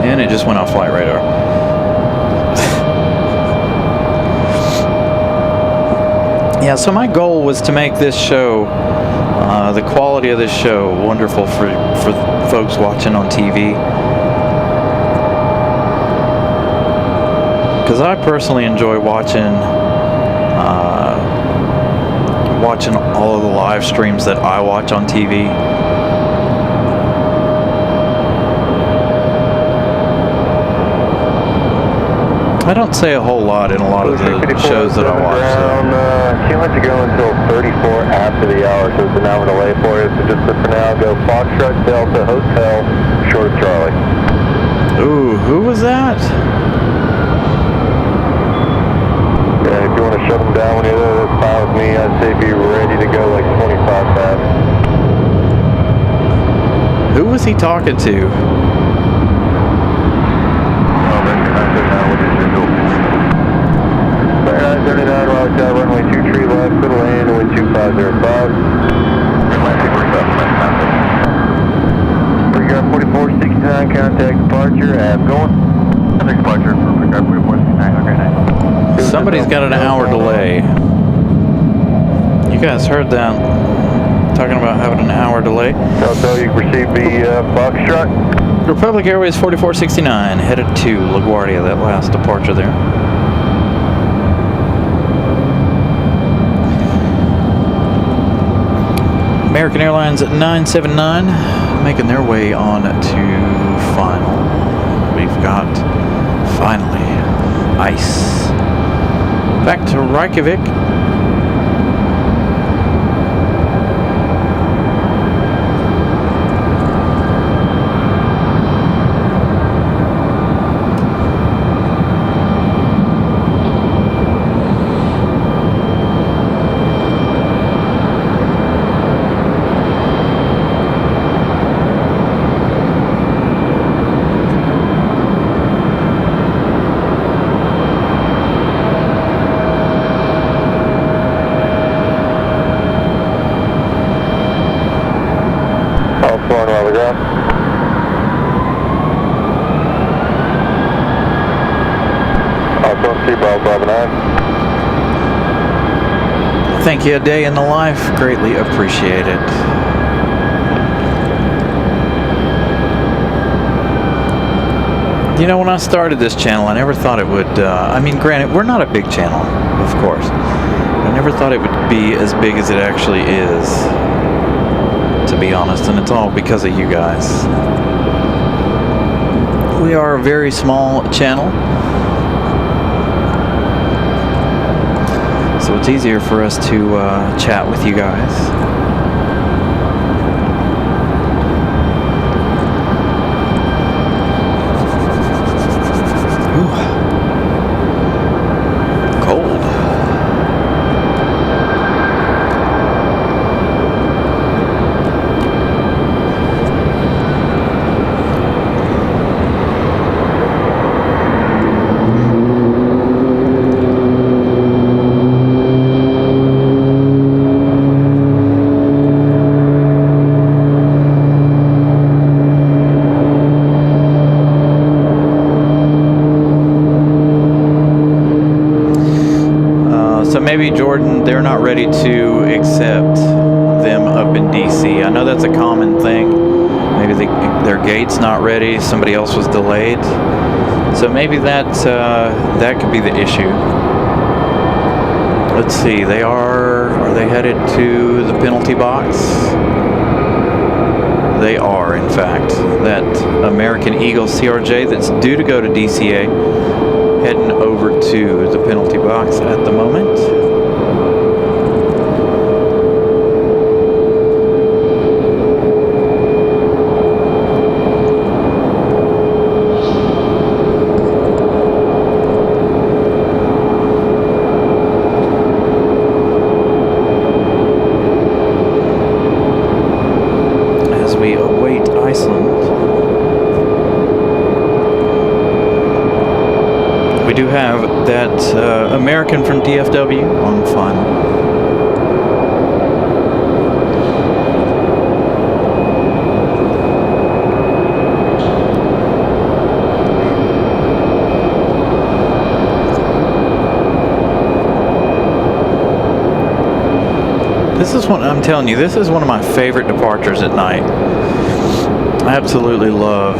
And it just went off flight radar. Yeah, so my goal was to make this show, the quality of this show, wonderful for folks watching on TV. Because I personally enjoy watching watching all of the live streams that I watch on TV. I don't say a whole lot in a lot of the shows that I watch. Can't let you go until 34 after the hour, so it's an hour delay for you. So just for now, go Foxtrot Delta Hotel, short of Charlie. Ooh, who was that? Yeah, if you want to shut them down when you're there, that's fine with me. I'd say be ready to go like 25 fast. Who was he talking to? Runway 23 left, good land, wind 2505. Regard 4469, contact departure, going. Departure for regard 4469, Somebody's got an hour delay. You guys heard that? Talking about having an hour delay. So you can receive the Foxtrot. Republic Airways 4469, headed to LaGuardia, that last departure there. American Airlines at 979, making their way on to final. We've got, finally, ice. Back to Reykjavik. Thank you, a day in the life. Greatly appreciate it. You know, when I started this channel, I never thought it would, I mean, granted, we're not a big channel, of course. I never thought it would be as big as it actually is, to be honest, and it's all because of you guys. We are a very small channel, so it's easier for us to chat with you guys. Ooh. Cold. Maybe Jordan, they're not ready to accept them up in DC. I know that's a common thing. Maybe their gate's not ready. Somebody else was delayed. So maybe that could be the issue. Let's see. Are they headed to the penalty box? They are, in fact. That American Eagle CRJ that's due to go to DCA, heading over to the penalty box at the moment. As we await Iceland. We do have that American from DFW on final. This is one, I'm telling you, this is one of my favorite departures at night. I absolutely love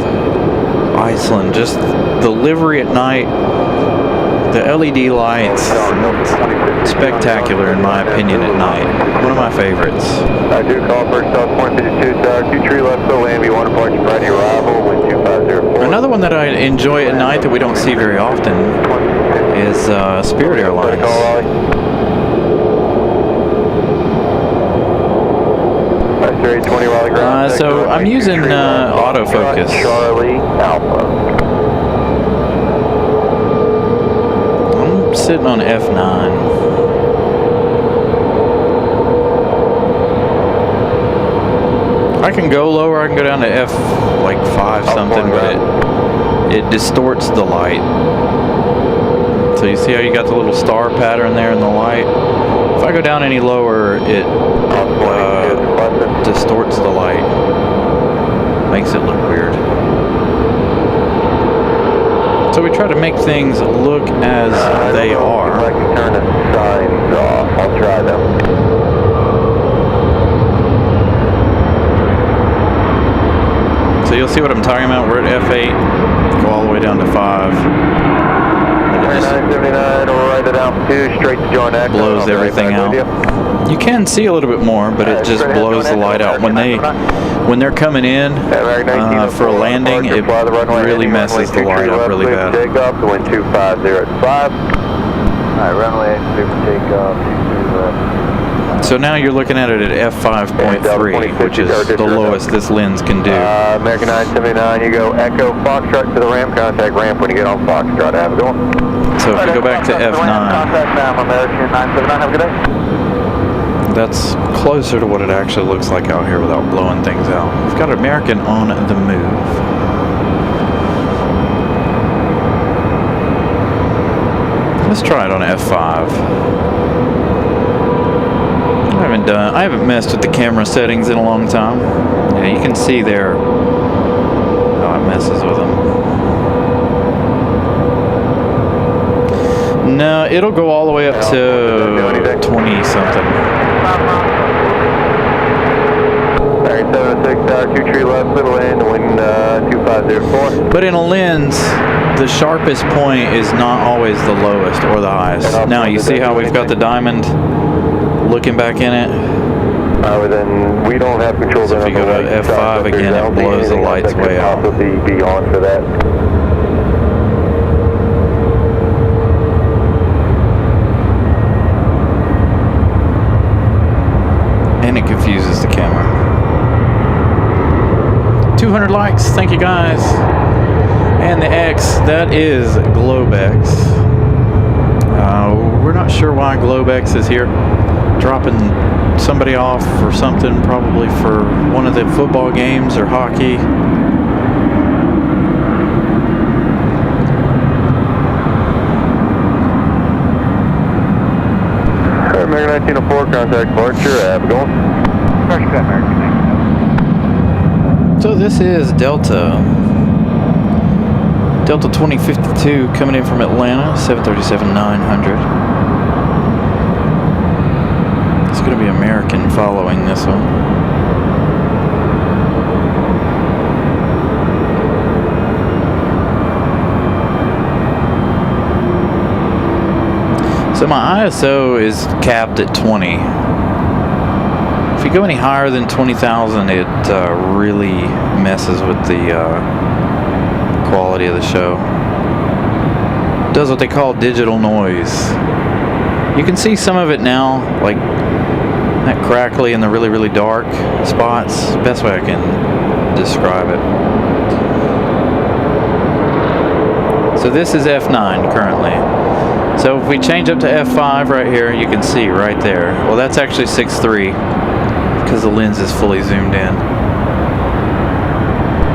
Iceland. Just the livery at night, The LED lights, spectacular in my opinion at night. One of my favorites. I do call first off 152 Tower, 23 left, so land, V1 departure, Friday arrival, wind 2504. Another one that I enjoy at night that we don't see very often is Spirit Airlines. So I'm using autofocus. Charlie Alpha. I'm sitting on F9. I can go lower, I can go down to F like 5 something, but it distorts the light. So you see how you got the little star pattern there in the light? If I go down any lower, it distorts the light. Makes it look weird. So we try to make things look as they are. I can turn the signs off. I'll try them. So you'll see what I'm talking about. We're at F8, go all the way down to 5. And it just 979, right at altitude, straight to join Echo. blows everything out. You can see a little bit more, but it just blows the light out. When they're coming in for a landing, it really messes the light up really bad. Takeoff, the wind 250 at 5. Alright, runway 80 for takeoff, 23 left. So now you're looking at it at f5.3, which is the lowest this lens can do. American 979, you go Echo Foxtrot to the ramp, contact ramp when you get on Foxtrot. Have a good one. So if you go back to F9, Contact now, American 979, have a good day. that's closer to what it actually looks like out here without blowing things out. We've got American on the move. Let's try it on F5. I haven't messed with the camera settings in a long time. Yeah, you can see there how it messes with them. No, it'll go all the way up to 20 something. 706 Tower, 23 left, little end, wind 2504. But in a lens, the sharpest point is not always the lowest or the highest. Now you see how we've got the diamond looking back in it? Then we don't have control. So if you go to F5 again, it blows the lights way out. Be on for that. And it confuses the camera. 200 likes, thank you guys. And the X, that is Globex. We're not sure why Globex is here. Dropping somebody off or something, probably for one of the football games or hockey. American 1904, contact departure, have a go. So this is Delta 2052 coming in from Atlanta, 737-900. It's going to be American following this one. So my ISO is capped at 20. If you go any higher than 20,000, it really messes with the quality of the show. It does what they call digital noise. You can see some of it now, like that crackly and the really, really dark spots. Best way I can describe it. So this is F9 currently. So if we change up to F5 right here, you can see right there. Well, that's actually 6.3 because the lens is fully zoomed in.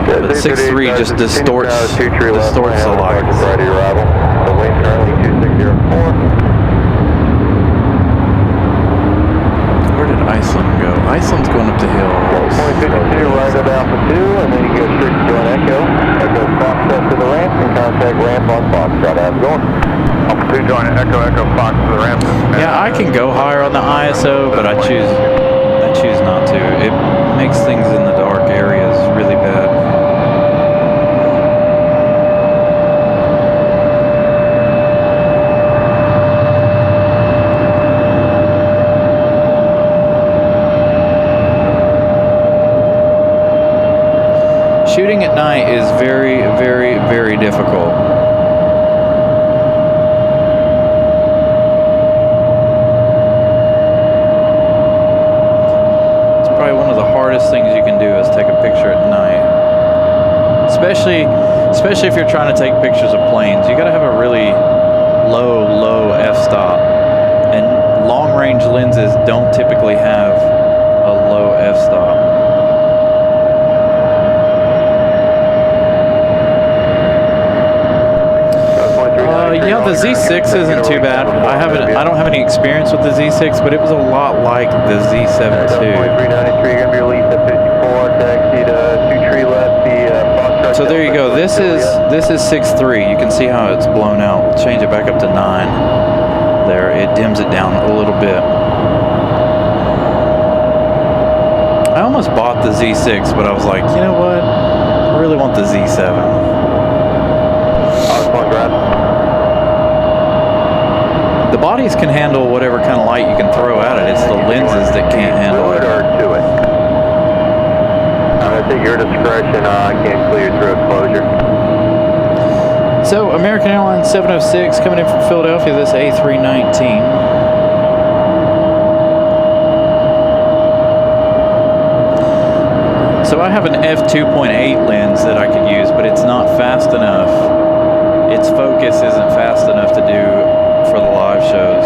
But 6.3 just distorts the lights. Friday arrival. The wind currently 2604. Where did Iceland go? Iceland's going up the hill. 1.52 right at Alpha 2, and then you go straight to join Echo. Echo Foxtrot to the ramp and contact ramp on Foxtrot. How's it going? Alpha 2 join Echo, Echo Fox to the ramp. Yeah, I can go higher on the ISO, but I choose not to. It makes things in the dark areas really bad. night is very, very, very difficult. It's probably one of the hardest things you can do is take a picture at night. Especially if you're trying to take pictures of planes. You gotta have a really low f-stop. And long-range lenses don't typically have a low f-stop. Yeah, the Z6 isn't too bad. I don't have any experience with the Z6, but it was a lot like the Z7 too. 393, gonna be released at 54, taxi to 2 tree left, the So there you go. This is 6.3. You can see how it's blown out. We'll change it back up to 9. There, it dims it down a little bit. I almost bought the Z6, but I was like, you know what? I really want the Z7. The bodies can handle whatever kind of light you can throw at it. It's the lenses that can't handle it. Or to it. I think your discretion. I can't clear through a closure. So American Airlines 706 coming in from Philadelphia. This A319. So I have an f2.8 lens that I could use, but it's not fast enough. Its focus isn't fast enough to do for the live shows.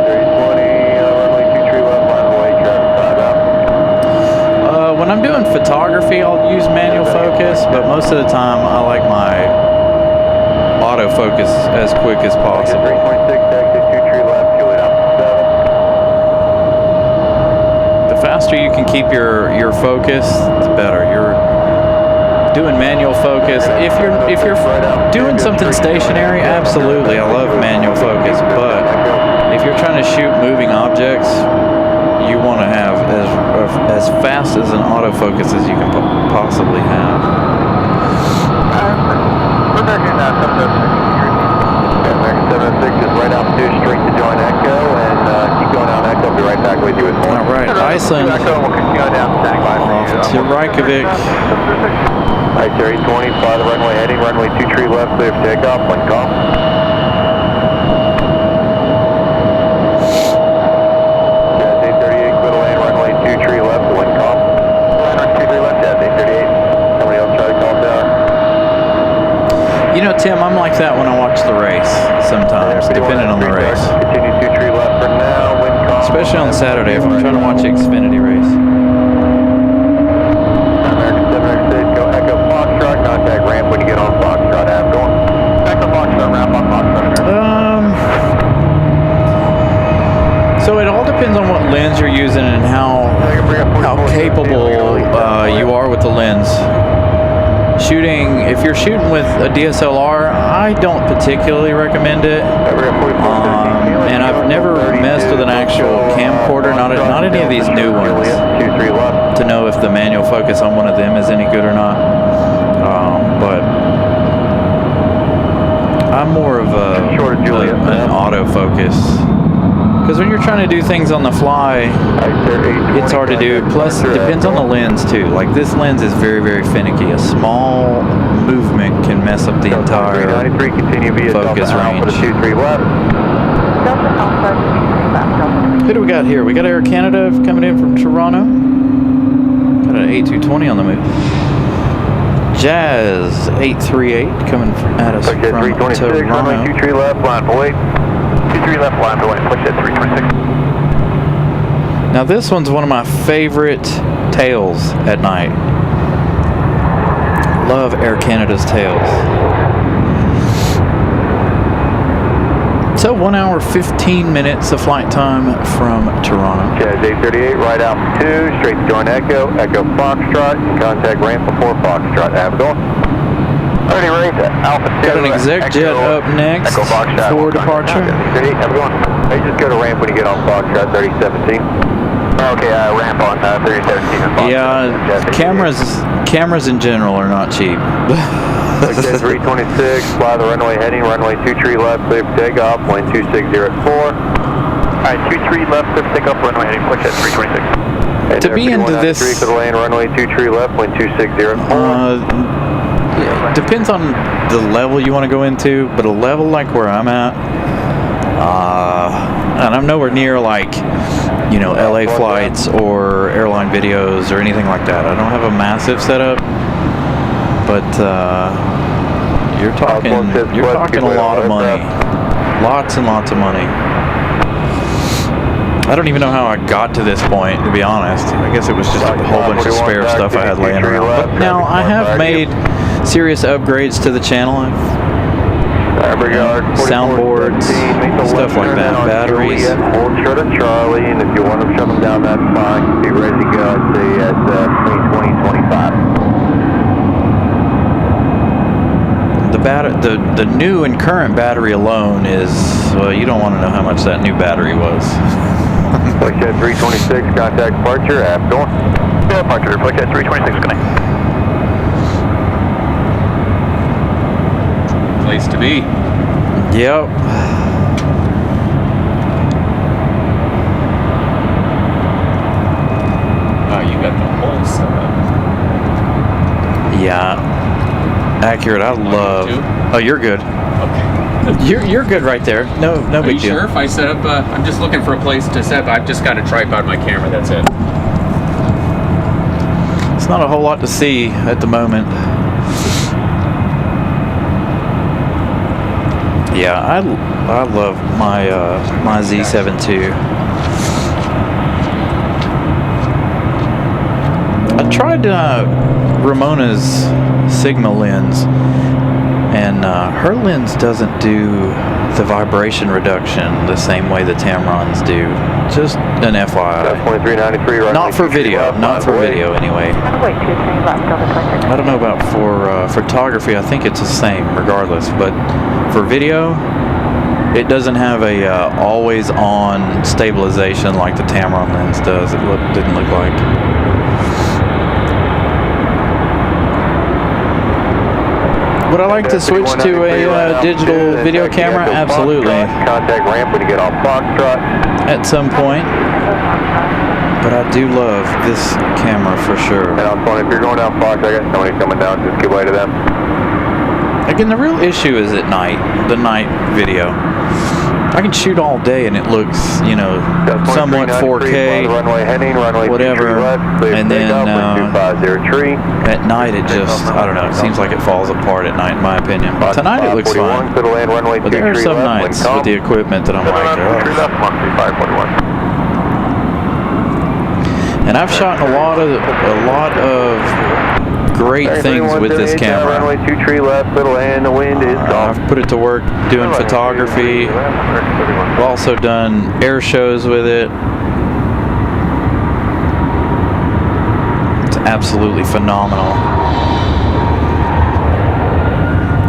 320, runway 23 left, line away, traffic 5 out. When I'm doing photography, I'll use manual focus, but most of the time I like my autofocus as quick as possible. 326, exit 2 tree left, Juliet Alpha 7. The faster you can keep your focus, the better. You're doing manual focus. If you're doing something stationary, absolutely, I love manual focus. But if you're trying to shoot moving objects, you want to have as fast as an autofocus as you can possibly have. American 706 is right altitude, straight to join Echo, and keep going down Echo. I'll be right back with you. All right, Iceland. Echo, we'll continue on down, standing by Off to Reykjavik. Alright, 3020, fly the runway heading, runway 2 tree left, clear for takeoff, wind calm. Jazz 838, clear the lane, runway 2 tree left, wind calm. Runway 2 tree left, Jazz 838. Somebody else try to call tower. You know, Tim, I'm like that when I watch the race sometimes, depending on the race. Continue 2 tree left for now, wind calm. Especially on Saturday if I'm trying to watch the Xfinity race. American 706, go Echo Foxtrot, contact ramp when you get on Foxtrot Ave, going. Echo Foxtrot, ramp on Foxtrot. So it all depends on what lens you're using and how capable you are with the lens. If you're shooting with a DSLR, I don't particularly recommend it. And I've never messed with an actual camcorder, not any of these new ones, to know if the manual focus on one of them is any good or not. But I'm more of an autofocus. Because when you're trying to do things on the fly, it's hard to do. Plus, it depends on the lens too. Like this lens is very, very finicky. A small movement can mess up the entire focus range. Who do we got here? We got Air Canada coming in from Toronto. Got an A220 on the move. Jazz 838 coming at us from Toronto. 2 tree left, line for wait. 2 tree left, line for wait. Push at 326. Now this one's one of my favorite tails at night. Love Air Canada's tails. So 1 hour 15 minutes of flight time from Toronto. Jazz 838, right altitude, straight to join Echo, Echo Foxtrot, contact ramp before Foxtrot, have it going. Already raised Alpha 2. Got an exec jet up next Echo Foxtrot, for departure. 38, have it going. Hey, just go to ramp when you get on Foxtrot 3017. Okay, ramp on 3017. Yeah, cameras in general are not cheap. Okay, 326, fly the runway heading, runway 2 tree left, clear for takeoff, wind 2604. Alright, 2 tree left, clear for takeoff, runway heading, push at 326. To be into this, for the lane, runway 2 tree left, wind 2604. depends on the level you want to go into, but a level like where I'm at, and I'm nowhere near like, you know, LA flights or airline videos or anything like that. I don't have a massive setup, but you're talking a lot of money, lots and lots of money. I don't even know how I got to this point, to be honest. I guess it was just a whole bunch of spare stuff I had laying around. But now I have made serious upgrades to the channel. Soundboards, stuff like that, batteries. Hold short of Charlie, and if you want to shut them down, that's fine. Be ready to go, I'd say, at 20, 25. The new and current battery alone is, well, you don't want to know how much that new battery was. Flight 326, contact departure, app going. Yeah, departure, Flight 326, good night. Place to be. Yep. Oh, you got the whole setup. Yeah. Accurate. I love. too? Oh, you're good. Okay. You're good right there. No Are big you deal. sure if I set up? I'm just looking for a place to set up. I've just got a tripod, my camera. That's it. It's not a whole lot to see at the moment. Yeah, I love my my Z7 II. I tried Ramona's Sigma lens, and her lens doesn't do the vibration reduction the same way the Tamrons do. Just an FYI. 2393, Not for video. Not for video, anyway. I don't know about for photography. I think it's the same regardless. But for video, it doesn't have a always on stabilization like the Tamron lens does. It didn't look like. Would I like to switch to a digital video camera? Absolutely. Contact ramp when you get off Foxtrot. At some point. But I do love this camera for sure. And I'm if you're going down Fox, I got somebody coming down. Just give way to them. Again, the real issue is at night, the night video. I can shoot all day and it looks, you know, somewhat 4K, runway heading, runway whatever, and then at night it just, I don't know, it seems like it falls apart at night in my opinion. But tonight it looks fine. But there are some nights with the equipment that I'm like, and I've shot a lot of great things with this camera. Runway 23 left, little and the wind is gone. I've put it to work doing photography. I've also done air shows with it. It's absolutely phenomenal.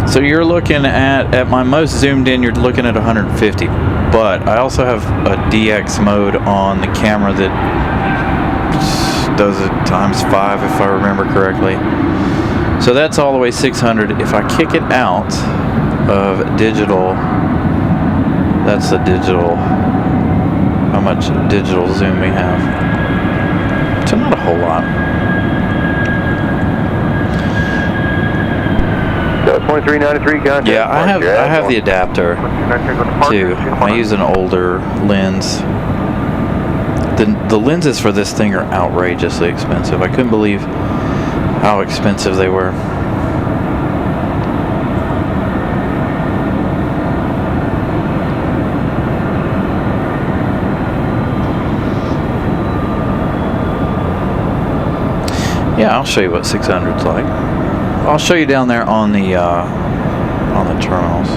So you're looking at my most zoomed in, you're looking at 150. But I also have a DX mode on the camera that does it ×5 if I remember correctly. So that's all the way 600. If I kick it out of digital, that's the digital, how much digital zoom we have. So not a whole lot. So 2393 contact. Yeah, I have the adapter too. I use an older lens. The lenses for this thing are outrageously expensive. I couldn't believe how expensive they were. Yeah, I'll show you what 600's like. I'll show you down there on the terminals.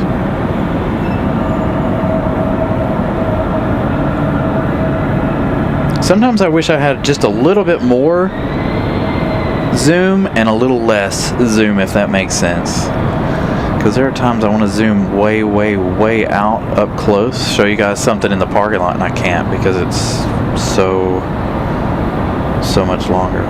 Sometimes I wish I had just a little bit more zoom and a little less zoom, if that makes sense. Because there are times I want to zoom way, way, way out up close, show you guys something in the parking lot, and I can't because it's so much longer.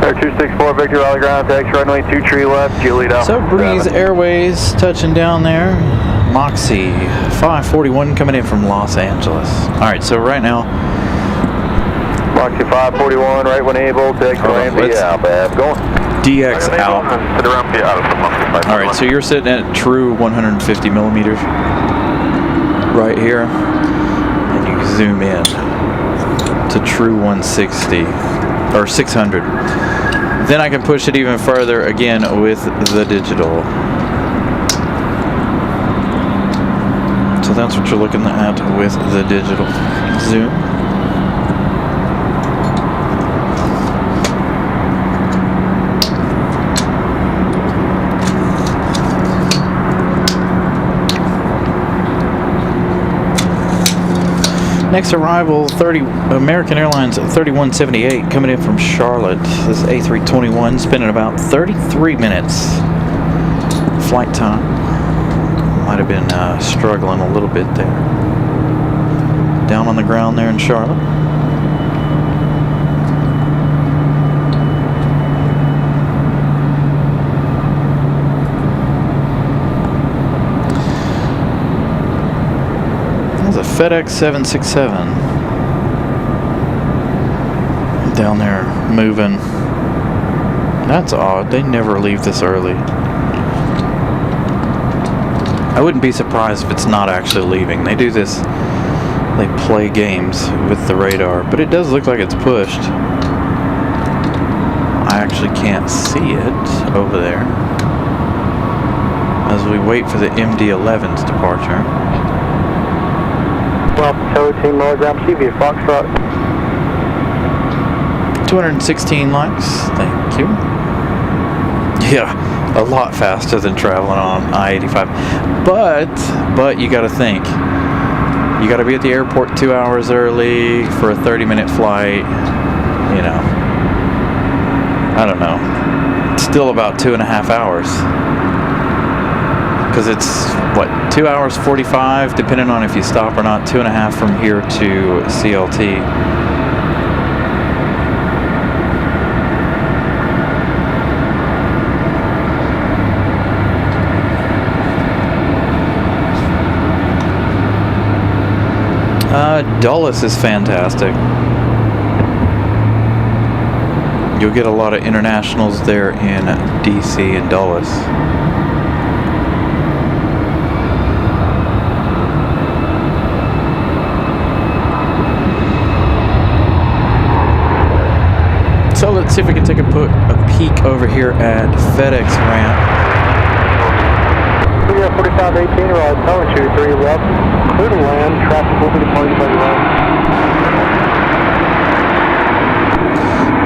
Air 264 Victor Raleigh ground, taxi runway 23 left, Juliet Alpha. So Breeze Airways touching down there. Moxie 541 coming in from Los Angeles. All right, so right now, Moxie 541, right when able, take the ramp, yeah, bad, going. DX out. To the ramp, out of the Moxie 541. All right, so you're sitting at true 150 millimeters right here, and you zoom in to true 160 or 600. Then I can push it even further again with the digital. So that's what you're looking at with the digital zoom. Next arrival, American Airlines 3178 coming in from Charlotte. This is A321, spending about 33 minutes flight time. Might have been struggling a little bit there. Down on the ground there in Charlotte. A FedEx 767 down there moving. That's odd. They never leave this early. I wouldn't be surprised if it's not actually leaving. They do this, they play games with the radar, but it does look like it's pushed. I actually can't see it over there as we wait for the MD-11's departure. Well, 2 milligram CV, Foxtrot. 216 likes, thank you. Yeah, a lot faster than traveling on I-85. But you gotta think. You gotta be at the airport 2 hours early for a 30-minute flight. You know, I don't know. It's still about 2.5 hours. Because it's, what, 2 hours 45, depending on if you stop or not, 2.5 from here to CLT. Dulles is fantastic. You'll get a lot of internationals there in DC and Dulles. So let's see if we can take a peek over here at FedEx ramp. 4518, right, tower 23 left, clear to land, traffic will be departing by the right.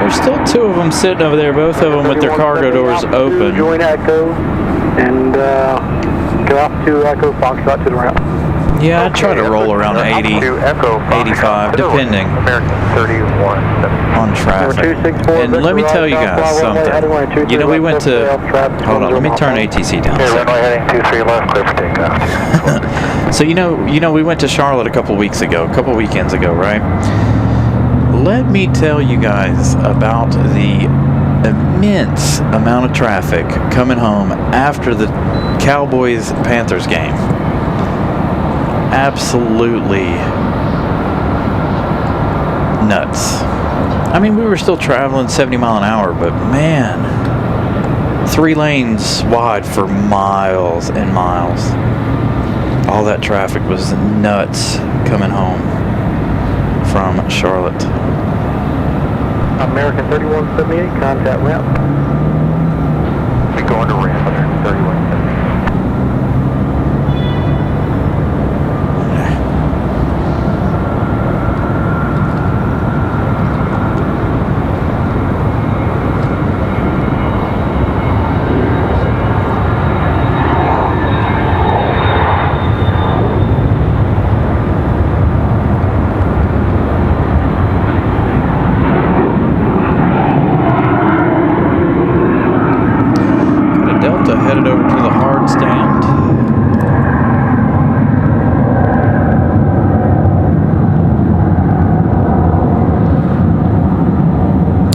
There's still 2 of them sitting over there, both of them with their cargo doors open. Join Echo and go off to Echo Foxtrot to the ramp. Yeah, I'd try to roll around 80, 85, depending on traffic. And let me tell you guys something. You know, we went to, hold on, let me turn ATC down. Runway heading 23 left, clear for takeoff. So you know, we went to Charlotte a couple weekends ago, right? Let me tell you guys about the immense amount of traffic coming home after the Cowboys-Panthers game. Absolutely nuts. I mean, we were still traveling 70 mile an hour, but man, 3 lanes wide for miles and miles. All that traffic was nuts coming home from Charlotte. American 3178, contact ramp. We going to ramp, 3178. Headed over to the hard stand.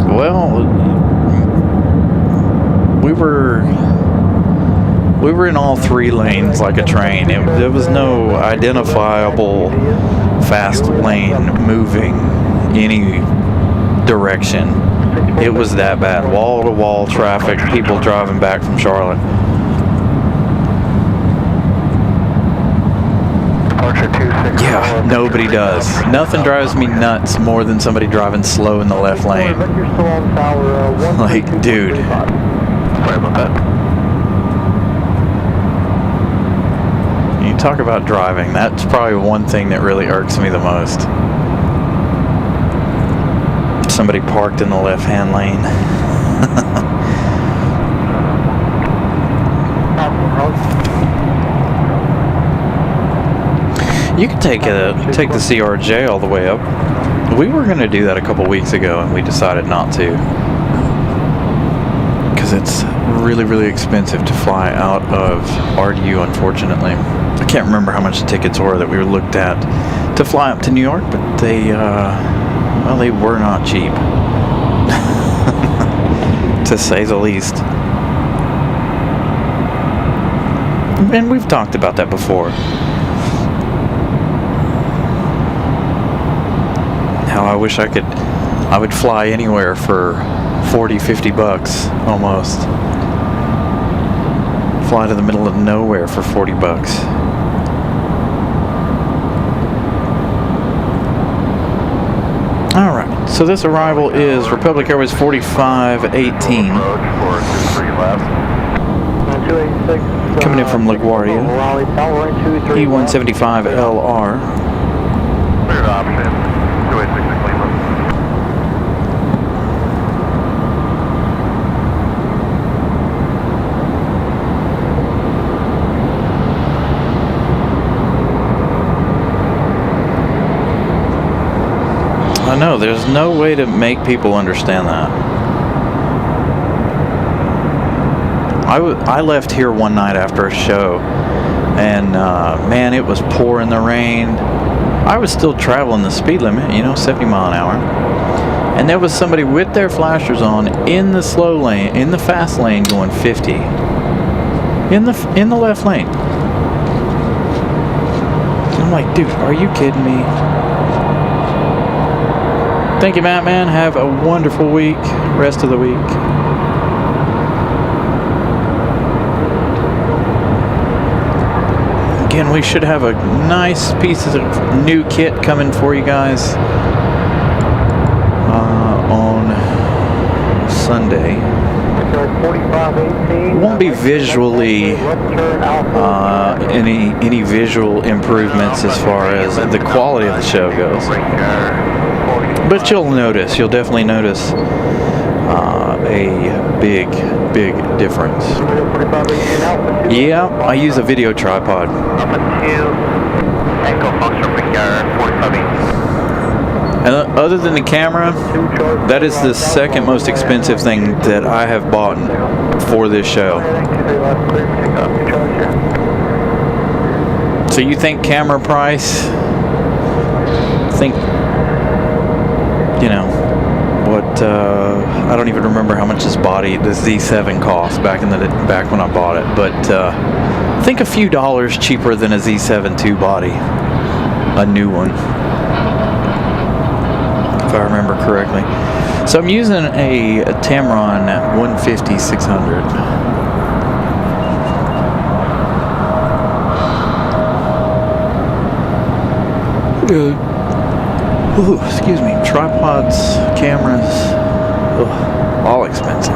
Well, we were We were in all 3 lanes like a train. There was no identifiable fast lane moving any direction. It was that bad. Wall-to-wall traffic, people driving back from Charlotte. Yeah, nobody does. Nothing drives me nuts more than somebody driving slow in the left lane. Like, dude. Sorry about that. You talk about driving. That's probably one thing that really irks me the most. Somebody parked in the left-hand lane. You can take the CRJ all the way up. We were going to do that a couple weeks ago, and we decided not to. Because it's really, really expensive to fly out of RDU, unfortunately. I can't remember how much the tickets were that we looked at to fly up to New York, but they were not cheap. To say the least. And we've talked about that before. How I wish I would fly anywhere for 40, 50 bucks almost. Fly to the middle of nowhere for 40 bucks. Alright, so this arrival is Republic Airways 4518. Coming in from LaGuardia. E175LR. Cleared option. 286 to Cleveland. I know, there's no way to make people understand that. I left here one night after a show, and man, it was pouring the rain. I was still traveling the speed limit, 70 mile an hour. And there was somebody with their flashers on in the slow lane, in the fast lane, going 50. In the left lane. I'm like, dude, are you kidding me? Thank you, Matt, man. Have a wonderful week. Rest of the week. Again, we should have a nice piece of new kit coming for you guys on Sunday. Won't be visually any visual improvements as far as the quality of the show goes. But you'll definitely notice a big difference. Yeah, I use a video tripod. And other than the camera, that is the second most expensive thing that I have bought for this show. So you think camera price? Think, what, I don't even remember how much the Z7 cost back when I bought it, but think a few dollars cheaper than a Z7 2 body, a new one, if I remember correctly. So I'm using a Tamron 150-600. Ooh, excuse me. Tripods, cameras, all expensive.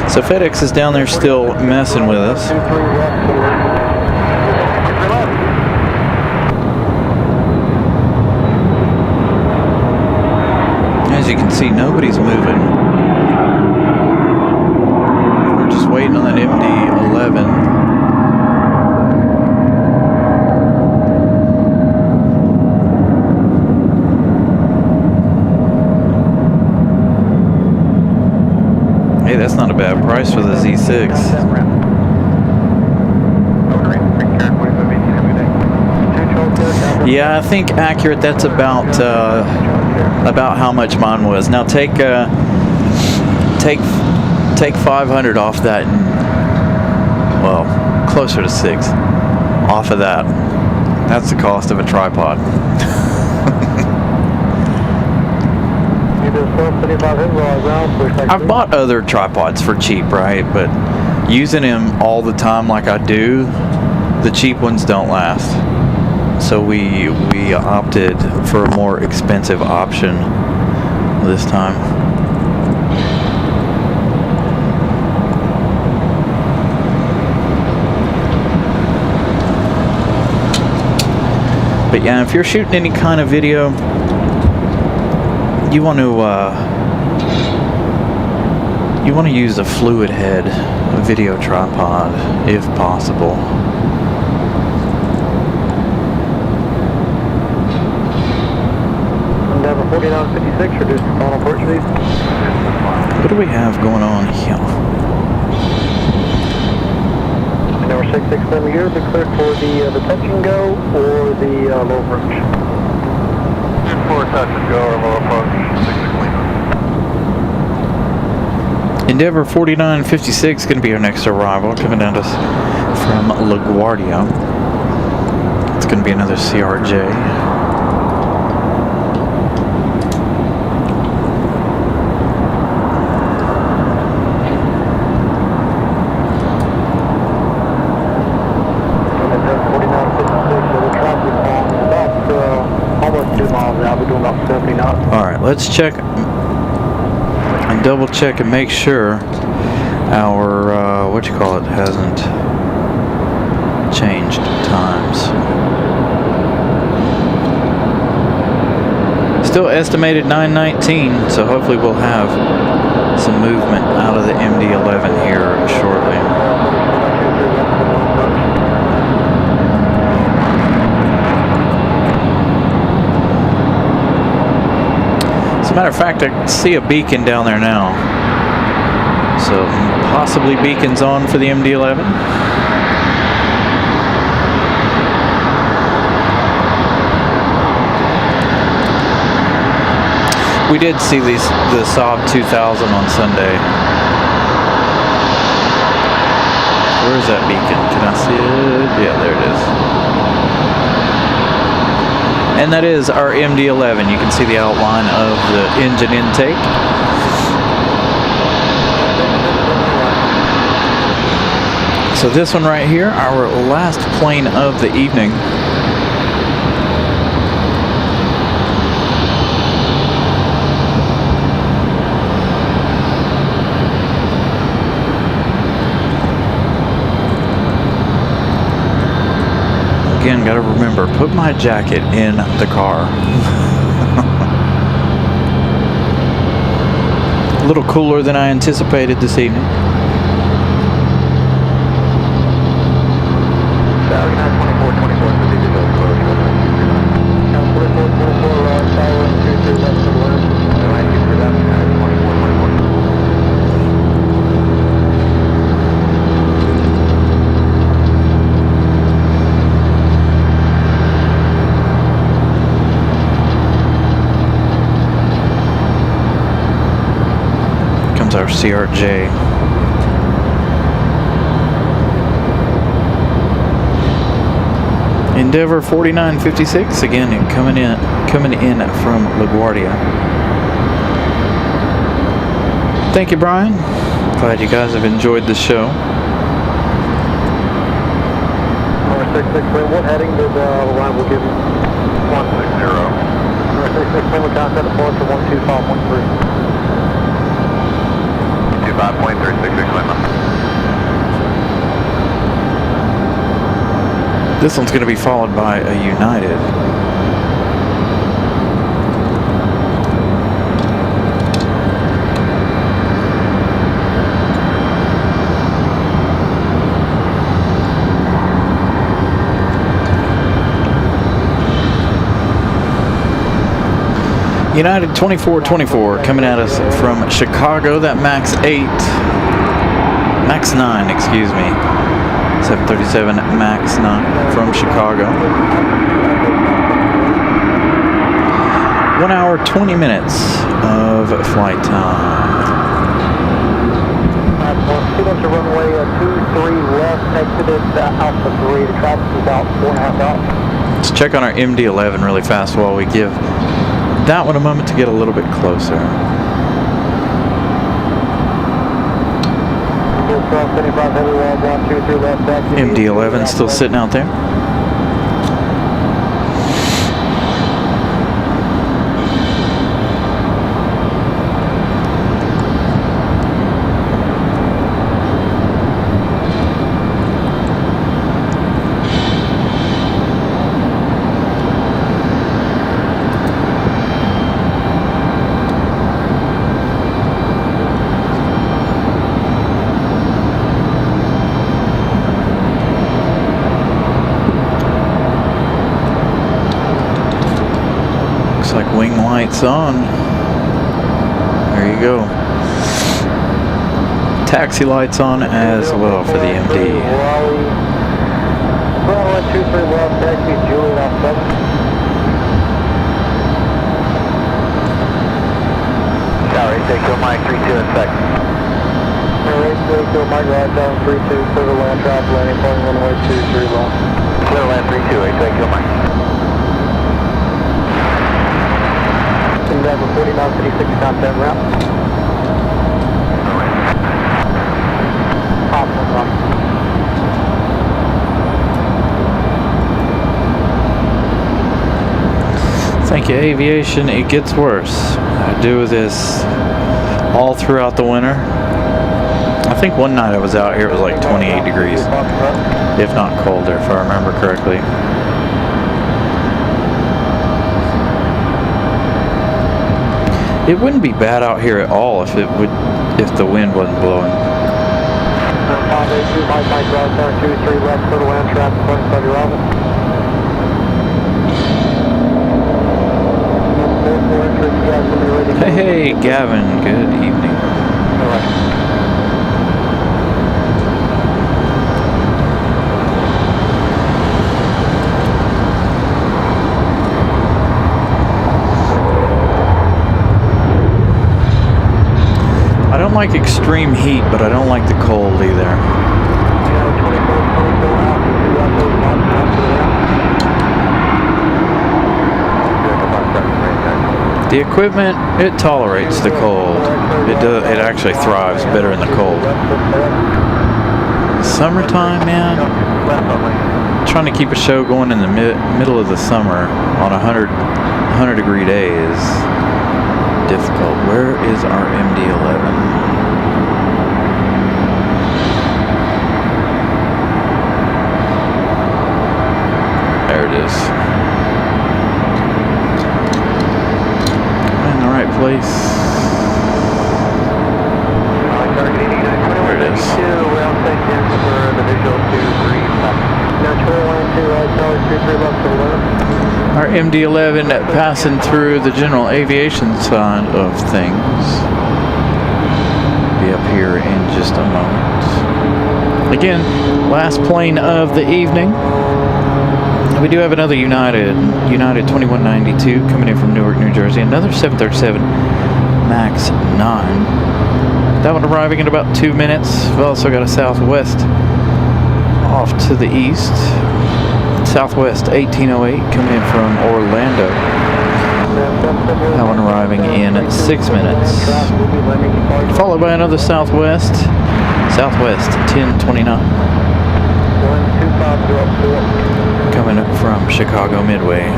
So FedEx is down there still messing with us. As you can see, nobody's moving. Waiting on that MD-11. Hey, that's not a bad price for the Z6. Yeah, I think accurate. That's about how much mine was. Now take 500 off that, and, well, closer to 6 off of that. That's the cost of a tripod. I've bought other tripods for cheap, right? But using them all the time like I do, the cheap ones don't last. So we opted for a more expensive option this time. But yeah, if you're shooting any kind of video, you want to use a fluid head video tripod if possible. Endeavor 4956, reduce the final port speed. What do we have going on here? Endeavor 667, you're cleared for the touch and go or the low approach. For touch and go or low approach, 66 Lima. Endeavor 4956 going to be our next arrival, coming down to us from LaGuardia. It's going to be another CRJ. Alright, let's check and double check and make sure our, hasn't changed times. Still estimated 9:19, so hopefully we'll have some movement out of the MD-11 here shortly. Matter of fact, I see a beacon down there now. So possibly beacons on for the MD-11. We did see the Saab 2000 on Sunday. Where is that beacon? Can I see it? Yeah, there it is. And that is our MD-11. You can see the outline of the engine intake. So this one right here, our last plane of the evening. Again, gotta remember, put my jacket in the car. A little cooler than I anticipated this evening. Our CRJ. Endeavor 4956 again, coming in from LaGuardia. Thank you, Brian. Glad you guys have enjoyed the show. Number 66, what heading did the line will give you? 160. Number 66, we contact departure 12513. 5.366 Lima. This one's going to be followed by a United. United 2424 coming at us from Chicago. That Max 9, excuse me. 737 Max 9 from Chicago. 1 hour, 20 minutes of flight time. 2 to runway 23 left, exited Alpha 3. The traffic is out 4.5 knots. Let's check on our MD-11 really fast while we give that one a moment to get a little bit closer. MD-11 still sitting out there. Like wing lights on. There you go. Taxi lights on as well for the MD. Raleigh 23 left, taxi Juliet off 7. Tower 8, take to Mike 32 in second. Tower 8, take to Mike right down 32, clear to land traffic landing, point runway 23 left. Clear to land 32, 8, take to Mike. Endeavor 4956 contact route. Awesome, run. Thank you, Aviation. It gets worse. I do this all throughout the winter. I think one night I was out here, it was like 28 degrees, if not colder, if I remember correctly. It wouldn't be bad out here at all if the wind wasn't blowing. 582, Mike right down 23 left, clear to land traffic, point study arrival. Hey, Gavin. Good evening. I don't like extreme heat, but I don't like the cold either. The equipment, it tolerates the cold. It actually thrives better in the cold. Summertime, man. Trying to keep a show going in the middle of the summer on 100 degree days. Difficult. Where is our MD-11? There it is. In the right place. There it is. Our MD-11 passing through the general aviation side of things. Be up here in just a moment. Again, last plane of the evening. We do have another United 2192 coming in from Newark, New Jersey. Another 737 MAX 9. That one arriving in about 2 minutes. We've also got a Southwest off to the east. Southwest 1808 coming in from Orlando. That one arriving in 6 minutes. Followed by another Southwest 1029. Coming up from Chicago Midway.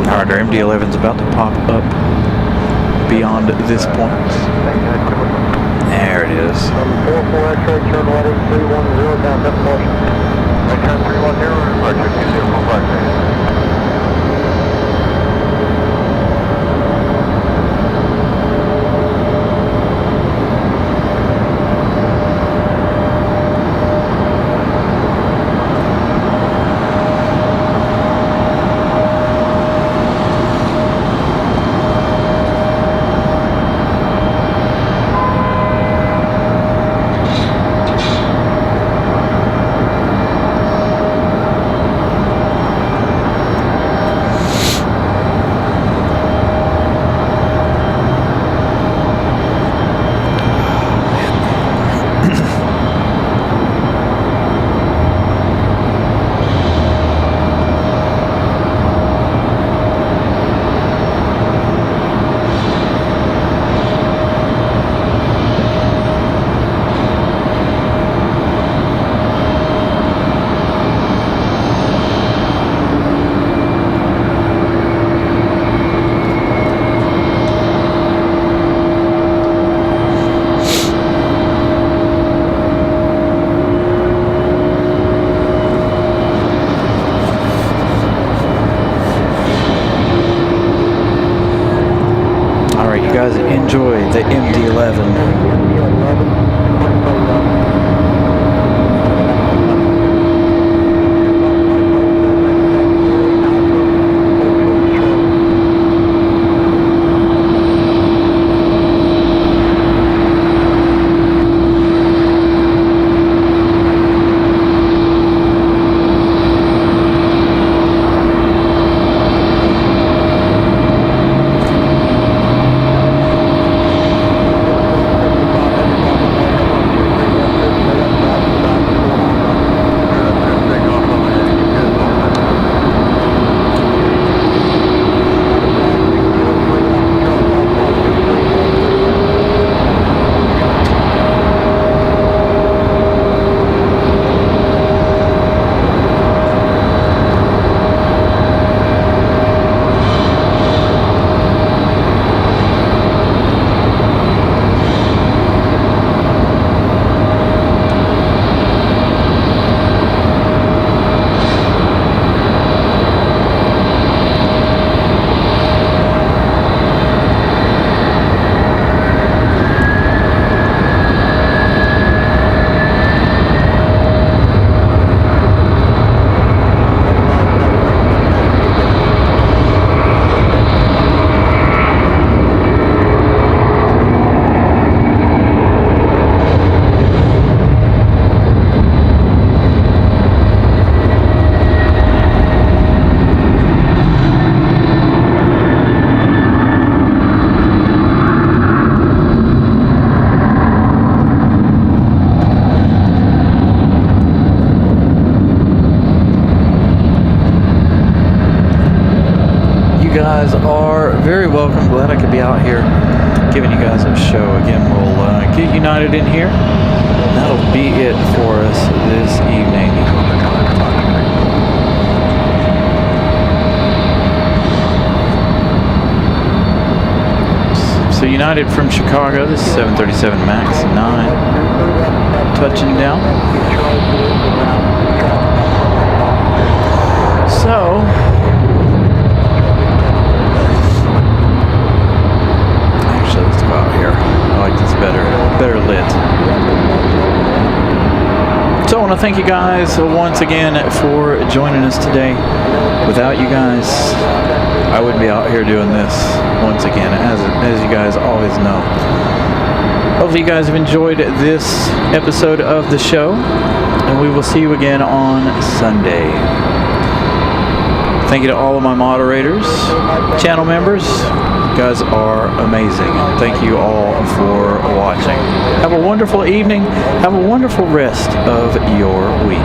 Alright, our MD-11's about to pop up beyond this point. There it is. 44 X-ray, turn right 310 down destination. Turn 310, departure 2045. the MD-11. Guys are very welcome. Glad I could be out here giving you guys a show. Again, we'll get United in here. That'll be it for us this evening. So United from Chicago, this is 737 MAX 9, touching down. So let's go out here. I like this better lit. So I want to thank you guys once again for joining us today. Without you guys, I wouldn't be out here doing this once again, as you guys always know. Hopefully you guys have enjoyed this episode of the show, and we will see you again on Sunday. Thank you to all of my moderators, channel members. You guys are amazing. Thank you all for watching. Have a wonderful evening. Have a wonderful rest of your week.